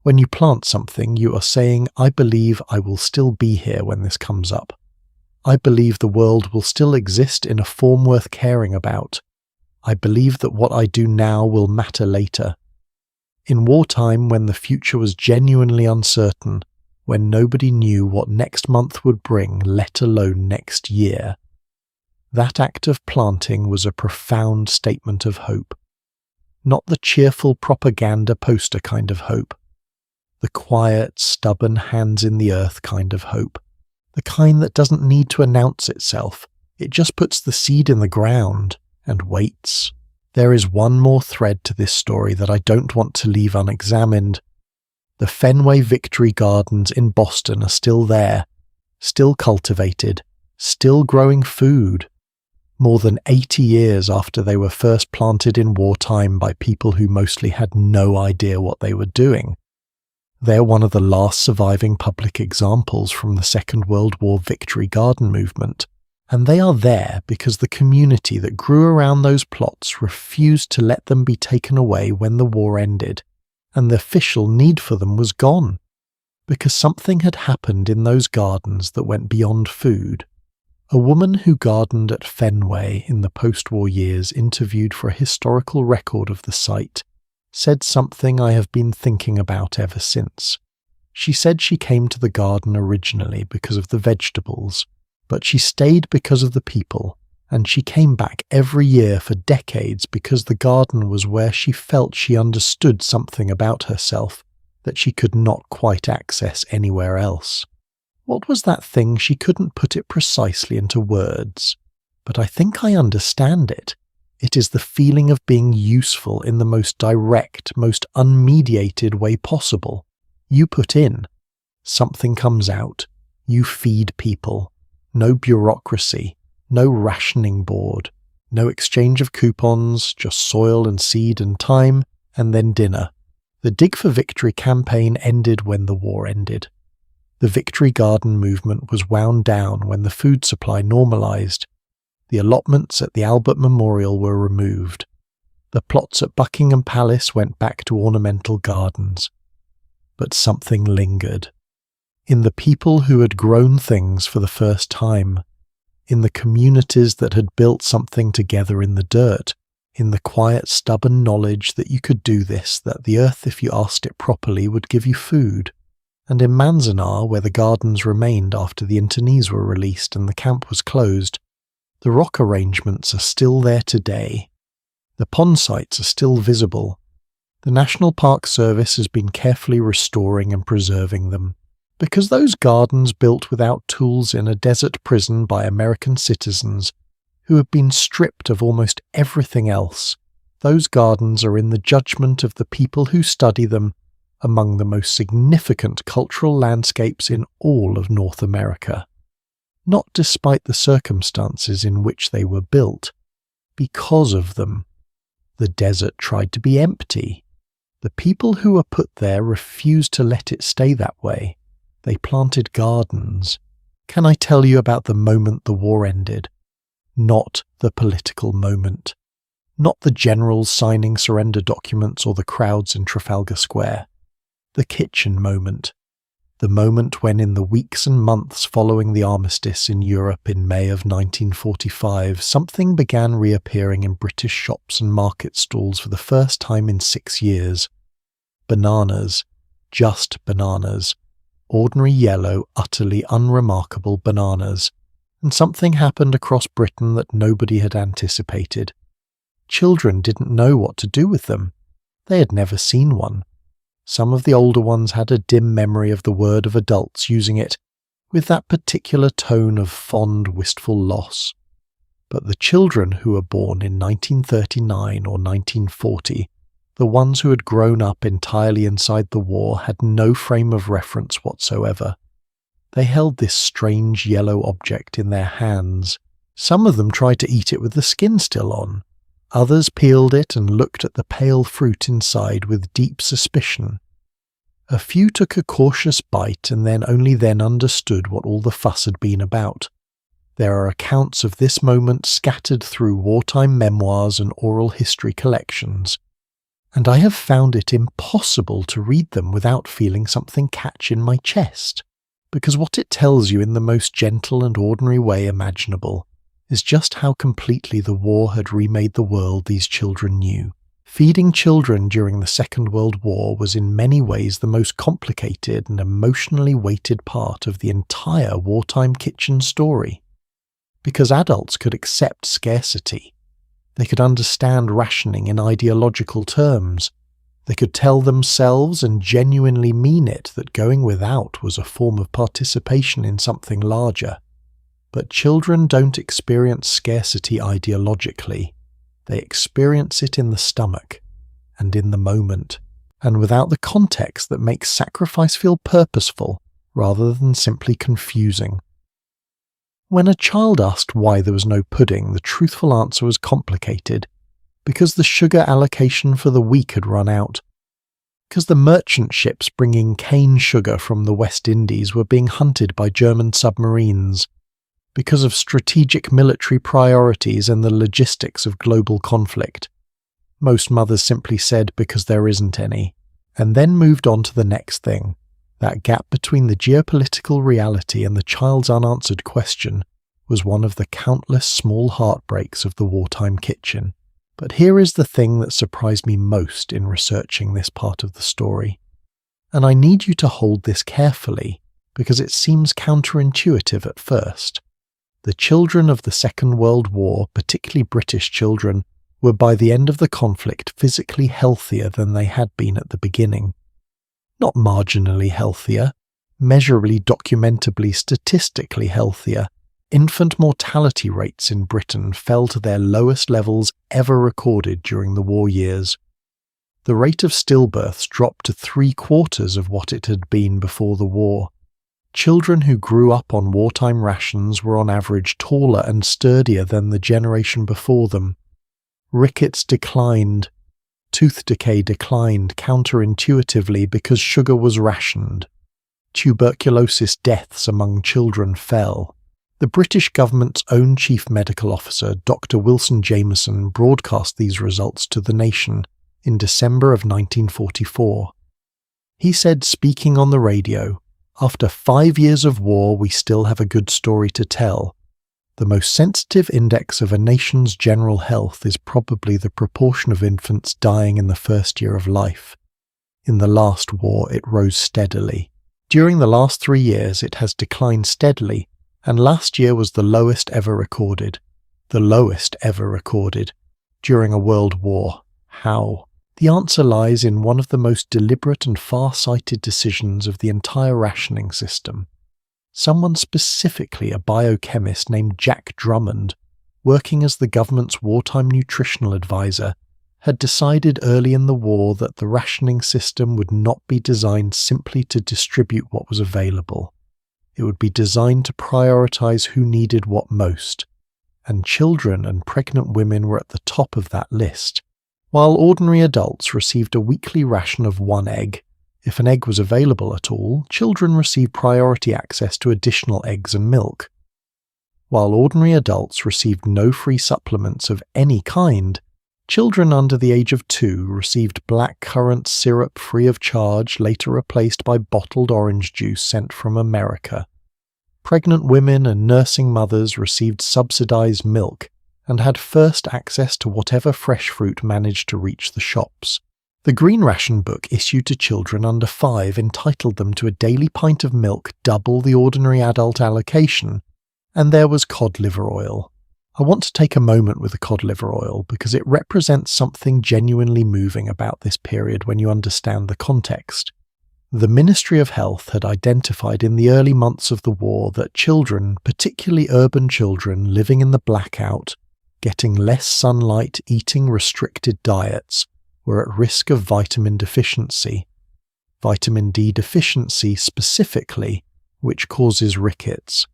When you plant something, you are saying, I believe I will still be here when this comes up. I believe the world will still exist in a form worth caring about. I believe that what I do now will matter later. In wartime, when the future was genuinely uncertain, when nobody knew what next month would bring, let alone next year, that act of planting was a profound statement of hope. Not the cheerful propaganda poster kind of hope. The quiet, stubborn hands in the earth kind of hope. The kind that doesn't need to announce itself. It just puts the seed in the ground and waits. There is one more thread to this story that I don't want to leave unexamined. The Fenway Victory Gardens in Boston are still there, still cultivated, still growing food. More than 80 years after they were first planted in wartime by people who mostly had no idea what they were doing. They're one of the last surviving public examples from the Second World War Victory Garden movement, and they are there because the community that grew around those plots refused to let them be taken away when the war ended, and the official need for them was gone, because something had happened in those gardens that went beyond food. A woman who gardened at Fenway in the post-war years, interviewed for a historical record of the site, said something I have been thinking about ever since. She said she came to the garden originally because of the vegetables, but she stayed because of the people, and she came back every year for decades because the garden was where she felt she understood something about herself that she could not quite access anywhere else. What was that thing? She couldn't put it precisely into words, but I think I understand it. It is the feeling of being useful in the most direct, most unmediated way possible. You put in, something comes out. You feed people. No bureaucracy, no rationing board, no exchange of coupons, just soil and seed and time, and then dinner. The Dig for Victory campaign ended when the war ended. The Victory Garden movement was wound down when the food supply normalised. The allotments at the Albert Memorial were removed. The plots at Buckingham Palace went back to ornamental gardens. But something lingered. In the people who had grown things for the first time, in the communities that had built something together in the dirt, in the quiet, stubborn knowledge that you could do this, that the earth, if you asked it properly, would give you food. And in Manzanar, where the gardens remained after the internees were released and the camp was closed, the rock arrangements are still there today. The pond sites are still visible. The National Park Service has been carefully restoring and preserving them. Because those gardens built without tools in a desert prison by American citizens who have been stripped of almost everything else, those gardens are in the judgment of the people who study them among the most significant cultural landscapes in all of North America. Not despite the circumstances in which they were built, because of them. The desert tried to be empty. The people who were put there refused to let it stay that way. They planted gardens. Can I tell you about the moment the war ended? Not the political moment. Not the generals signing surrender documents or the crowds in Trafalgar Square. The kitchen moment. The moment when in the weeks and months following the armistice in Europe in May of 1945, something began reappearing in British shops and market stalls for the first time in 6 years. Bananas. Just bananas. Ordinary yellow, utterly unremarkable bananas, and something happened across Britain that nobody had anticipated. Children didn't know what to do with them. They had never seen one. Some of the older ones had a dim memory of the word of adults using it with that particular tone of fond, wistful loss. But the children who were born in 1939 or 1940, the ones who had grown up entirely inside the war, had no frame of reference whatsoever. They held this strange yellow object in their hands. Some of them tried to eat it with the skin still on. Others peeled it and looked at the pale fruit inside with deep suspicion. A few took a cautious bite and only then understood what all the fuss had been about. There are accounts of this moment scattered through wartime memoirs and oral history collections, and I have found it impossible to read them without feeling something catch in my chest, because what it tells you in the most gentle and ordinary way imaginable is just how completely the war had remade the world these children knew. Feeding children during the Second World War was in many ways the most complicated and emotionally weighted part of the entire wartime kitchen story, because adults could accept scarcity. They could understand rationing in ideological terms. They could tell themselves and genuinely mean it that going without was a form of participation in something larger. But children don't experience scarcity ideologically. They experience it in the stomach and in the moment, and without the context that makes sacrifice feel purposeful rather than simply confusing. When a child asked why there was no pudding, the truthful answer was complicated, because the sugar allocation for the week had run out, because the merchant ships bringing cane sugar from the West Indies were being hunted by German submarines, because of strategic military priorities and the logistics of global conflict. Most mothers simply said because there isn't any, and then moved on to the next thing. That gap between the geopolitical reality and the child's unanswered question was one of the countless small heartbreaks of the wartime kitchen. But here is the thing that surprised me most in researching this part of the story. And I need you to hold this carefully, because it seems counterintuitive at first. The children of the Second World War, particularly British children, were by the end of the conflict physically healthier than they had been at the beginning. Not marginally healthier, measurably, documentably, statistically healthier. Infant mortality rates in Britain fell to their lowest levels ever recorded during the war years. The rate of stillbirths dropped to 3/4 of what it had been before the war. Children who grew up on wartime rations were on average taller and sturdier than the generation before them. Rickets declined. Tooth decay declined counterintuitively because sugar was rationed. Tuberculosis deaths among children fell. The British government's own chief medical officer, Dr. Wilson Jameson, broadcast these results to the nation in December of 1944. He said, speaking on the radio, "After 5 years of war, we still have a good story to tell. The most sensitive index of a nation's general health is probably the proportion of infants dying in the first year of life. In the last war, it rose steadily. During the last 3 years, it has declined steadily, and last year was the lowest ever recorded. The lowest ever recorded. During a world war. How? The answer lies in one of the most deliberate and far-sighted decisions of the entire rationing system. Someone specifically, a biochemist named Jack Drummond, working as the government's wartime nutritional advisor, had decided early in the war that the rationing system would not be designed simply to distribute what was available. It would be designed to prioritize who needed what most, and children and pregnant women were at the top of that list. While ordinary adults received a weekly ration of 1 egg, if an egg was available at all, children received priority access to additional eggs and milk. While ordinary adults received no free supplements of any kind, children under the age of 2 received blackcurrant syrup free of charge, later replaced by bottled orange juice sent from America. Pregnant women and nursing mothers received subsidized milk and had first access to whatever fresh fruit managed to reach the shops. The Green Ration book issued to children under 5 entitled them to a daily pint of milk double the ordinary adult allocation, and there was cod liver oil. I want to take a moment with the cod liver oil because it represents something genuinely moving about this period when you understand the context. The Ministry of Health had identified in the early months of the war that children, particularly urban children living in the blackout, getting less sunlight, eating restricted diets, were at risk of vitamin deficiency. Vitamin D deficiency specifically, which causes rickets.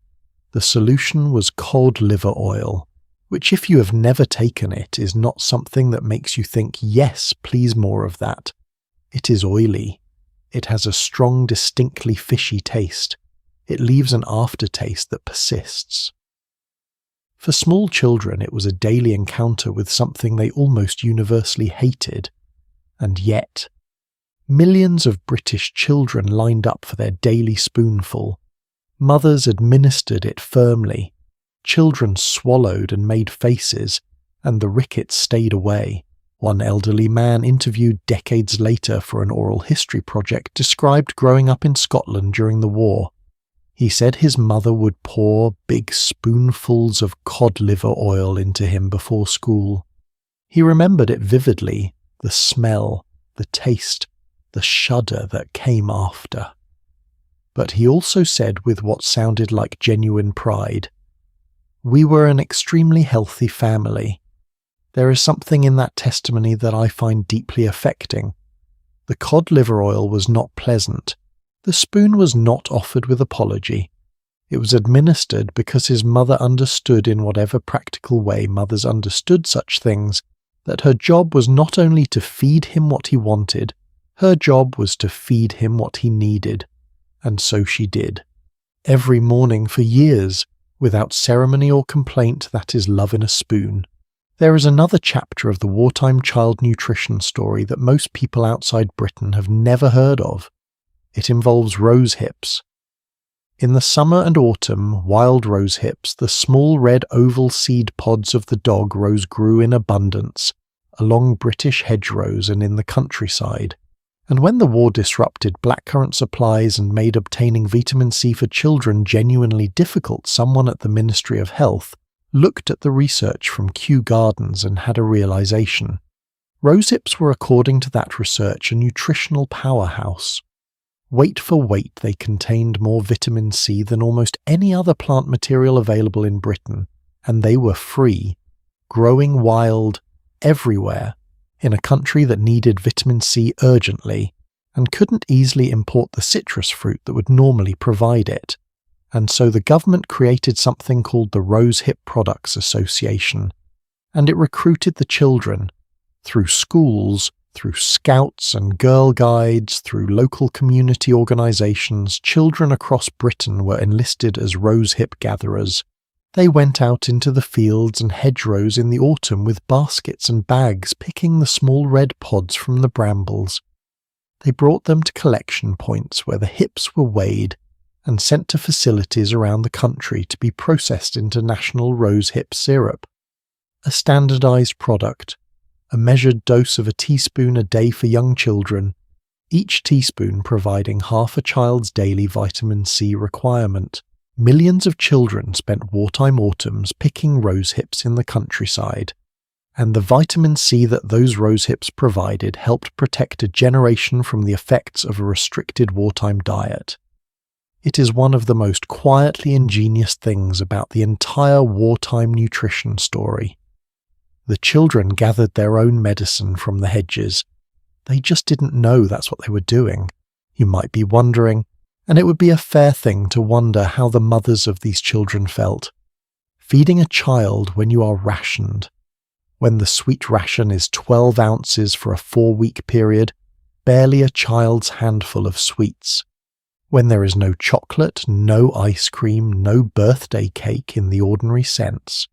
The solution was cod liver oil, which if you have never taken it is not something that makes you think, yes, please more of that. It is oily. It has a strong, distinctly fishy taste. It leaves an aftertaste that persists. For small children, it was a daily encounter with something they almost universally hated. And yet, millions of British children lined up for their daily spoonful. Mothers administered it firmly. Children swallowed and made faces, and the rickets stayed away. One elderly man interviewed decades later for an oral history project described growing up in Scotland during the war. He said his mother would pour big spoonfuls of cod liver oil into him before school. He remembered it vividly, the smell, the taste, the shudder that came after. But he also said with what sounded like genuine pride, "We were an extremely healthy family." There is something in that testimony that I find deeply affecting. The cod liver oil was not pleasant. The spoon was not offered with apology. It was administered because his mother understood in whatever practical way mothers understood such things, that her job was not only to feed him what he wanted, her job was to feed him what he needed. And so she did. Every morning for years, without ceremony or complaint, that is love in a spoon. There is another chapter of the wartime child nutrition story that most people outside Britain have never heard of. It involves rose hips. In the summer and autumn, wild rose hips, the small red oval seed pods of the dog rose grew in abundance, along British hedgerows and in the countryside. And when the war disrupted blackcurrant supplies and made obtaining vitamin C for children genuinely difficult, someone at the Ministry of Health looked at the research from Kew Gardens and had a realization. Rosehips were, according to that research, a nutritional powerhouse. Weight for weight, they contained more vitamin C than almost any other plant material available in Britain, and they were free, growing wild, everywhere, in a country that needed vitamin C urgently, and couldn't easily import the citrus fruit that would normally provide it. And so the government created something called the Rosehip Products Association, and it recruited the children through schools, through scouts and girl guides, through local community organisations. Children across Britain were enlisted as rosehip gatherers. They went out into the fields and hedgerows in the autumn with baskets and bags, picking the small red pods from the brambles. They brought them to collection points where the hips were weighed and sent to facilities around the country to be processed into national rosehip syrup, a standardised product, a measured dose of a teaspoon a day for young children, each teaspoon providing half a child's daily vitamin C requirement. Millions of children spent wartime autumns picking rosehips in the countryside, and the vitamin C that those rosehips provided helped protect a generation from the effects of a restricted wartime diet. It is one of the most quietly ingenious things about the entire wartime nutrition story. The children gathered their own medicine from the hedges. They just didn't know that's what they were doing. You might be wondering, and it would be a fair thing to wonder how the mothers of these children felt. Feeding a child when you are rationed, when the sweet ration is 12 ounces for a 4-week period, barely a child's handful of sweets. When there is no chocolate, no ice cream, no birthday cake in the ordinary sense.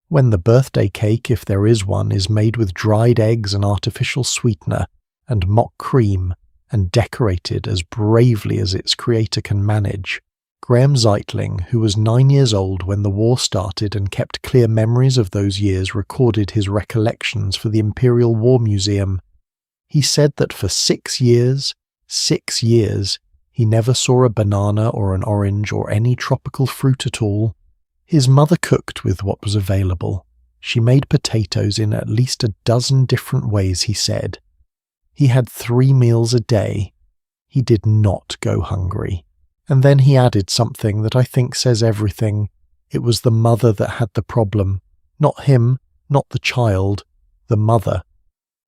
When the birthday cake, if there is one, is made with dried eggs and artificial sweetener and mock cream and decorated as bravely as its creator can manage. Graham Zeitling, who was 9 years old when the war started and kept clear memories of those years, recorded his recollections for the Imperial War Museum. He said that for 6 years, he never saw a banana or an orange or any tropical fruit at all. His mother cooked with what was available. She made potatoes in at least a dozen different ways, he said. He had 3 meals a day. He did not go hungry. And then he added something that I think says everything. It was the mother that had the problem. Not him, not the child, the mother.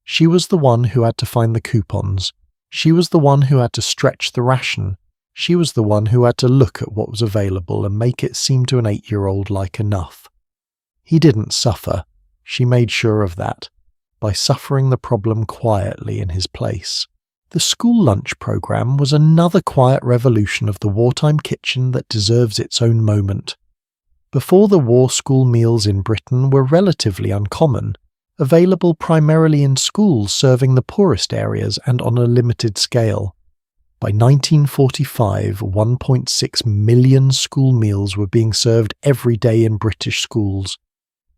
She was the one who had to find the coupons. She was the one who had to stretch the ration. She was the one who had to look at what was available and make it seem to an 8-year-old like enough. He didn't suffer. She made sure of that, by suffering the problem quietly in his place. The school lunch program was another quiet revolution of the wartime kitchen that deserves its own moment. Before the war, school meals in Britain were relatively uncommon, available primarily in schools serving the poorest areas and on a limited scale. By 1945, 1.6 million school meals were being served every day in British schools.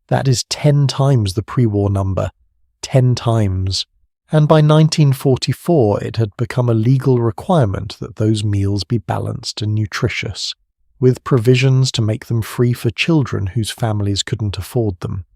That is 10 times the pre-war number. 10 times. And by 1944 it had become a legal requirement that those meals be balanced and nutritious, with provisions to make them free for children whose families couldn't afford them.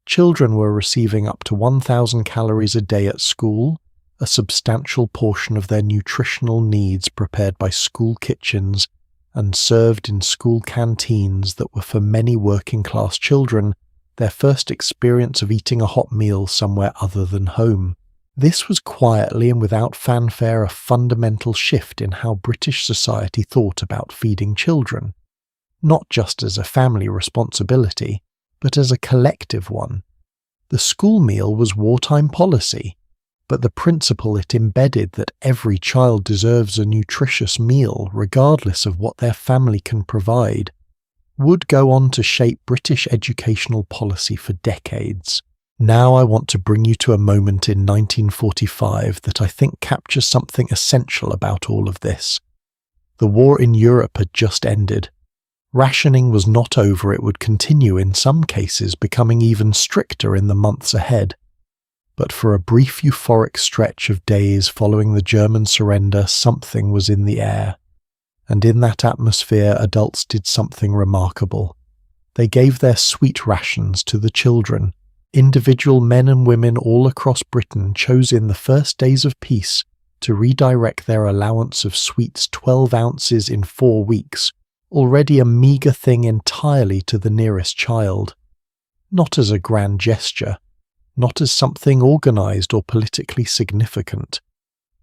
Children were receiving up to 1,000 calories a day at school, a substantial portion of their nutritional needs prepared by school kitchens and served in school canteens that were for many working-class children their first experience of eating a hot meal somewhere other than home. This was quietly and without fanfare a fundamental shift in how British society thought about feeding children, not just as a family responsibility, but as a collective one. The school meal was wartime policy, but the principle it embedded that every child deserves a nutritious meal regardless of what their family can provide would go on to shape British educational policy for decades. Now I want to bring you to a moment in 1945 that I think captures something essential about all of this. The war in Europe had just ended. Rationing was not over. It would continue, in some cases becoming even stricter in the months ahead. But for a brief euphoric stretch of days following the German surrender, something was in the air. And in that atmosphere, adults did something remarkable. They gave their sweet rations to the children. Individual men and women all across Britain chose in the first days of peace to redirect their allowance of sweets 12 ounces in 4 weeks, already a meagre thing entirely, to the nearest child. Not as a grand gesture, not as something organised or politically significant,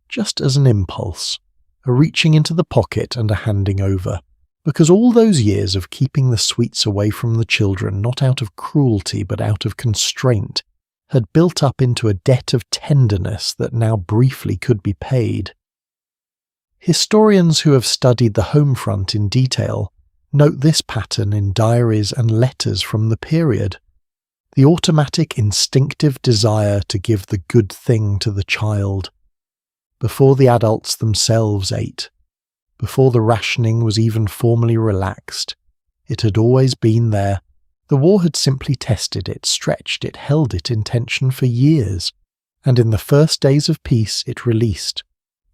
just as an impulse, a reaching into the pocket and a handing over, because all those years of keeping the sweets away from the children, not out of cruelty but out of constraint, had built up into a debt of tenderness that now briefly could be paid. Historians who have studied the home front in detail note this pattern in diaries and letters from the period. The automatic instinctive desire to give the good thing to the child. Before the adults themselves ate, before the rationing was even formally relaxed, it had always been there. The war had simply tested it, stretched it, held it in tension for years, and in the first days of peace it released.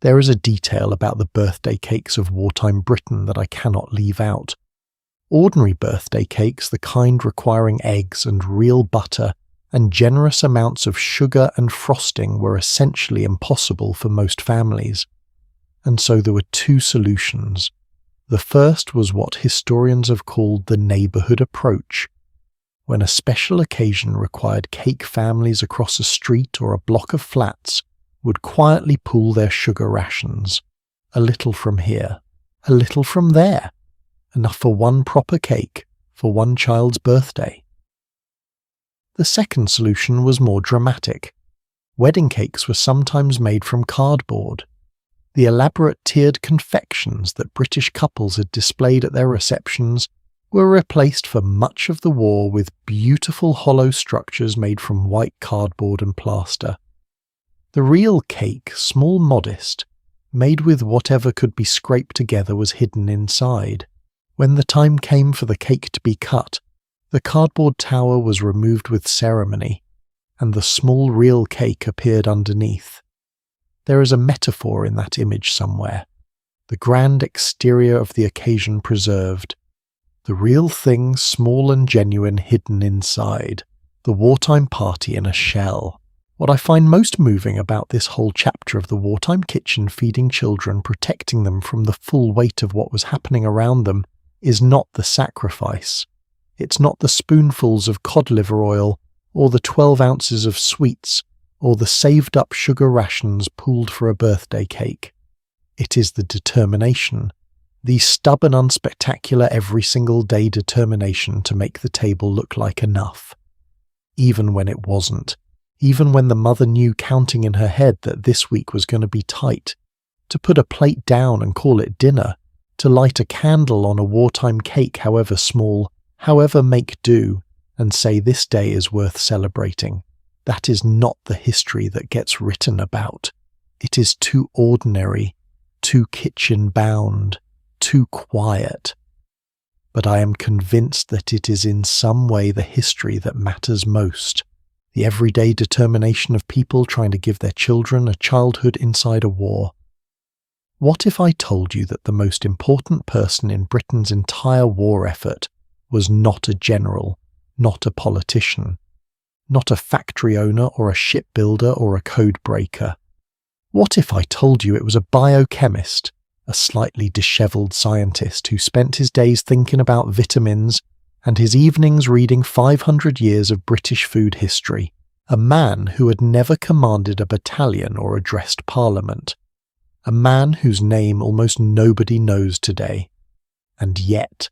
There is a detail about the birthday cakes of wartime Britain that I cannot leave out. Ordinary birthday cakes, the kind requiring eggs and real butter and generous amounts of sugar and frosting, were essentially impossible for most families. And so there were two solutions. The first was what historians have called the neighbourhood approach. When a special occasion required cake, families across a street or a block of flats would quietly pool their sugar rations. A little from here, a little from there. Enough for one proper cake for one child's birthday. The second solution was more dramatic. Wedding cakes were sometimes made from cardboard. The elaborate tiered confections that British couples had displayed at their receptions were replaced for much of the war with beautiful hollow structures made from white cardboard and plaster. The real cake, small, modest, made with whatever could be scraped together, was hidden inside. When the time came for the cake to be cut, the cardboard tower was removed with ceremony, and the small real cake appeared underneath. There is a metaphor in that image somewhere. The grand exterior of the occasion preserved. The real thing, small and genuine, hidden inside. The wartime party in a shell. What I find most moving about this whole chapter of the wartime kitchen feeding children, protecting them from the full weight of what was happening around them, is not the sacrifice. It's not the spoonfuls of cod liver oil, or the 12 ounces of sweets, or the saved-up sugar rations pooled for a birthday cake. It is the determination, the stubborn, unspectacular, every-single-day determination to make the table look like enough. Even when it wasn't. Even when the mother knew, counting in her head, that this week was going to be tight. To put a plate down and call it dinner. To light a candle on a wartime cake, however small, however make do, and say this day is worth celebrating. That is not the history that gets written about. It is too ordinary, too kitchen-bound, too quiet. But I am convinced that it is in some way the history that matters most. The everyday determination of people trying to give their children a childhood inside a war. What if I told you that the most important person in Britain's entire war effort was not a general, not a politician, not a factory owner or a shipbuilder or a code breaker? What if I told you it was a biochemist, a slightly dishevelled scientist who spent his days thinking about vitamins and his evenings reading 500 years of British food history, a man who had never commanded a battalion or addressed Parliament, a man whose name almost nobody knows today, and yet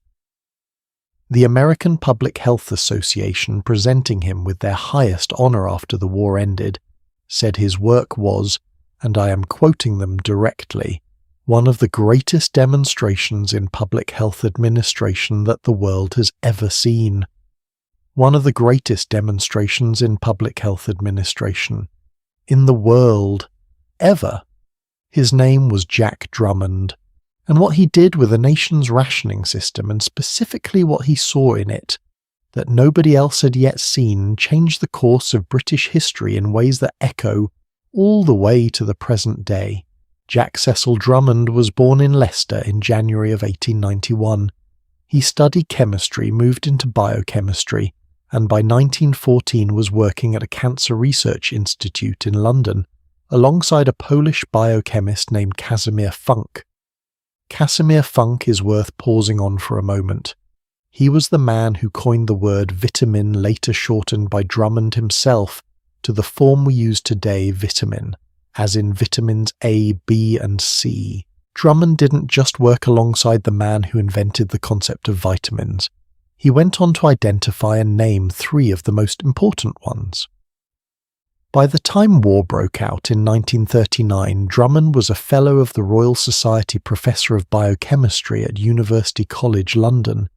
the American Public Health Association, presenting him with their highest honour after the war ended, said his work was, and I am quoting them directly, one of the greatest demonstrations in public health administration that the world has ever seen. One of the greatest demonstrations in public health administration in the world ever. His name was Jack Drummond, and what he did with the nation's rationing system, and specifically what he saw in it, that nobody else had yet seen, changed the course of British history in ways that echo all the way to the present day. Jack Cecil Drummond was born in Leicester in January of 1891. He studied chemistry, moved into biochemistry, and by 1914 was working at a cancer research institute in London, alongside a Polish biochemist named Casimir Funk. Casimir Funk is worth pausing on for a moment. He was the man who coined the word vitamin, later shortened by Drummond himself to the form we use today, vitamin, as in vitamins A, B, and C. Drummond didn't just work alongside the man who invented the concept of vitamins. He went on to identify and name 3 of the most important ones. By the time war broke out in 1939, Drummond was a Fellow of the Royal Society Professor of Biochemistry at University College London,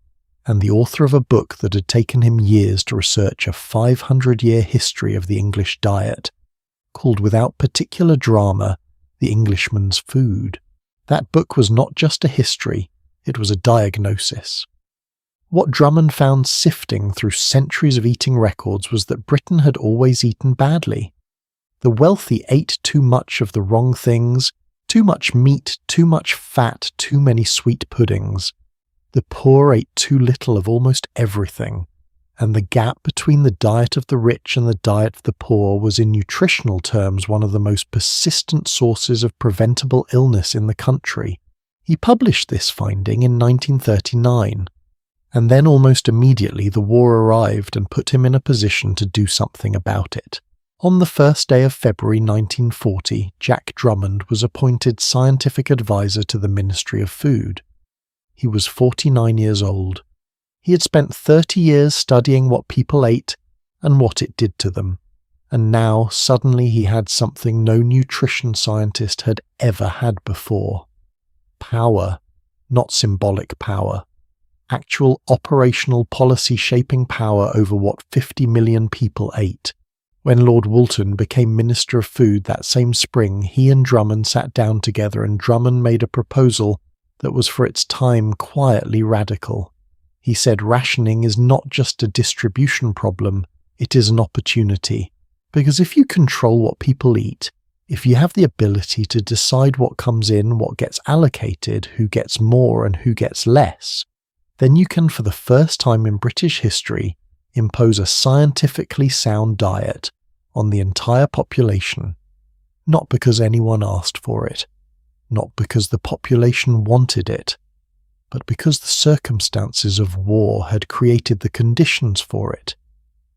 and the author of a book that had taken him years to research a 500-year history of the English diet, called without particular drama, The Englishman's Food. That book was not just a history, it was a diagnosis. What Drummond found sifting through centuries of eating records was that Britain had always eaten badly. The wealthy ate too much of the wrong things, too much meat, too much fat, too many sweet puddings. The poor ate too little of almost everything, and the gap between the diet of the rich and the diet of the poor was in nutritional terms one of the most persistent sources of preventable illness in the country. He published this finding in 1939. And then almost immediately the war arrived and put him in a position to do something about it. On the first day of February 1940, Jack Drummond was appointed scientific advisor to the Ministry of Food. He was 49 years old. He had spent 30 years studying what people ate and what it did to them, and now suddenly he had something no nutrition scientist had ever had before. Power, not symbolic power. Actual operational policy-shaping power over what 50 million people ate. When Lord Woolton became Minister of Food that same spring, he and Drummond sat down together and Drummond made a proposal that was for its time quietly radical. He said rationing is not just a distribution problem, it is an opportunity. Because if you control what people eat, if you have the ability to decide what comes in, what gets allocated, who gets more and who gets less, then you can, for the first time in British history, impose a scientifically sound diet on the entire population, not because anyone asked for it, not because the population wanted it, but because the circumstances of war had created the conditions for it.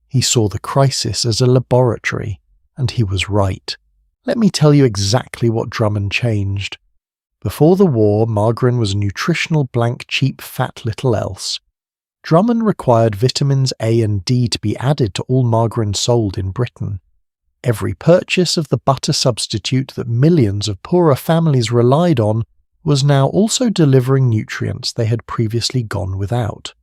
He saw the crisis as a laboratory, and he was right. Let me tell you exactly what Drummond changed. Before the war, margarine was a nutritional blank, cheap, fat little else. Drummond required vitamins A and D to be added to all margarine sold in Britain. Every purchase of the butter substitute that millions of poorer families relied on was now also delivering nutrients they had previously gone without.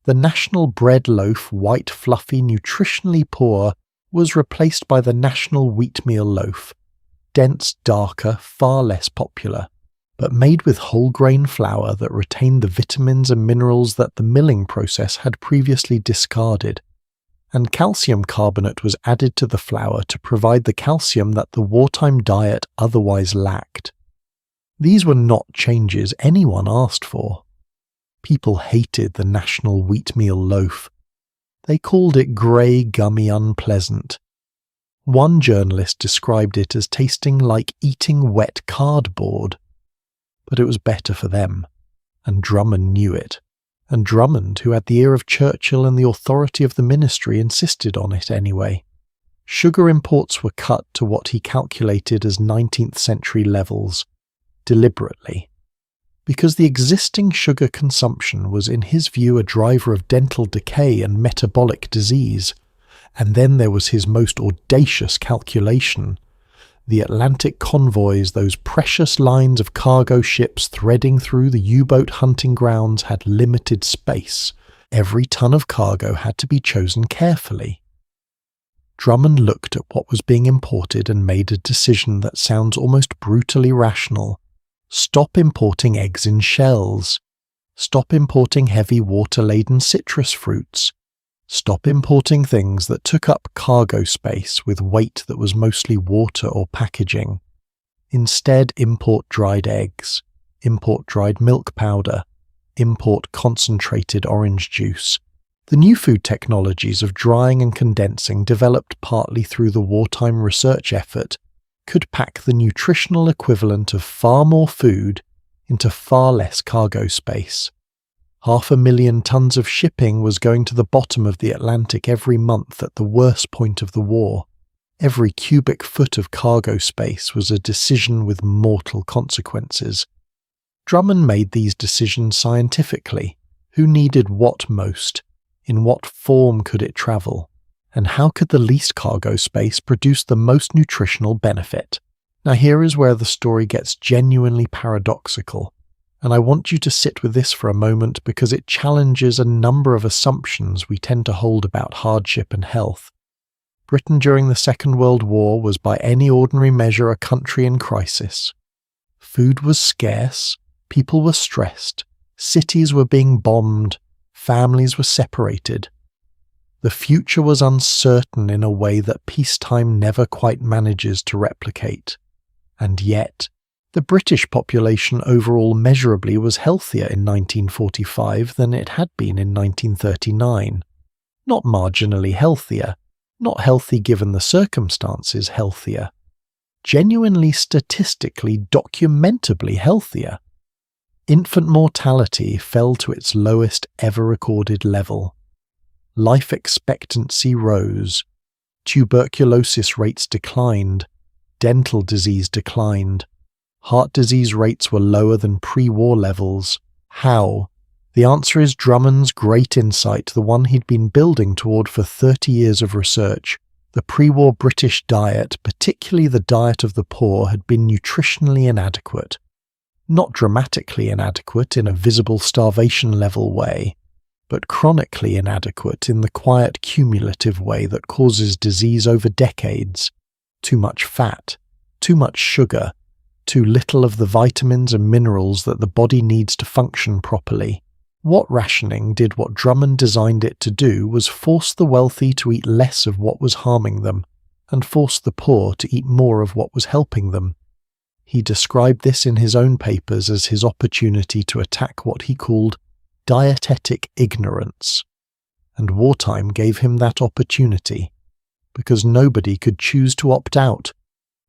The national bread loaf, white, fluffy, nutritionally poor, was replaced by the national wheatmeal loaf, dense, darker, far less popular, but made with whole grain flour that retained the vitamins and minerals that the milling process had previously discarded, and calcium carbonate was added to the flour to provide the calcium that the wartime diet otherwise lacked. These were not changes anyone asked for. People hated the national wheatmeal loaf. They called it grey, gummy, unpleasant. One journalist described it as tasting like eating wet cardboard. But it was better for them, and Drummond knew it. And Drummond, who had the ear of Churchill and the authority of the ministry, insisted on it anyway. Sugar imports were cut to what he calculated as 19th century levels, deliberately. Because the existing sugar consumption was in his view a driver of dental decay and metabolic disease. And then there was his most audacious calculation. The Atlantic convoys, those precious lines of cargo ships threading through the U-boat hunting grounds, had limited space. Every ton of cargo had to be chosen carefully. Drummond looked at what was being imported and made a decision that sounds almost brutally rational. Stop importing eggs in shells. Stop importing heavy water-laden citrus fruits. Stop importing things that took up cargo space with weight that was mostly water or packaging. Instead, import dried eggs, import dried milk powder, import concentrated orange juice. The new food technologies of drying and condensing, developed partly through the wartime research effort, could pack the nutritional equivalent of far more food into far less cargo space. 500,000 tons of shipping was going to the bottom of the Atlantic every month at the worst point of the war. Every cubic foot of cargo space was a decision with mortal consequences. Drummond made these decisions scientifically. Who needed what most? In what form could it travel? And how could the least cargo space produce the most nutritional benefit? Now here is where the story gets genuinely paradoxical, and I want you to sit with this for a moment because it challenges a number of assumptions we tend to hold about hardship and health. Britain during the Second World War was by any ordinary measure a country in crisis. Food was scarce, people were stressed, cities were being bombed, families were separated. The future was uncertain in a way that peacetime never quite manages to replicate. And yet, the British population overall measurably was healthier in 1945 than it had been in 1939. Not marginally healthier, not healthy given the circumstances healthier. Genuinely statistically documentably healthier. Infant mortality fell to its lowest ever recorded level. Life expectancy rose. Tuberculosis rates declined. Dental disease declined. Heart disease rates were lower than pre-war levels. How? The answer is Drummond's great insight, the one he'd been building toward for 30 years of research. The pre-war British diet, particularly the diet of the poor, had been nutritionally inadequate. Not dramatically inadequate in a visible starvation level way, but chronically inadequate in the quiet cumulative way that causes disease over decades. Too much fat, too much sugar, too little of the vitamins and minerals that the body needs to function properly. What rationing did what Drummond designed it to do was force the wealthy to eat less of what was harming them, and force the poor to eat more of what was helping them. He described this in his own papers as his opportunity to attack what he called dietetic ignorance. And wartime gave him that opportunity, because nobody could choose to opt out.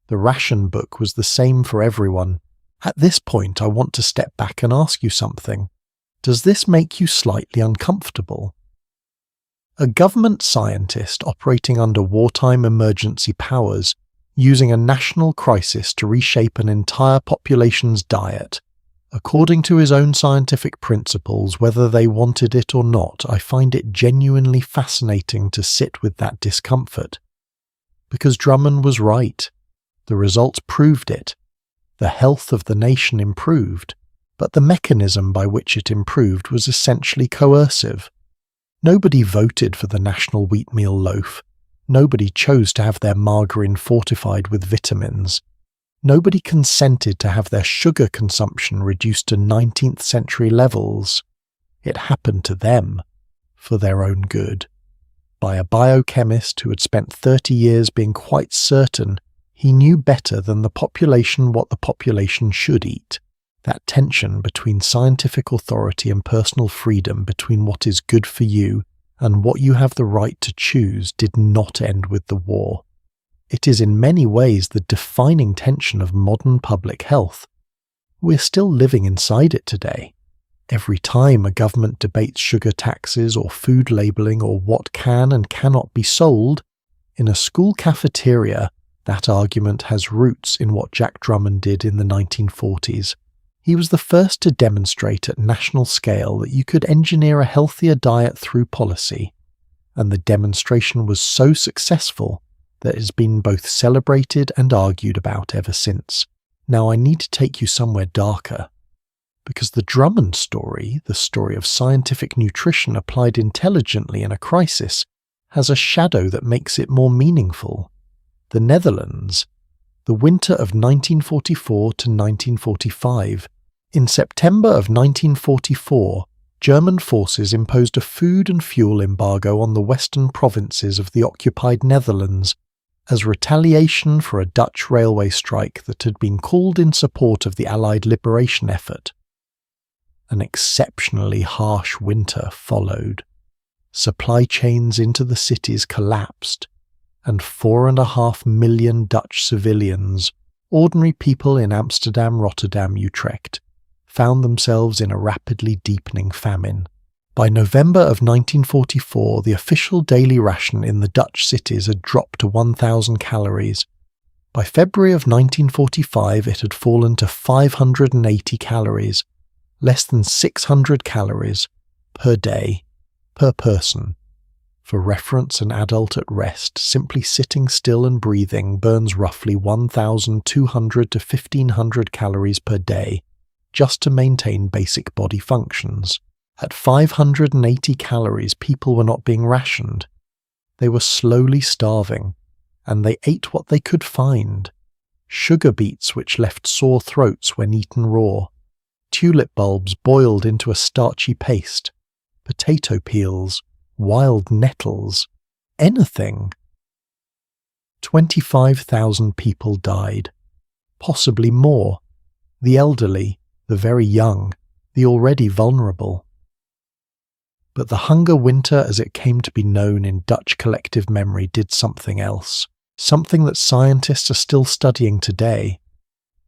The ration book was the same for everyone. At this point, I want to step back and ask you something. Does this make you slightly uncomfortable? A government scientist operating under wartime emergency powers, using a national crisis to reshape an entire population's diet, according to his own scientific principles, whether they wanted it or not. I find it genuinely fascinating to sit with that discomfort. Because Drummond was right. The results proved it. The health of the nation improved, but the mechanism by which it improved was essentially coercive. Nobody voted for the national wheatmeal loaf. Nobody chose to have their margarine fortified with vitamins. Nobody consented to have their sugar consumption reduced to 19th century levels. It happened to them, for their own good. By a biochemist who had spent 30 years being quite certain he knew better than the population what the population should eat. That tension between scientific authority and personal freedom, between what is good for you and what you have the right to choose, did not end with the war. It is in many ways the defining tension of modern public health. We're still living inside it today. Every time a government debates sugar taxes or food labelling or what can and cannot be sold, in a school cafeteria, that argument has roots in what Jack Drummond did in the 1940s. He was the first to demonstrate at national scale that you could engineer a healthier diet through policy, and the demonstration was so successful that it has been both celebrated and argued about ever since. Now I need to take you somewhere darker, because the Drummond story, the story of scientific nutrition applied intelligently in a crisis, has a shadow that makes it more meaningful. The Netherlands, the winter of 1944 to 1945. In September of 1944, German forces imposed a food and fuel embargo on the western provinces of the occupied Netherlands as retaliation for a Dutch railway strike that had been called in support of the Allied liberation effort. An exceptionally harsh winter followed. Supply chains into the cities collapsed, and 4.5 million Dutch civilians, ordinary people in Amsterdam, Rotterdam, Utrecht, found themselves in a rapidly deepening famine. By November of 1944, the official daily ration in the Dutch cities had dropped to 1,000 calories. By February of 1945, it had fallen to 580 calories, less than 600 calories per day, per person. For reference, an adult at rest, simply sitting still and breathing, burns roughly 1,200 to 1,500 calories per day, just to maintain basic body functions. At 580 calories, people were not being rationed. They were slowly starving, and they ate what they could find. Sugar beets which left sore throats when eaten raw, tulip bulbs boiled into a starchy paste, potato peels, wild nettles, anything. 25,000 people died, possibly more, the elderly, the very young, the already vulnerable. But the hunger winter, as it came to be known in Dutch collective memory, did something else, something that scientists are still studying today.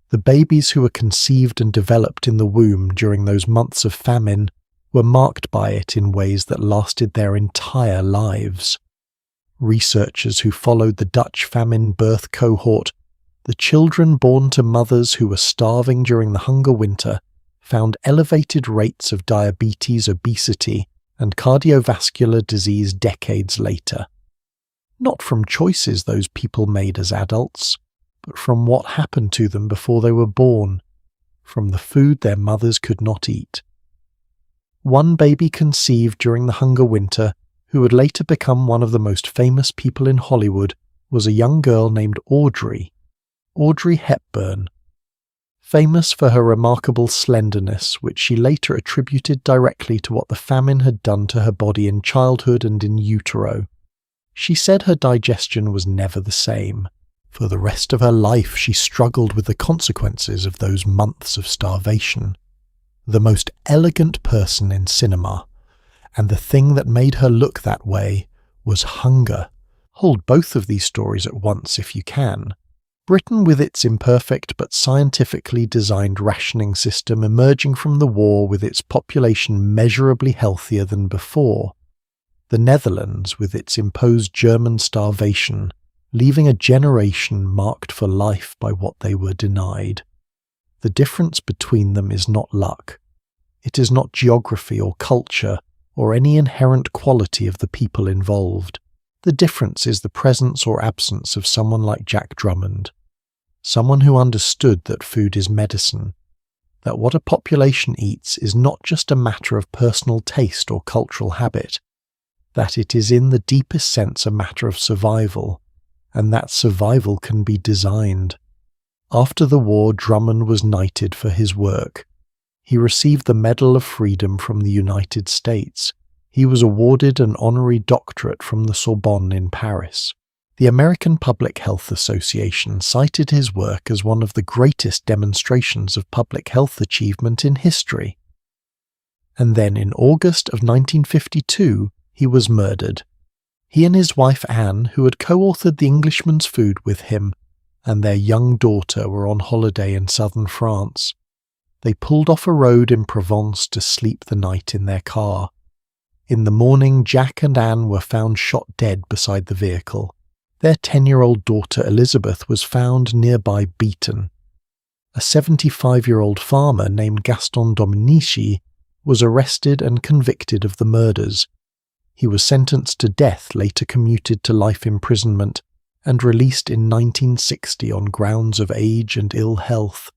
The babies who were conceived and developed in the womb during those months of famine were marked by it in ways that lasted their entire lives. Researchers who followed the Dutch famine birth cohort, the children born to mothers who were starving during the hunger winter, found elevated rates of diabetes, obesity, and cardiovascular disease decades later. Not from choices those people made as adults, but from what happened to them before they were born, from the food their mothers could not eat. One baby conceived during the hunger winter, who would later become one of the most famous people in Hollywood, was a young girl named Audrey Hepburn. Famous for her remarkable slenderness, which she later attributed directly to what the famine had done to her body in childhood and in utero. She said her digestion was never the same. For the rest of her life she struggled with the consequences of those months of starvation. The most elegant person in cinema, and the thing that made her look that way, was hunger. Hold both of these stories at once if you can. Britain, with its imperfect but scientifically designed rationing system, emerging from the war with its population measurably healthier than before. The Netherlands, with its imposed German starvation, leaving a generation marked for life by what they were denied. The difference between them is not luck. It is not geography or culture or any inherent quality of the people involved. The difference is the presence or absence of someone like Jack Drummond, someone who understood that food is medicine, that what a population eats is not just a matter of personal taste or cultural habit, that it is in the deepest sense a matter of survival, and that survival can be designed. After the war, Drummond was knighted for his work. He received the Medal of Freedom from the United States. He was awarded an honorary doctorate from the Sorbonne in Paris. The American Public Health Association cited his work as one of the greatest demonstrations of public health achievement in history. And then in August of 1952, he was murdered. He and his wife Anne, who had co-authored The Englishman's Food with him, and their young daughter were on holiday in southern France. They pulled off a road in Provence to sleep the night in their car. In the morning, Jack and Anne were found shot dead beside the vehicle. Their 10-year-old daughter Elizabeth was found nearby beaten. A 75-year-old farmer named Gaston Dominici was arrested and convicted of the murders. He was sentenced to death, later commuted to life imprisonment, and released in 1960 on grounds of age and ill health.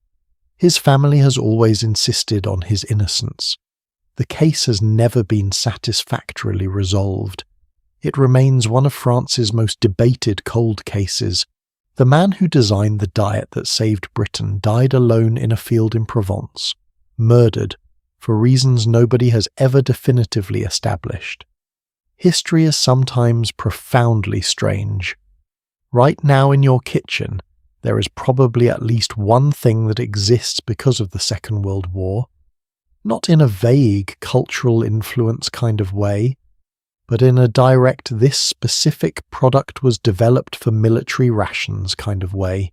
His family has always insisted on his innocence. The case has never been satisfactorily resolved. It remains one of France's most debated cold cases. The man who designed the diet that saved Britain died alone in a field in Provence, murdered, for reasons nobody has ever definitively established. History is sometimes profoundly strange. Right now in your kitchen, there is probably at least one thing that exists because of the Second World War, not in a vague cultural influence kind of way, but in a direct this specific product was developed for military rations kind of way.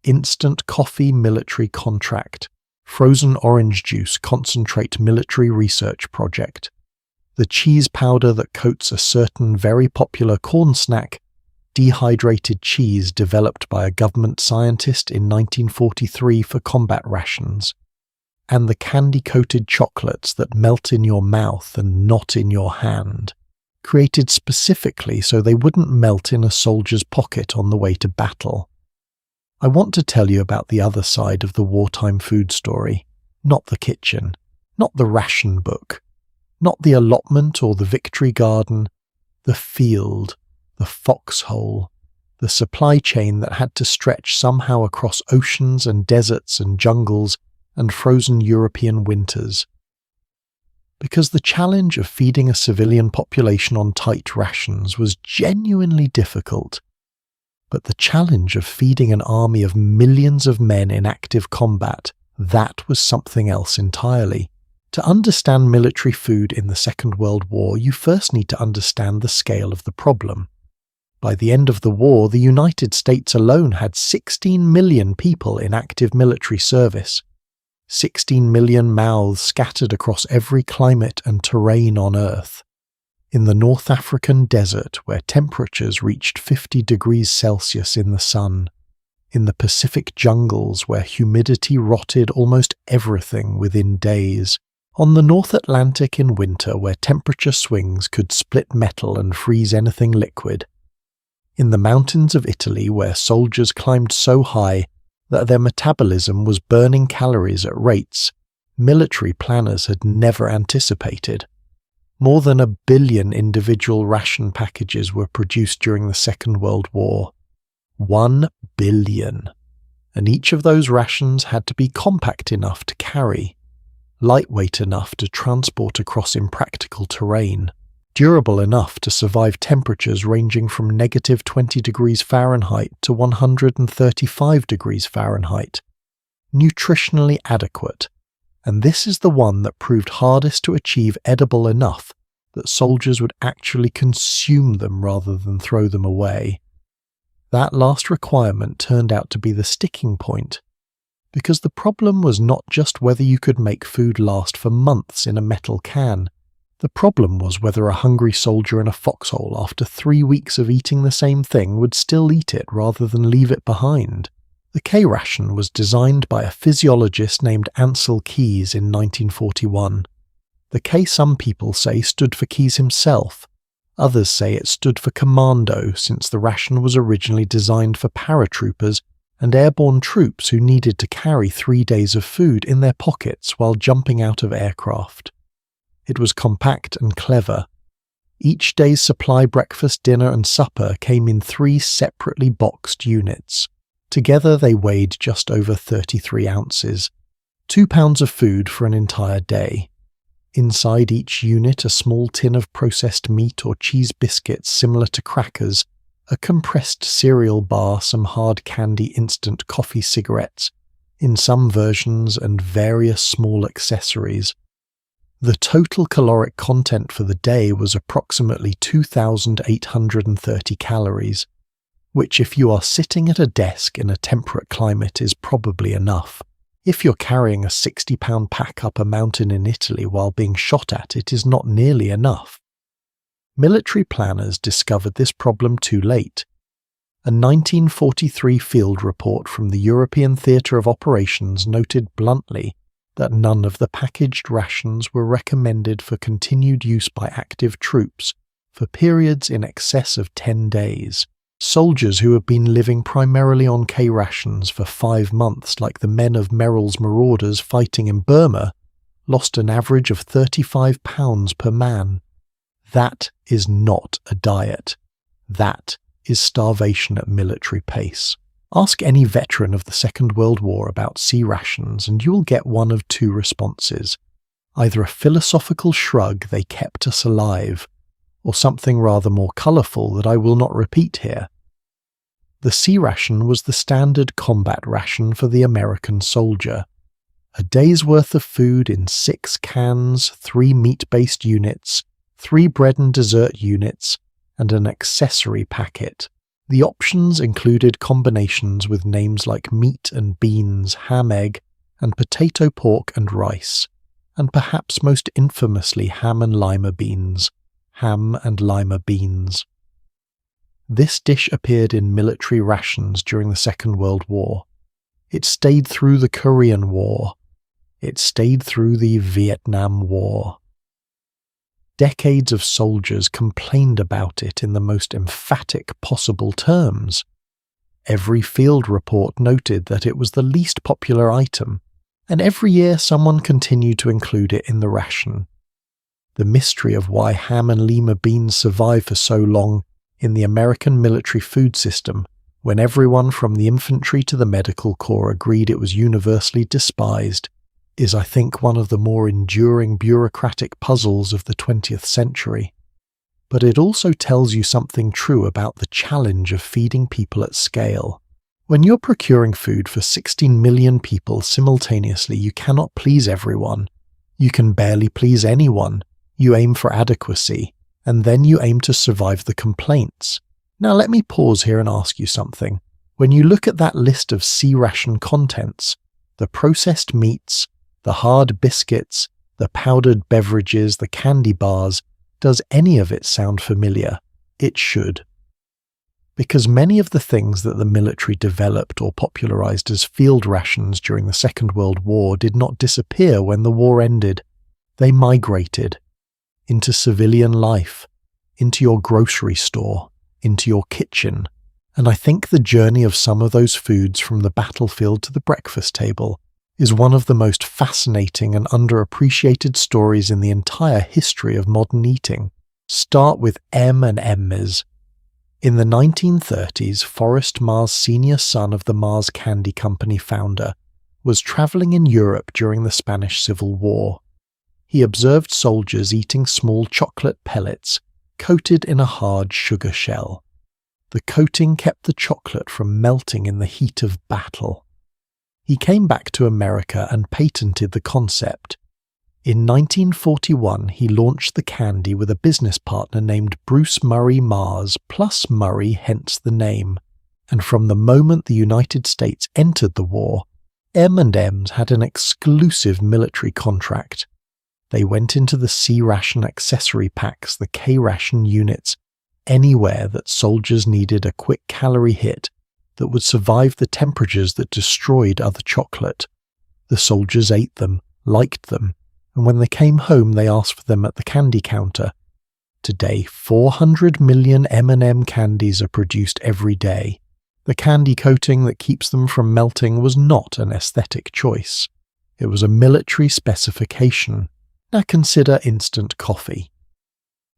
Instant coffee military contract, frozen orange juice concentrate military research project. the cheese powder that coats a certain very popular corn snack, dehydrated cheese developed by a government scientist in 1943 for combat rations, and the candy-coated chocolates that melt in your mouth and not in your hand, created specifically so they wouldn't melt in a soldier's pocket on the way to battle. I want to tell you about the other side of the wartime food story, not the kitchen, not the ration book, not the allotment or the victory garden, the field, the foxhole, the supply chain that had to stretch somehow across oceans and deserts and jungles and frozen European winters. Because the challenge of feeding a civilian population on tight rations was genuinely difficult, but the challenge of feeding an army of millions of men in active combat, that was something else entirely. To understand military food in the Second World War, you first need to understand the scale of the problem. By the end of the war, the United States alone had 16 million people in active military service. 16 million mouths scattered across every climate and terrain on Earth. In the North African desert, where temperatures reached 50 degrees Celsius in the sun. In the Pacific jungles, where humidity rotted almost everything within days. On the North Atlantic in winter, where temperature swings could split metal and freeze anything liquid. In the mountains of Italy, where soldiers climbed so high that their metabolism was burning calories at rates military planners had never anticipated. More than 1 billion individual ration packages were produced during the Second World War. 1 billion. And each of those rations had to be compact enough to carry, lightweight enough to transport across impractical terrain, durable enough to survive temperatures ranging from negative 20 degrees Fahrenheit to 135 degrees Fahrenheit, nutritionally adequate, and this is the one that proved hardest to achieve edible enough that soldiers would actually consume them rather than throw them away. That last requirement turned out to be the sticking point, because the problem was not just whether you could make food last for months in a metal can. The problem was whether a hungry soldier in a foxhole after 3 weeks of eating the same thing would still eat it rather than leave it behind. The K-ration was designed by a physiologist named Ancel Keys in 1941. The K, some people say, stood for Keys himself. Others say it stood for commando, since the ration was originally designed for paratroopers and airborne troops who needed to carry 3 days of food in their pockets while jumping out of aircraft. It was compact and clever. Each day's supply, breakfast, dinner and supper came in 3 separately boxed units. Together they weighed just over 33 ounces, 2 pounds of food for an entire day. Inside each unit a small tin of processed meat or cheese biscuits similar to crackers, a compressed cereal bar, some hard candy, instant coffee, cigarettes, in some versions, and various small accessories. The total caloric content for the day was approximately 2,830 calories, which if you are sitting at a desk in a temperate climate is probably enough. If you're carrying a 60-pound pack up a mountain in Italy while being shot at, it is not nearly enough. Military planners discovered this problem too late. A 1943 field report from the European Theatre of Operations noted bluntly that none of the packaged rations were recommended for continued use by active troops for periods in excess of 10 days. Soldiers who had been living primarily on K-rations for 5 months, like the men of Merrill's Marauders fighting in Burma, lost an average of 35 pounds per man. That is not a diet. That is starvation at military pace. Ask any veteran of the Second World War about sea rations and you will get one of 2 responses. Either a philosophical shrug, they kept us alive, or something rather more colourful that I will not repeat here. The sea ration was the standard combat ration for the American soldier. A day's worth of food in 6 cans, 3 meat-based units, 3 bread and dessert units, and an accessory packet. The options included combinations with names like meat and beans, ham, egg, and potato, pork and rice, and perhaps most infamously ham and lima beans. Ham and lima beans. This dish appeared in military rations during the Second World War. It stayed through the Korean War. It stayed through the Vietnam War. Decades of soldiers complained about it in the most emphatic possible terms. Every field report noted that it was the least popular item, and every year someone continued to include it in the ration. The mystery of why ham and lima beans survived for so long in the American military food system, when everyone from the infantry to the medical corps agreed it was universally despised, is, I think, one of the more enduring bureaucratic puzzles of the 20th century. But it also tells you something true about the challenge of feeding people at scale. When you're procuring food for 16 million people simultaneously, you cannot please everyone. You can barely please anyone. You aim for adequacy, and then you aim to survive the complaints. Now let me pause here and ask you something. When you look at that list of C-ration contents, the processed meats, the hard biscuits, the powdered beverages, the candy bars, does any of it sound familiar? It should. Because many of the things that the military developed or popularized as field rations during the Second World War did not disappear when the war ended. They migrated into civilian life, into your grocery store, into your kitchen, and I think the journey of some of those foods from the battlefield to the breakfast table is one of the most fascinating and underappreciated stories in the entire history of modern eating. Start with M&M's. In the 1930s, Forrest Mars, senior son of the Mars Candy Company founder, was traveling in Europe during the Spanish Civil War. He observed soldiers eating small chocolate pellets coated in a hard sugar shell. The coating kept the chocolate from melting in the heat of battle. He came back to America and patented the concept. In 1941, he launched the candy with a business partner named Bruce Murray Mars, plus Murray, hence the name. And from the moment the United States entered the war, M&M's had an exclusive military contract. They went into the C-ration accessory packs, the K-ration units, anywhere that soldiers needed a quick calorie hit that would survive the temperatures that destroyed other chocolate. The soldiers ate them, liked them, and when they came home they asked for them at the candy counter. Today, 400 million M&M candies are produced every day. The candy coating that keeps them from melting was not an aesthetic choice. It was a military specification. Now consider instant coffee.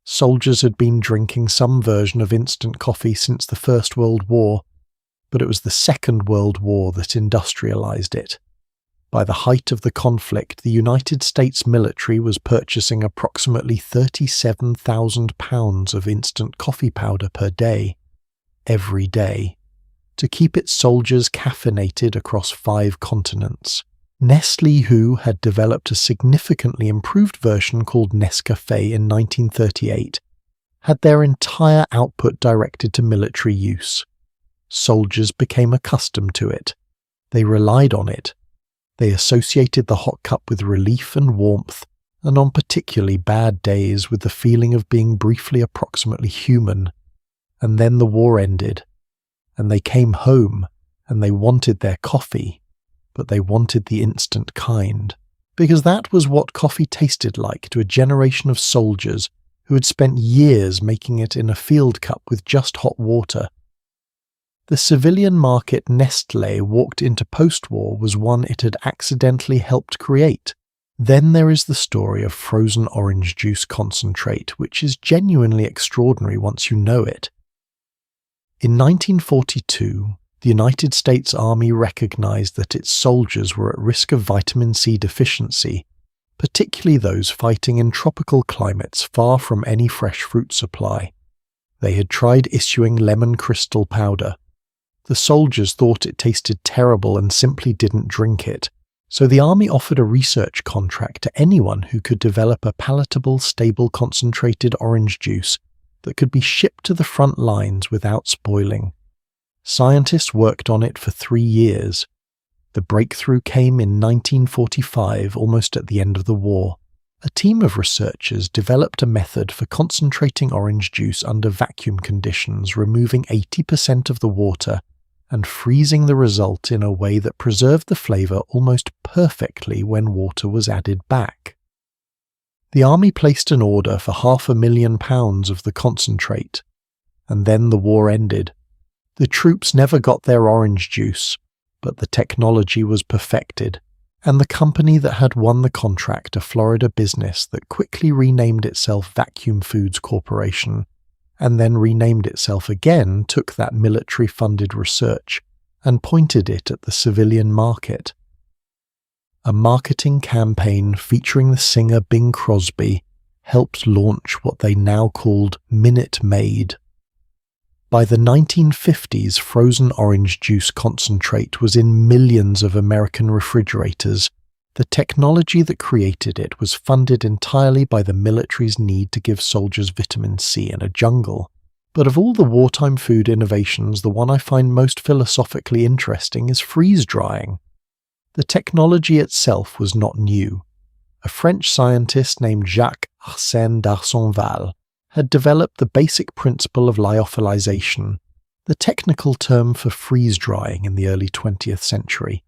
Soldiers had been drinking some version of instant coffee since the First World War, but it was the Second World War that industrialized it. By the height of the conflict, the United States military was purchasing approximately 37,000 pounds of instant coffee powder per day, every day, to keep its soldiers caffeinated across 5 continents. Nestlé, who had developed a significantly improved version called Nescafé in 1938, had their entire output directed to military use. Soldiers became accustomed to it. They relied on it. They associated the hot cup with relief and warmth, and on particularly bad days with the feeling of being briefly approximately human. And then the war ended, and they came home, and they wanted their coffee, but they wanted the instant kind, because that was what coffee tasted like to a generation of soldiers who had spent years making it in a field cup with just hot water. The civilian market Nestlé walked into post-war was one it had accidentally helped create. Then there is the story of frozen orange juice concentrate, which is genuinely extraordinary once you know it. In 1942, the United States Army recognized that its soldiers were at risk of vitamin C deficiency, particularly those fighting in tropical climates far from any fresh fruit supply. They had tried issuing lemon crystal powder. The soldiers thought it tasted terrible and simply didn't drink it, so the Army offered a research contract to anyone who could develop a palatable, stable concentrated orange juice that could be shipped to the front lines without spoiling. Scientists worked on it for 3 years. The breakthrough came in 1945, almost at the end of the war. A team of researchers developed a method for concentrating orange juice under vacuum conditions, removing 80% of the water and freezing the result in a way that preserved the flavour almost perfectly when water was added back. The army placed an order for £500,000 of the concentrate, and then the war ended. The troops never got their orange juice, but the technology was perfected, and the company that had won the contract, a Florida business that quickly renamed itself Vacuum Foods Corporation, and then renamed itself again, took that military-funded research and pointed it at the civilian market. A marketing campaign featuring the singer Bing Crosby helped launch what they now called Minute Maid. By the 1950s, frozen orange juice concentrate was in millions of American refrigerators. The technology that created it was funded entirely by the military's need to give soldiers vitamin C in a jungle. But of all the wartime food innovations, the one I find most philosophically interesting is freeze-drying. The technology itself was not new. A French scientist named Jacques-Arsène d'Arsonval had developed the basic principle of lyophilization, the technical term for freeze-drying in the early 20th century.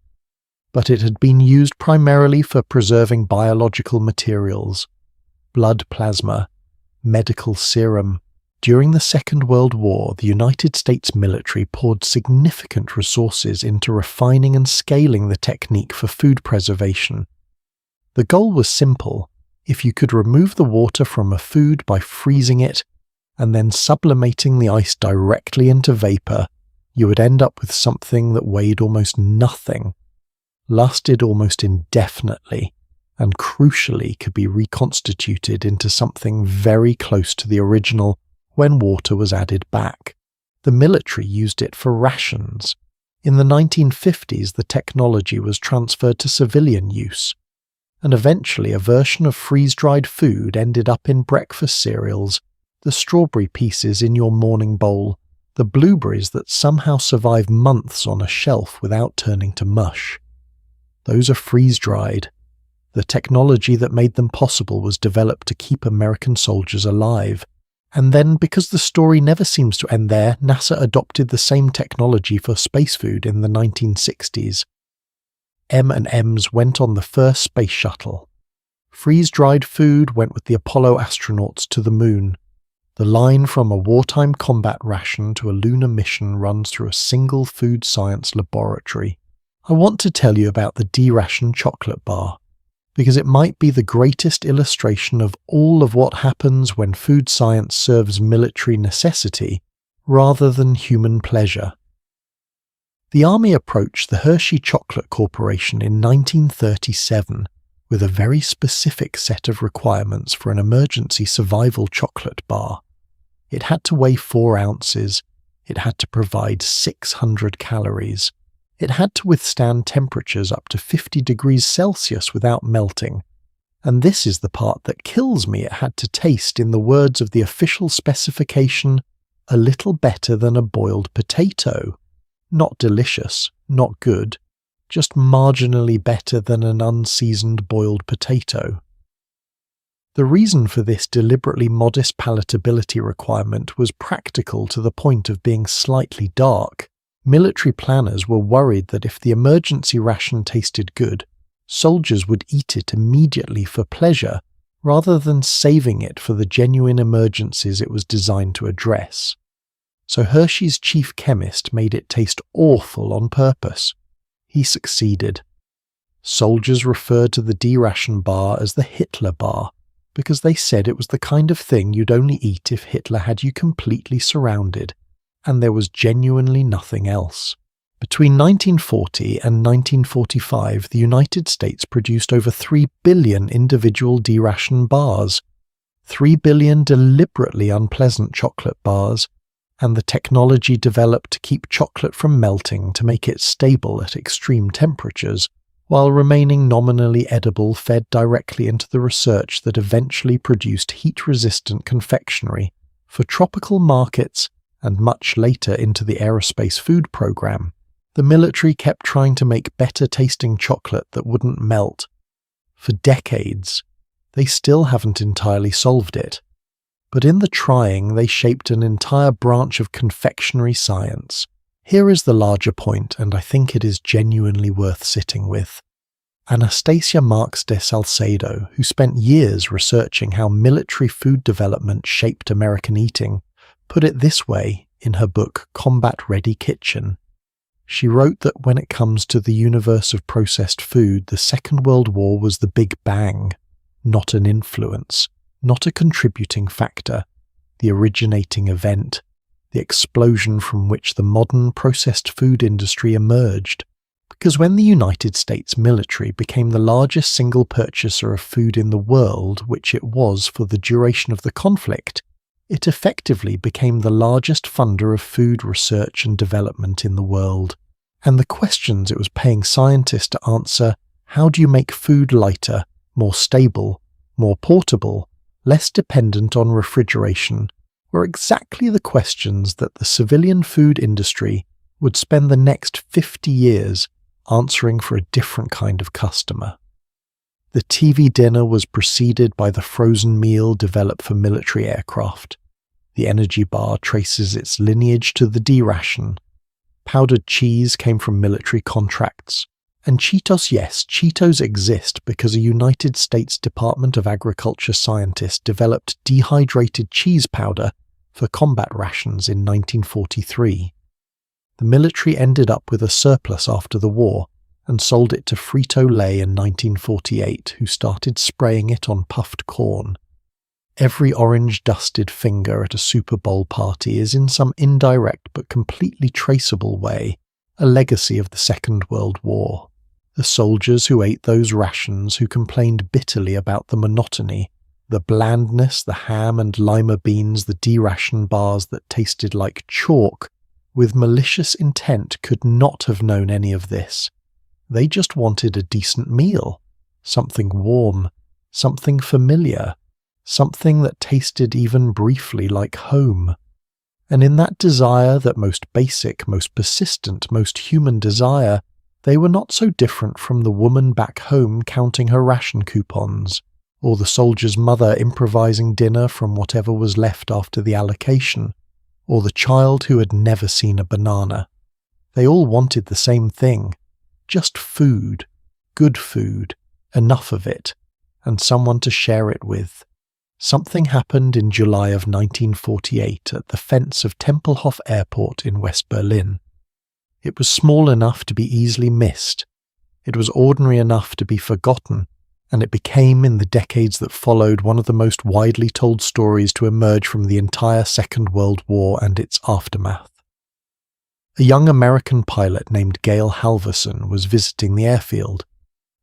But it had been used primarily for preserving biological materials, blood plasma, medical serum. During the Second World War, the United States military poured significant resources into refining and scaling the technique for food preservation. The goal was simple. If you could remove the water from a food by freezing it and then sublimating the ice directly into vapor, you would end up with something that weighed almost nothing, lasted almost indefinitely, and crucially could be reconstituted into something very close to the original when water was added back. The military used it for rations. In the 1950s, the technology was transferred to civilian use, and eventually a version of freeze-dried food ended up in breakfast cereals, the strawberry pieces in your morning bowl, the blueberries that somehow survive months on a shelf without turning to mush. Those are freeze-dried. The technology that made them possible was developed to keep American soldiers alive. And then, because the story never seems to end there, NASA adopted the same technology for space food in the 1960s. M&M's went on the first space shuttle. Freeze-dried food went with the Apollo astronauts to the moon. The line from a wartime combat ration to a lunar mission runs through a single food science laboratory. I want to tell you about the D-ration chocolate bar, because it might be the greatest illustration of all of what happens when food science serves military necessity rather than human pleasure. The Army approached the Hershey Chocolate Corporation in 1937 with a very specific set of requirements for an emergency survival chocolate bar. It had to weigh 4 ounces, it had to provide 600 calories, it had to withstand temperatures up to 50 degrees Celsius without melting, and this is the part that kills me, it had to taste, in the words of the official specification, a little better than a boiled potato. Not delicious, not good, just marginally better than an unseasoned boiled potato. The reason for this deliberately modest palatability requirement was practical to the point of being slightly dark. Military planners were worried that if the emergency ration tasted good, soldiers would eat it immediately for pleasure rather than saving it for the genuine emergencies it was designed to address. So Hershey's chief chemist made it taste awful on purpose. He succeeded. Soldiers referred to the D-ration bar as the Hitler bar, because they said it was the kind of thing you'd only eat if Hitler had you completely surrounded, and there was genuinely nothing else. Between 1940 and 1945, the United States produced over 3 billion individual D-ration bars, 3 billion deliberately unpleasant chocolate bars, and the technology developed to keep chocolate from melting to make it stable at extreme temperatures, while remaining nominally edible, fed directly into the research that eventually produced heat-resistant confectionery for tropical markets and much later into the aerospace food program. The military kept trying to make better-tasting chocolate that wouldn't melt. For decades, they still haven't entirely solved it. But in the trying, they shaped an entire branch of confectionery science. Here is the larger point, and I think it is genuinely worth sitting with. Anastasia Marx de Salcedo, who spent years researching how military food development shaped American eating, put it this way in her book Combat Ready Kitchen. She wrote that when it comes to the universe of processed food, the Second World War was the Big Bang, not an influence, not a contributing factor, the originating event, the explosion from which the modern processed food industry emerged. Because when the United States military became the largest single purchaser of food in the world, which it was for the duration of the conflict, it effectively became the largest funder of food research and development in the world. And the questions it was paying scientists to answer, how do you make food lighter, more stable, more portable, less dependent on refrigeration, were exactly the questions that the civilian food industry would spend the next 50 years answering for a different kind of customer. The TV dinner was preceded by the frozen meal developed for military aircraft. The energy bar traces its lineage to the D-ration. Powdered cheese came from military contracts. And Cheetos, yes, Cheetos exist because a United States Department of Agriculture scientist developed dehydrated cheese powder for combat rations in 1943. The military ended up with a surplus after the war and sold it to Frito-Lay in 1948, who started spraying it on puffed corn. Every orange-dusted finger at a Super Bowl party is in some indirect but completely traceable way a legacy of the Second World War. The soldiers who ate those rations, who complained bitterly about the monotony, the blandness, the ham and lima beans, the D-ration bars that tasted like chalk, with malicious intent could not have known any of this. They just wanted a decent meal, something warm, something familiar, something that tasted even briefly like home. And in that desire, that most basic, most persistent, most human desire, they were not so different from the woman back home counting her ration coupons, or the soldier's mother improvising dinner from whatever was left after the allocation, or the child who had never seen a banana. They all wanted the same thing, just food, good food, enough of it, and someone to share it with. Something happened in July of 1948 at the fence of Tempelhof Airport in West Berlin. It was small enough to be easily missed. It was ordinary enough to be forgotten, and it became, in the decades that followed, one of the most widely told stories to emerge from the entire Second World War and its aftermath. A young American pilot named Gail Halvorson was visiting the airfield.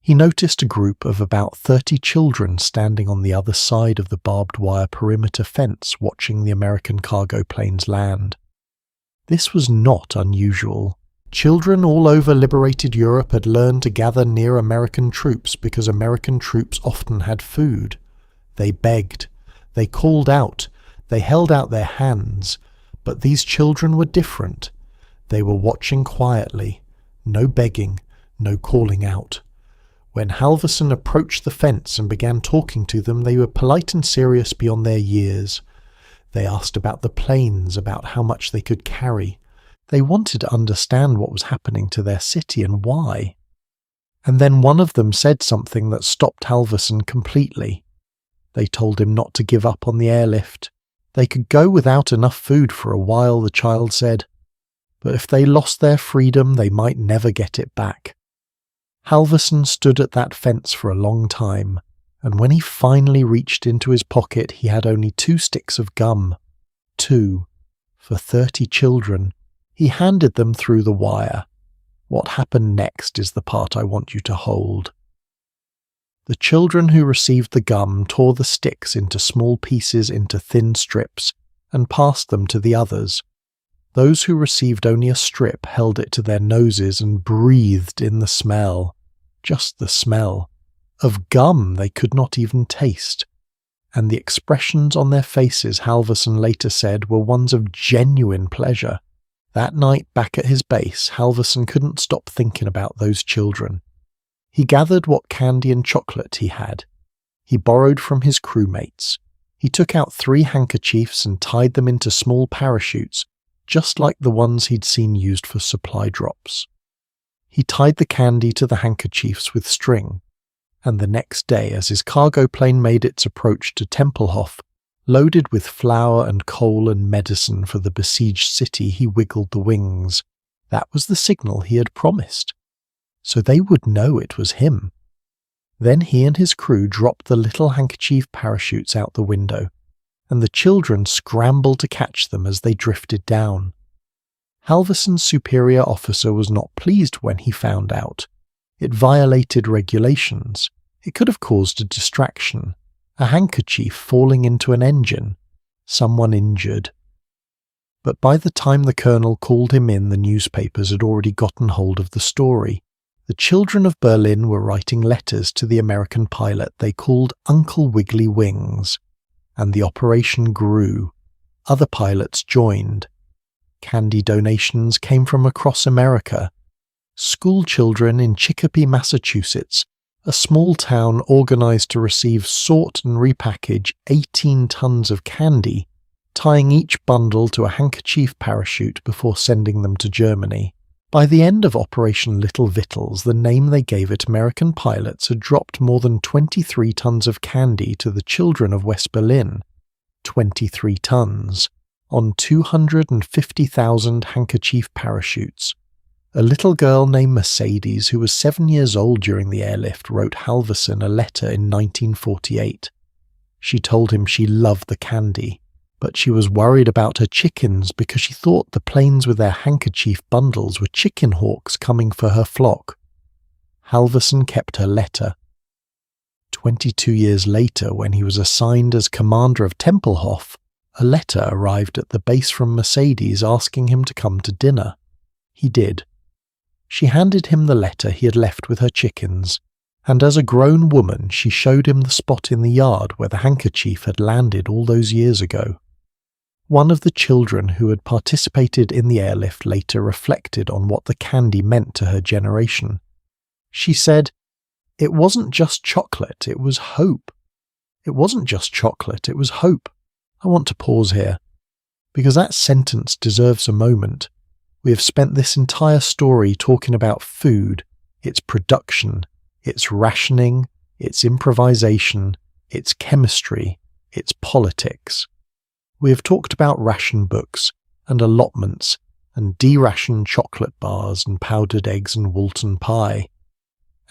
He noticed a group of about 30 children standing on the other side of the barbed wire perimeter fence watching the American cargo planes land. This was not unusual. Children all over liberated Europe had learned to gather near American troops because American troops often had food. They begged, they called out, they held out their hands, but these children were different. They were watching quietly, no begging, no calling out. When Halvorson approached the fence and began talking to them, they were polite and serious beyond their years. They asked about the planes, about how much they could carry. They wanted to understand what was happening to their city and why. And then one of them said something that stopped Halvorson completely. They told him not to give up on the airlift. They could go without enough food for a while, the child said, but if they lost their freedom, they might never get it back. Halvorson stood at that fence for a long time, and when he finally reached into his pocket, he had only 2 sticks of gum. 2. For 30 children. He handed them through the wire. What happened next is the part I want you to hold. The children who received the gum tore the sticks into small pieces into thin strips and passed them to the others. Those who received only a strip held it to their noses and breathed in the smell, just the smell, of gum they could not even taste. And the expressions on their faces, Halvorson later said, were ones of genuine pleasure. That night back at his base, Halverson couldn't stop thinking about those children. He gathered what candy and chocolate he had. He borrowed from his crewmates. He took out 3 handkerchiefs and tied them into small parachutes, just like the ones he'd seen used for supply drops. He tied the candy to the handkerchiefs with string, and the next day, as his cargo plane made its approach to Tempelhof, loaded with flour and coal and medicine for the besieged city, he wiggled the wings. That was the signal he had promised. So they would know it was him. Then he and his crew dropped the little handkerchief parachutes out the window, and the children scrambled to catch them as they drifted down. Halverson's superior officer was not pleased when he found out. It violated regulations. It could have caused a distraction. A handkerchief falling into an engine, someone injured. But by the time the colonel called him in, the newspapers had already gotten hold of the story. The children of Berlin were writing letters to the American pilot they called Uncle Wiggly Wings, and the operation grew. Other pilots joined. Candy donations came from across America. School children in Chicopee, Massachusetts, a small town organized to receive, sort and repackage 18 tons of candy, tying each bundle to a handkerchief parachute before sending them to Germany. By the end of Operation Little Victuals, the name they gave it, American pilots had dropped more than 23 tons of candy to the children of West Berlin. 23 tons, on 250,000 handkerchief parachutes. A little girl named Mercedes, who was 7 years old during the airlift, wrote Halverson a letter in 1948. She told him she loved the candy, but she was worried about her chickens because she thought the planes with their handkerchief bundles were chicken hawks coming for her flock. Halverson kept her letter. 22 years later, when he was assigned as commander of Tempelhof, a letter arrived at the base from Mercedes asking him to come to dinner. He did. She handed him the letter he had left with her chickens, and as a grown woman she showed him the spot in the yard where the handkerchief had landed all those years ago. One of the children who had participated in the airlift later reflected on what the candy meant to her generation. She said, "It wasn't just chocolate, it was hope. It wasn't just chocolate, it was hope." I want to pause here, because that sentence deserves a moment. We have spent this entire story talking about food, its production, its rationing, its improvisation, its chemistry, its politics. We have talked about ration books and allotments and de-rationed chocolate bars and powdered eggs and Walton pie.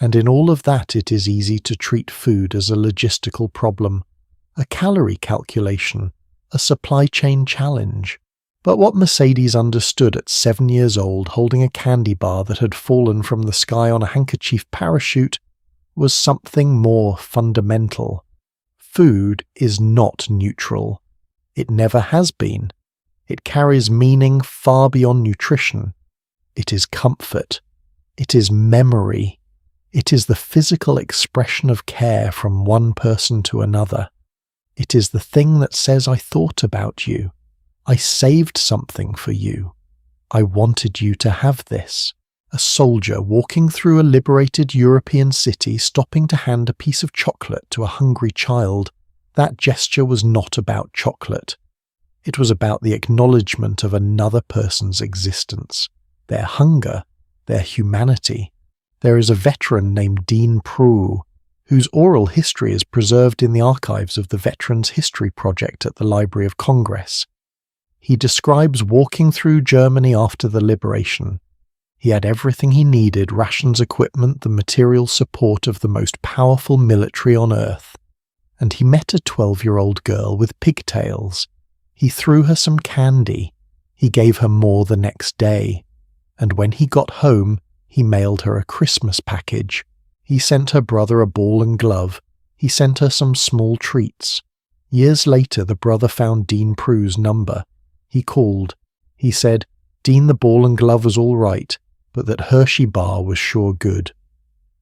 And in all of that it is easy to treat food as a logistical problem, a calorie calculation, a supply chain challenge. But what Mercedes understood at 7 years old, holding a candy bar that had fallen from the sky on a handkerchief parachute, was something more fundamental. Food is not neutral. It never has been. It carries meaning far beyond nutrition. It is comfort. It is memory. It is the physical expression of care from one person to another. It is the thing that says, "I thought about you. I saved something for you. I wanted you to have this." A soldier walking through a liberated European city, stopping to hand a piece of chocolate to a hungry child. That gesture was not about chocolate. It was about the acknowledgement of another person's existence, their hunger, their humanity. There is a veteran named Dean Prue, whose oral history is preserved in the archives of the Veterans History Project at the Library of Congress. He describes walking through Germany after the liberation. He had everything he needed: rations, equipment, the material support of the most powerful military on earth. And he met a 12-year-old girl with pigtails. He threw her some candy. He gave her more the next day. And when he got home, he mailed her a Christmas package. He sent her brother a ball and glove. He sent her some small treats. Years later, the brother found Dean Prue's number. He called. He said, "Dean, the ball and glove was all right, but that Hershey bar was sure good."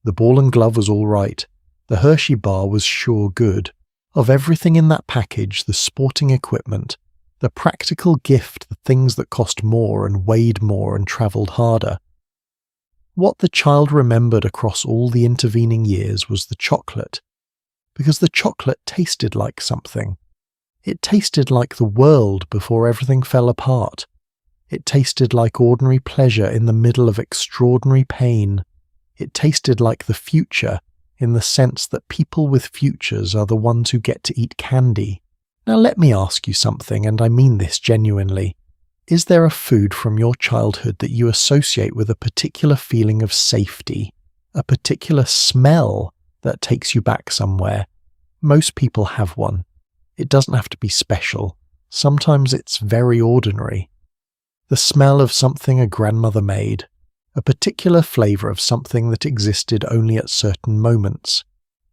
The ball and glove was all right. The Hershey bar was sure good. Of everything in that package, the sporting equipment, The practical gift, the things that cost more and weighed more and travelled harder. What the child remembered across all the intervening years was the chocolate, because the chocolate tasted like something. It tasted like the world before everything fell apart. It tasted like ordinary pleasure in the middle of extraordinary pain. It tasted like the future, in the sense that people with futures are the ones who get to eat candy. Now let me ask you something, and I mean this genuinely. Is there a food from your childhood that you associate with a particular feeling of safety, a particular smell that takes you back somewhere? Most people have one. It doesn't have to be special. Sometimes it's very ordinary. The smell of something a grandmother made, a particular flavour of something that existed only at certain moments,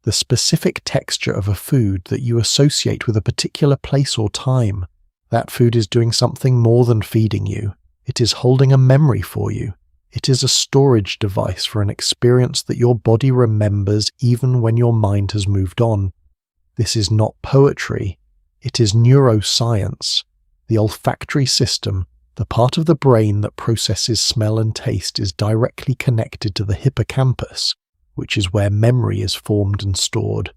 the specific texture of a food that you associate with a particular place or time. That food is doing something more than feeding you. It is holding a memory for you. It is a storage device for an experience that your body remembers even when your mind has moved on. This is not poetry. It is neuroscience. The olfactory system, the part of the brain that processes smell and taste, is directly connected to the hippocampus, which is where memory is formed and stored.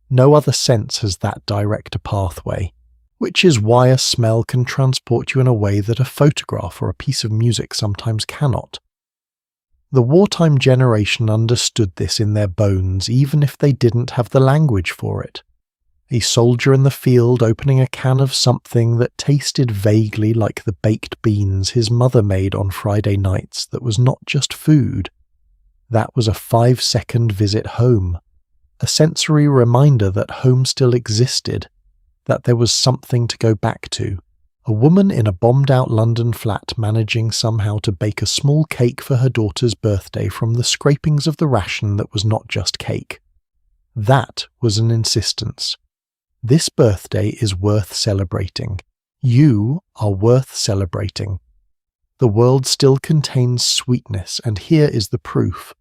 No other sense has that direct a pathway, which is why a smell can transport you in a way that a photograph or a piece of music sometimes cannot. The wartime generation understood this in their bones, even if they didn't have the language for it. A soldier in the field opening a can of something that tasted vaguely like the baked beans his mother made on Friday nights that was not just food. That was a 5-second visit home, a sensory reminder that home still existed, that there was something to go back to. A woman in a bombed-out London flat managing somehow to bake a small cake for her daughter's birthday from the scrapings of the ration that was not just cake. That was an insistence. This birthday is worth celebrating. You are worth celebrating. The world still contains sweetness, and here is the proof.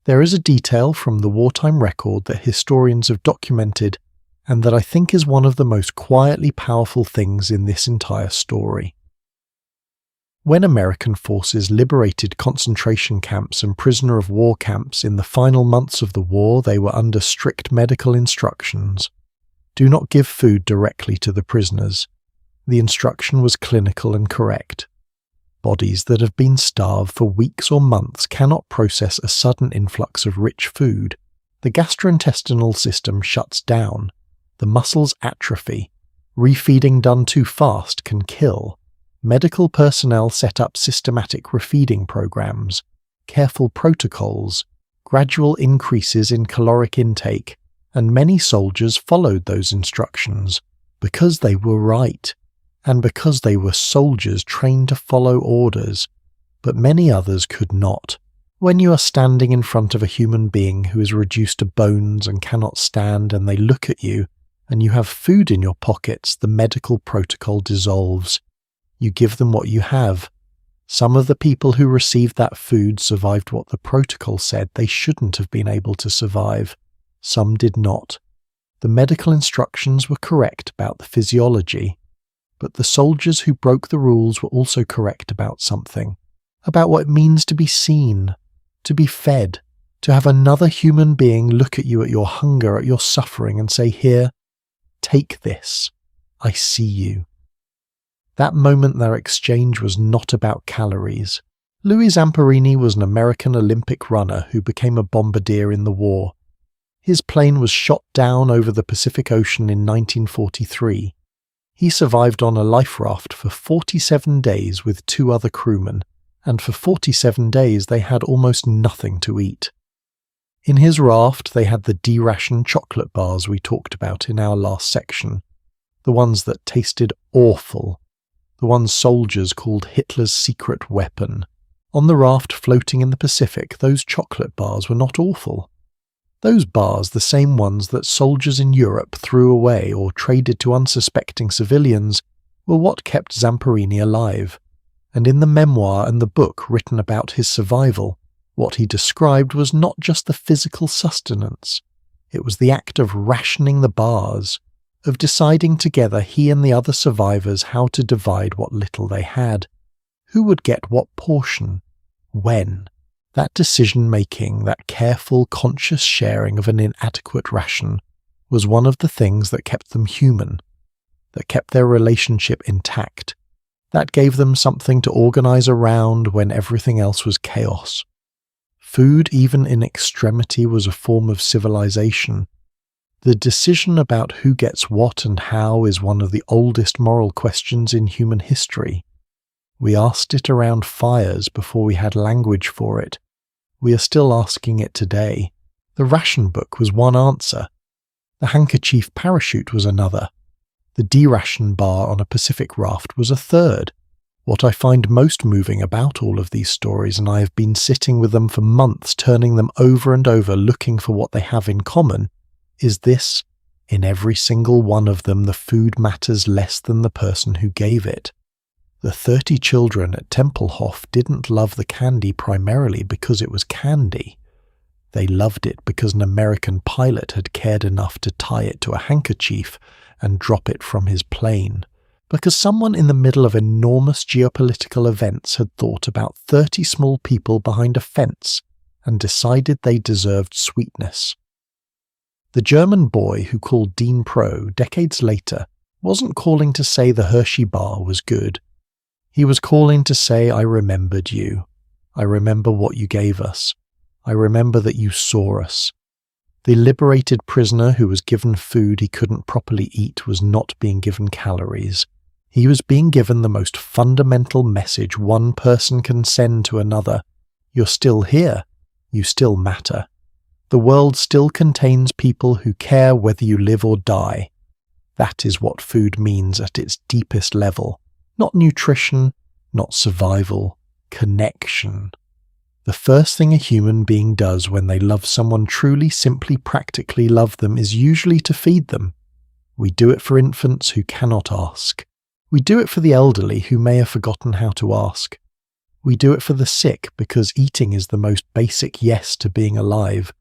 There is a detail from the wartime record that historians have documented, and that I think is one of the most quietly powerful things in this entire story. When American forces liberated concentration camps and prisoner of war camps in the final months of the war, they were under strict medical instructions. Do not give food directly to the prisoners. The instruction was clinical and correct. Bodies that have been starved for weeks or months cannot process a sudden influx of rich food. The gastrointestinal system shuts down. The muscles atrophy. Refeeding done too fast can kill. Medical personnel set up systematic refeeding programs, careful protocols, gradual increases in caloric intake, and many soldiers followed those instructions because they were right, and because they were soldiers trained to follow orders, but many others could not. When you are standing in front of a human being who is reduced to bones and cannot stand, and they look at you, and you have food in your pockets, the medical protocol dissolves. You give them what you have. Some of the people who received that food survived what the protocol said they shouldn't have been able to survive. Some did not. The medical instructions were correct about the physiology, but the soldiers who broke the rules were also correct about something, about what it means to be seen, to be fed, to have another human being look at you, at your hunger, at your suffering, and say, "Here, take this. I see you." That moment, their exchange was not about calories. Louis Zamperini was an American Olympic runner who became a bombardier in the war. His plane was shot down over the Pacific Ocean in 1943. He survived on a life raft for 47 days with 2 other crewmen, and for 47 days they had almost nothing to eat. In his raft they had the D-ration chocolate bars we talked about in our last section, the ones that tasted awful, the ones soldiers called Hitler's secret weapon. On the raft floating in the Pacific, those chocolate bars were not awful. Those bars, the same ones that soldiers in Europe threw away or traded to unsuspecting civilians, were what kept Zamperini alive. And in the memoir and the book written about his survival, what he described was not just the physical sustenance. It was the act of rationing the bars, of deciding together, he and the other survivors, how to divide what little they had. Who would get what portion? When? That decision-making, that careful, conscious sharing of an inadequate ration, was one of the things that kept them human, that kept their relationship intact, that gave them something to organize around when everything else was chaos. Food, even in extremity, was a form of civilization. The decision about who gets what and how is one of the oldest moral questions in human history. We asked it around fires before we had language for it. We are still asking it today. The ration book was one answer. The handkerchief parachute was another. The deration bar on a Pacific raft was a third. What I find most moving about all of these stories, and I have been sitting with them for months, turning them over and over, looking for what they have in common, is this: in every single one of them the food matters less than the person who gave it. The 30 children at Tempelhof didn't love the candy primarily because it was candy. They loved it because an American pilot had cared enough to tie it to a handkerchief and drop it from his plane. Because someone in the middle of enormous geopolitical events had thought about 30 small people behind a fence and decided they deserved sweetness. The German boy who called Dean Pro decades later wasn't calling to say the Hershey bar was good. He was calling to say, I remembered you. I remember what you gave us. I remember that you saw us. The liberated prisoner who was given food he couldn't properly eat was not being given calories. He was being given the most fundamental message one person can send to another. You're still here. You still matter. The world still contains people who care whether you live or die. That is what food means at its deepest level. Not nutrition, not survival, connection. The first thing a human being does when they love someone truly, simply, practically love them is usually to feed them. We do it for infants who cannot ask. We do it for the elderly who may have forgotten how to ask. We do it for the sick because eating is the most basic yes to being alive.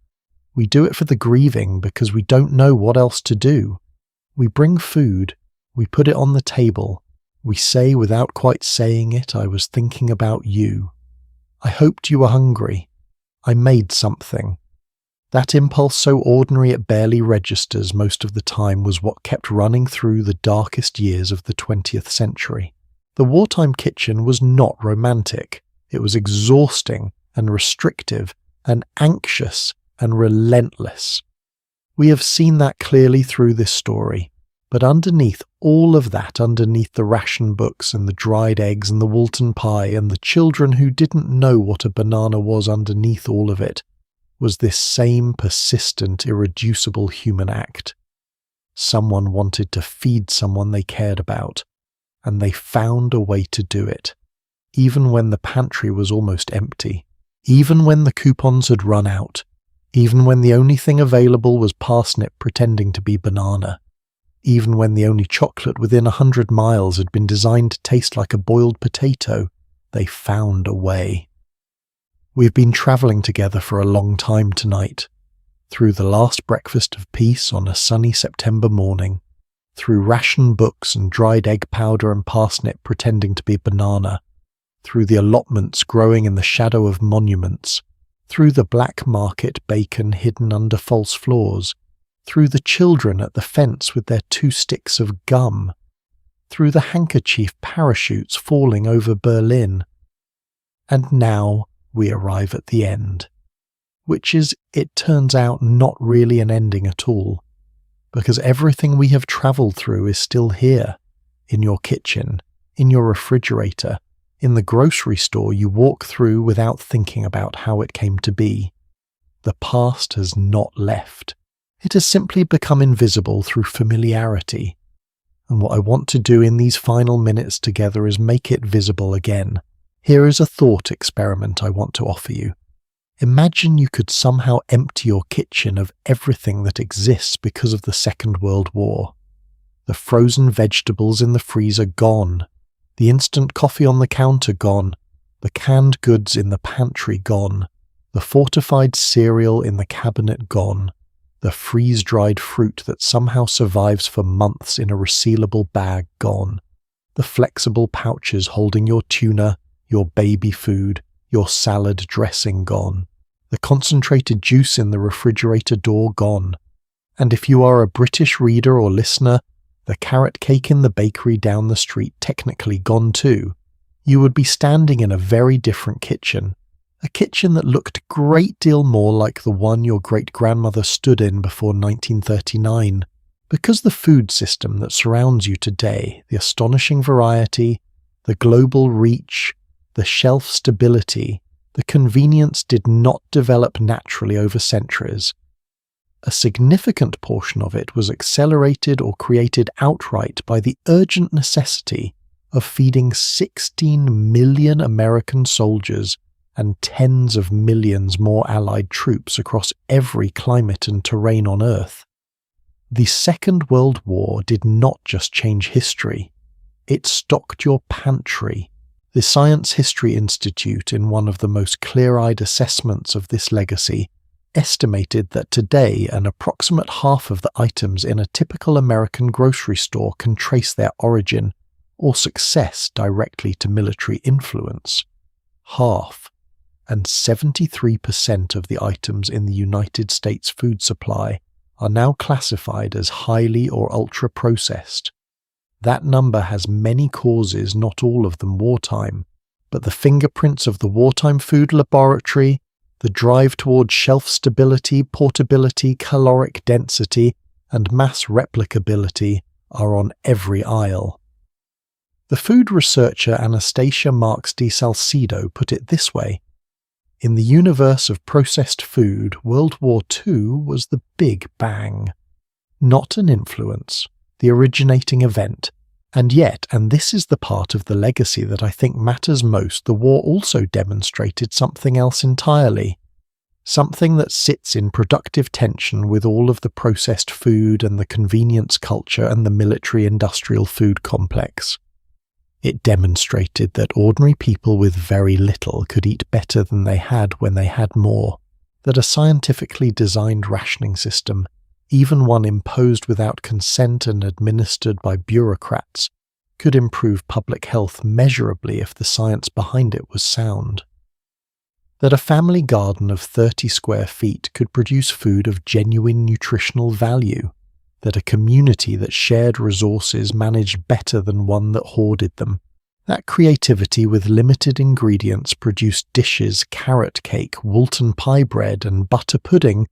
We do it for the grieving because we don't know what else to do. We bring food, we put it on the table, we say without quite saying it, I was thinking about you. I hoped you were hungry. I made something. That impulse, so ordinary it barely registers most of the time, was what kept running through the darkest years of the 20th century. The wartime kitchen was not romantic. It was exhausting and restrictive and anxious and relentless. We have seen that clearly through this story, but underneath all of that, underneath the ration books and the dried eggs and the Walton pie and the children who didn't know what a banana was, underneath all of it, was this same persistent, irreducible human act. Someone wanted to feed someone they cared about, and they found a way to do it, even when the pantry was almost empty, even when the coupons had run out, even when the only thing available was parsnip pretending to be banana, even when the only chocolate within 100 miles had been designed to taste like a boiled potato. They found a way. We've been travelling together for a long time tonight, through the last breakfast of peace on a sunny September morning, through ration books and dried egg powder and parsnip pretending to be banana, through the allotments growing in the shadow of monuments, through the black market bacon hidden under false floors, through the children at the fence with their 2 sticks of gum, through the handkerchief parachutes falling over Berlin. And now we arrive at the end, which is, it turns out, not really an ending at all, because everything we have travelled through is still here, in your kitchen, in your refrigerator, in the grocery store you walk through without thinking about how it came to be. The past has not left. It has simply become invisible through familiarity. And what I want to do in these final minutes together is make it visible again. Here is a thought experiment I want to offer you. Imagine you could somehow empty your kitchen of everything that exists because of the Second World War. The frozen vegetables in the freezer gone. The instant coffee on the counter gone. The canned goods in the pantry gone. The fortified cereal in the cabinet gone. the freeze-dried fruit that somehow survives for months in a resealable bag gone, the flexible pouches holding your tuna, your baby food, your salad dressing gone, the concentrated juice in the refrigerator door gone, and if you are a British reader or listener, the carrot cake in the bakery down the street technically gone too. You would be standing in a very different kitchen, a kitchen that looked a great deal more like the one your great-grandmother stood in before 1939, because the food system that surrounds you today, the astonishing variety, the global reach, the shelf stability, the convenience did not develop naturally over centuries. A significant portion of it was accelerated or created outright by the urgent necessity of feeding 16 million American soldiers and tens of millions more Allied troops across every climate and terrain on Earth. The Second World War did not just change history, it stocked your pantry. The Science History Institute, in one of the most clear-eyed assessments of this legacy, estimated that today an approximate half of the items in a typical American grocery store can trace their origin or success directly to military influence. Half. And 73% of the items in the United States food supply are now classified as highly or ultra-processed. That number has many causes, not all of them wartime, but the fingerprints of the wartime food laboratory, the drive towards shelf stability, portability, caloric density, and mass replicability are on every aisle. The food researcher Anastasia Marx de Salcedo put it this way: in the universe of processed food, World War II was the Big Bang. Not an influence, the originating event. And yet, and this is the part of the legacy that I think matters most, the war also demonstrated something else entirely. Something that sits in productive tension with all of the processed food and the convenience culture and the military-industrial food complex. It demonstrated that ordinary people with very little could eat better than they had when they had more, that a scientifically designed rationing system, even one imposed without consent and administered by bureaucrats, could improve public health measurably if the science behind it was sound. That a family garden of 30 square feet could produce food of genuine nutritional value, that a community that shared resources managed better than one that hoarded them. That creativity with limited ingredients produced dishes, carrot cake, Woolton pie bread, and butter pudding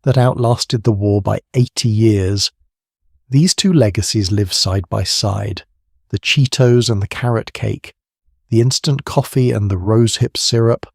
that outlasted the war by 80 years. These two legacies live side by side, the Cheetos and the carrot cake, the instant coffee and the rosehip syrup,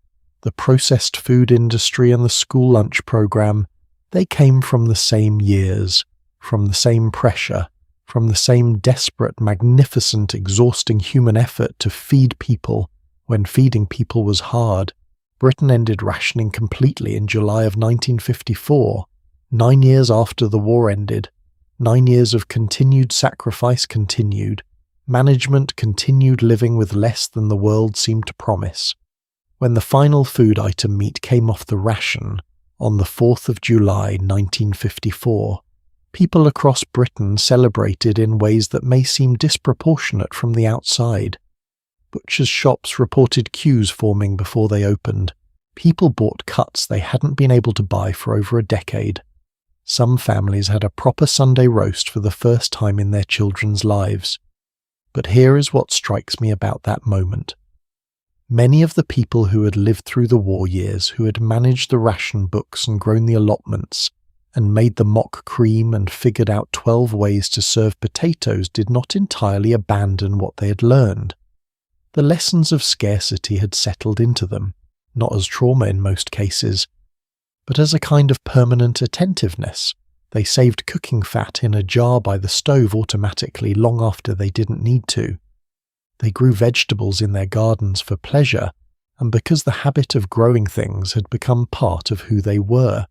the processed food industry and the school lunch program. They came from the same years, from the same pressure, from the same desperate, magnificent, exhausting human effort to feed people when feeding people was hard. Britain ended rationing completely in July of 1954, 9 years after the war ended. 9 years of continued sacrifice continued. Management continued living with less than the world seemed to promise. When the final food item meat came off the ration, on the 4th of July 1954, people across Britain celebrated in ways that may seem disproportionate from the outside. Butchers' shops reported queues forming before they opened. People bought cuts they hadn't been able to buy for over a decade. Some families had a proper Sunday roast for the first time in their children's lives. But here is what strikes me about that moment. Many of the people who had lived through the war years, who had managed the ration books and grown the allotments, and made the mock cream and figured out 12 ways to serve potatoes, did not entirely abandon what they had learned. The lessons of scarcity had settled into them, not as trauma in most cases, but as a kind of permanent attentiveness. They saved cooking fat in a jar by the stove automatically long after they didn't need to. They grew vegetables in their gardens for pleasure, and because the habit of growing things had become part of who they were.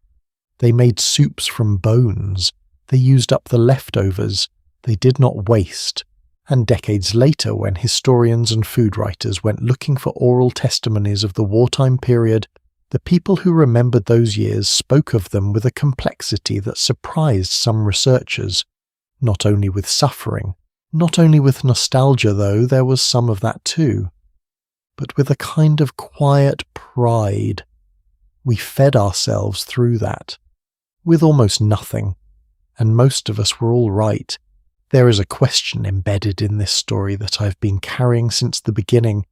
They made soups from bones, they used up the leftovers, they did not waste. And decades later, when historians and food writers went looking for oral testimonies of the wartime period, The people who remembered those years spoke of them with a complexity that surprised some researchers, not only with suffering, not only with nostalgia though, there was some of that too, but with a kind of quiet pride. We fed ourselves through that, with almost nothing, and most of us were all right. There is a question embedded in this story that I've been carrying since the beginning,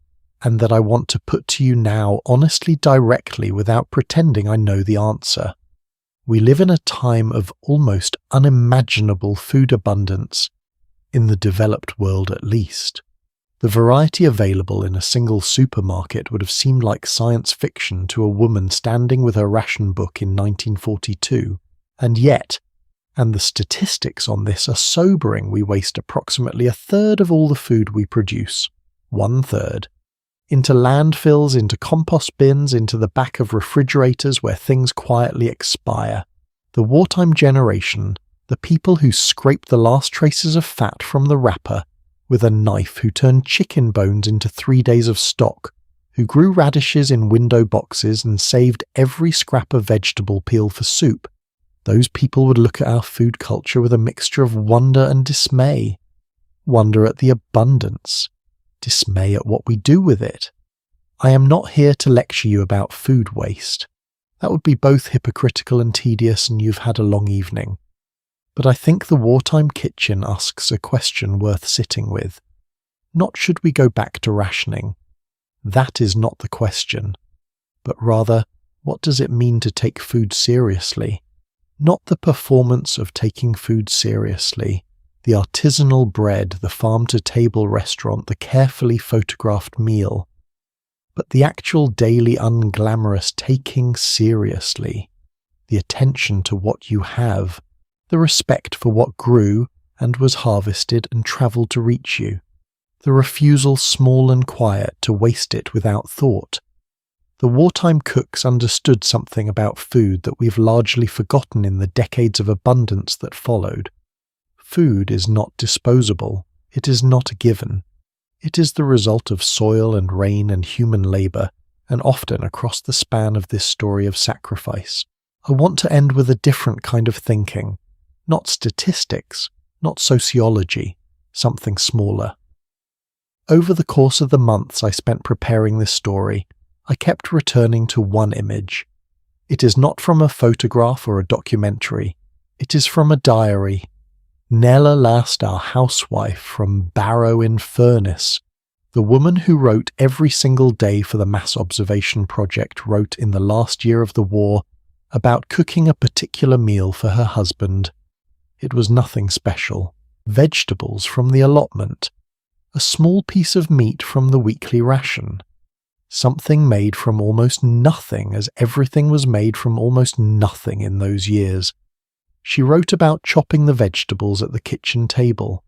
and that I want to put to you now honestly, directly, without pretending I know the answer. We live in a time of almost unimaginable food abundance, in the developed world at least. The variety available in a single supermarket would have seemed like science fiction to a woman standing with her ration book in 1942, and yet, and the statistics on this are sobering, we waste approximately a third of all the food we produce, 1/3, into landfills, into compost bins, into the back of refrigerators where things quietly expire. The wartime generation, the people who scraped the last traces of fat from the wrapper with a knife, who turned chicken bones into 3 days of stock, who grew radishes in window boxes and saved every scrap of vegetable peel for soup, those people would look at our food culture with a mixture of wonder and dismay. Wonder at the abundance, dismay at what we do with it. I am not here to lecture you about food waste. That would be both hypocritical and tedious, and you've had a long evening. But I think the wartime kitchen asks a question worth sitting with. Not should we go back to rationing? That is not the question. But rather, what does it mean to take food seriously? Not the performance of taking food seriously, the artisanal bread, the farm-to-table restaurant, the carefully photographed meal, but the actual daily unglamorous taking seriously, the attention to what you have, the respect for what grew and was harvested and travelled to reach you, the refusal, small and quiet, to waste it without thought. The wartime cooks understood something about food that we've largely forgotten in the decades of abundance that followed. Food is not disposable. It is not a given. It is the result of soil and rain and human labour, and often across the span of this story of sacrifice. I want to end with a different kind of thinking. Not statistics, not sociology, something smaller. Over the course of the months I spent preparing this story, I kept returning to one image. It is not from a photograph or a documentary. It is from a diary. Nella Last, our housewife from Barrow in Furness, the woman who wrote every single day for the Mass Observation Project, wrote in the last year of the war about cooking a particular meal for her husband. It was nothing special. Vegetables from the allotment. A small piece of meat from the weekly ration. Something made from almost nothing, as everything was made from almost nothing in those years. She wrote about chopping the vegetables at the kitchen table,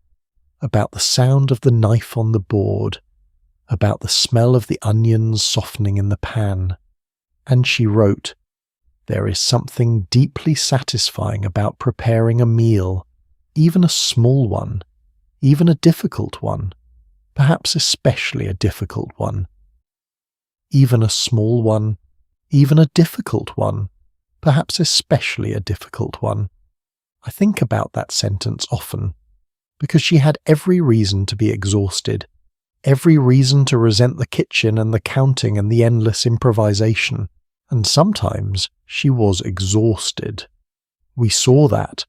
about the sound of the knife on the board, about the smell of the onions softening in the pan. And she wrote, "There is something deeply satisfying about preparing a meal, even a small one, even a difficult one, perhaps especially a difficult one. Even a small one, even a difficult one, perhaps especially a difficult one." I think about that sentence often, because she had every reason to be exhausted, every reason to resent the kitchen and the counting and the endless improvisation, and sometimes she was exhausted. We saw that,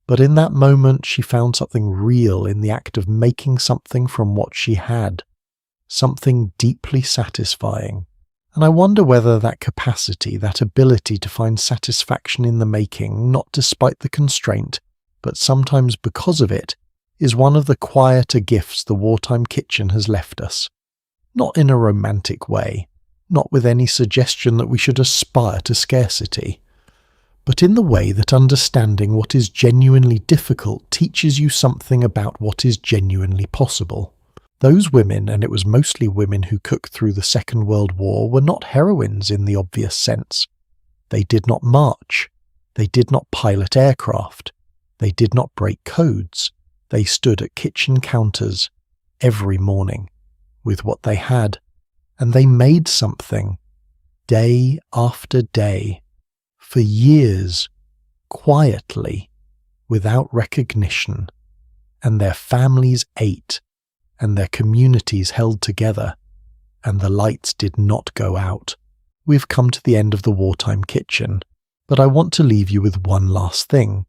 but in that moment she found something real in the act of making something from what she had, something deeply satisfying. And I wonder whether that capacity, that ability to find satisfaction in the making, not despite the constraint, but sometimes because of it, is one of the quieter gifts the wartime kitchen has left us. Not in a romantic way, not with any suggestion that we should aspire to scarcity, but in the way that understanding what is genuinely difficult teaches you something about what is genuinely possible. Those women, and it was mostly women who cooked through the Second World War, were not heroines in the obvious sense. They did not march. They did not pilot aircraft. They did not break codes. They stood at kitchen counters every morning with what they had, and they made something. day after day, for years, quietly, without recognition, and their families ate, and their communities held together, and the lights did not go out. We've come to the end of the wartime kitchen, but I want to leave you with one last thing.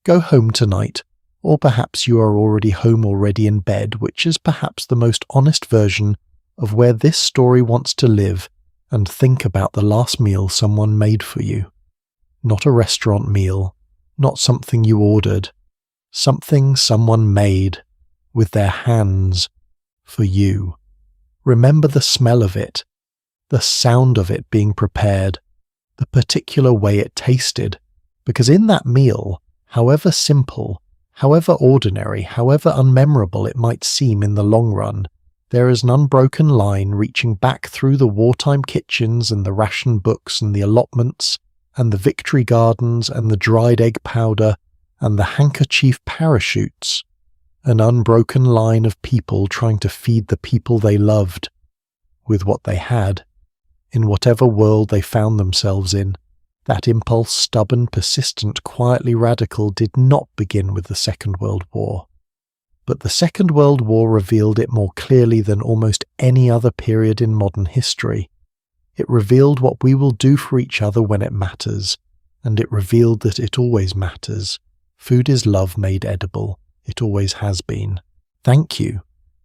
Go home tonight, or perhaps you are already home already in bed, which is perhaps the most honest version of where this story wants to live, and think about the last meal someone made for you. Not a restaurant meal, not something you ordered, something someone made with their hands for you. Remember the smell of it, the sound of it being prepared, the particular way it tasted, because in that meal, however simple, however ordinary, however unmemorable it might seem in the long run, there is an unbroken line reaching back through the wartime kitchens and the ration books and the allotments and the victory gardens and the dried egg powder and the handkerchief parachutes, an unbroken line of people trying to feed the people they loved with what they had, in whatever world they found themselves in. That impulse, stubborn, persistent, quietly radical, did not begin with the Second World War. But the Second World War revealed it more clearly than almost any other period in modern history. It revealed what we will do for each other when it matters, and it revealed that it always matters. Food is love made edible. It always has been. Thank you.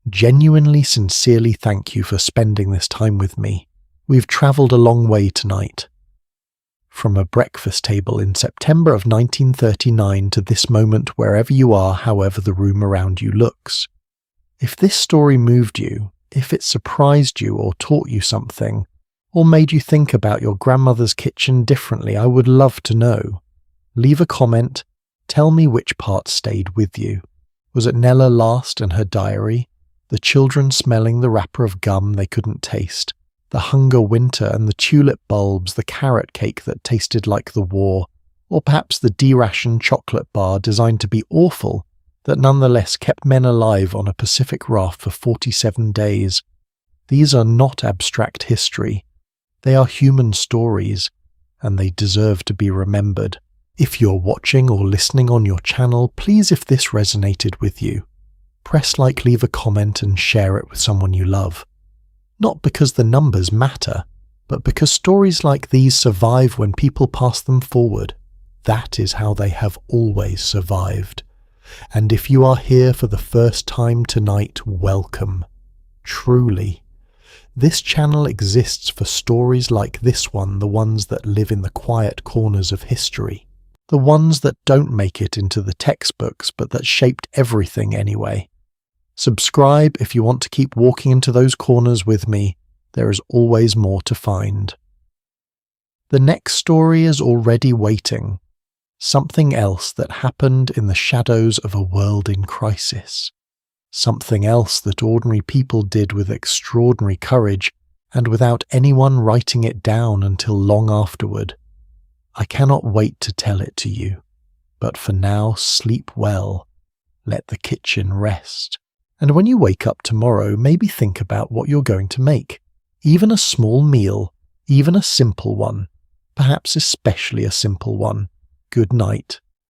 Genuinely, sincerely thank you for spending this time with me. We've travelled a long way tonight. From a breakfast table in September of 1939 to this moment wherever you are, however the room around you looks. If this story moved you, if it surprised you or taught you something, or made you think about your grandmother's kitchen differently, I would love to know. Leave a comment, tell me which part stayed with you. Was it Nella last and her diary? The children smelling the wrapper of gum they couldn't taste? The hunger winter and the tulip bulbs, the carrot cake that tasted like the war, or perhaps the de-rationed chocolate bar designed to be awful, that nonetheless kept men alive on a Pacific raft for 47 days. These are not abstract history. They are human stories, and they deserve to be remembered. If you're watching or listening on your channel, please, if this resonated with you, press like, leave a comment and share it with someone you love. Not because the numbers matter, but because stories like these survive when people pass them forward. That is how they have always survived. And if you are here for the first time tonight, welcome. Truly. This channel exists for stories like this one, the ones that live in the quiet corners of history. The ones that don't make it into the textbooks, but that shaped everything anyway. Subscribe if you want to keep walking into those corners with me. There is always more to find. The next story is already waiting. Something else that happened in the shadows of a world in crisis. Something else that ordinary people did with extraordinary courage and without anyone writing it down until long afterward. I cannot wait to tell it to you. But for now, sleep well. Let the kitchen rest. And when you wake up tomorrow, maybe think about what you're going to make. Even a small meal, even a simple one, perhaps especially a simple one. Good night.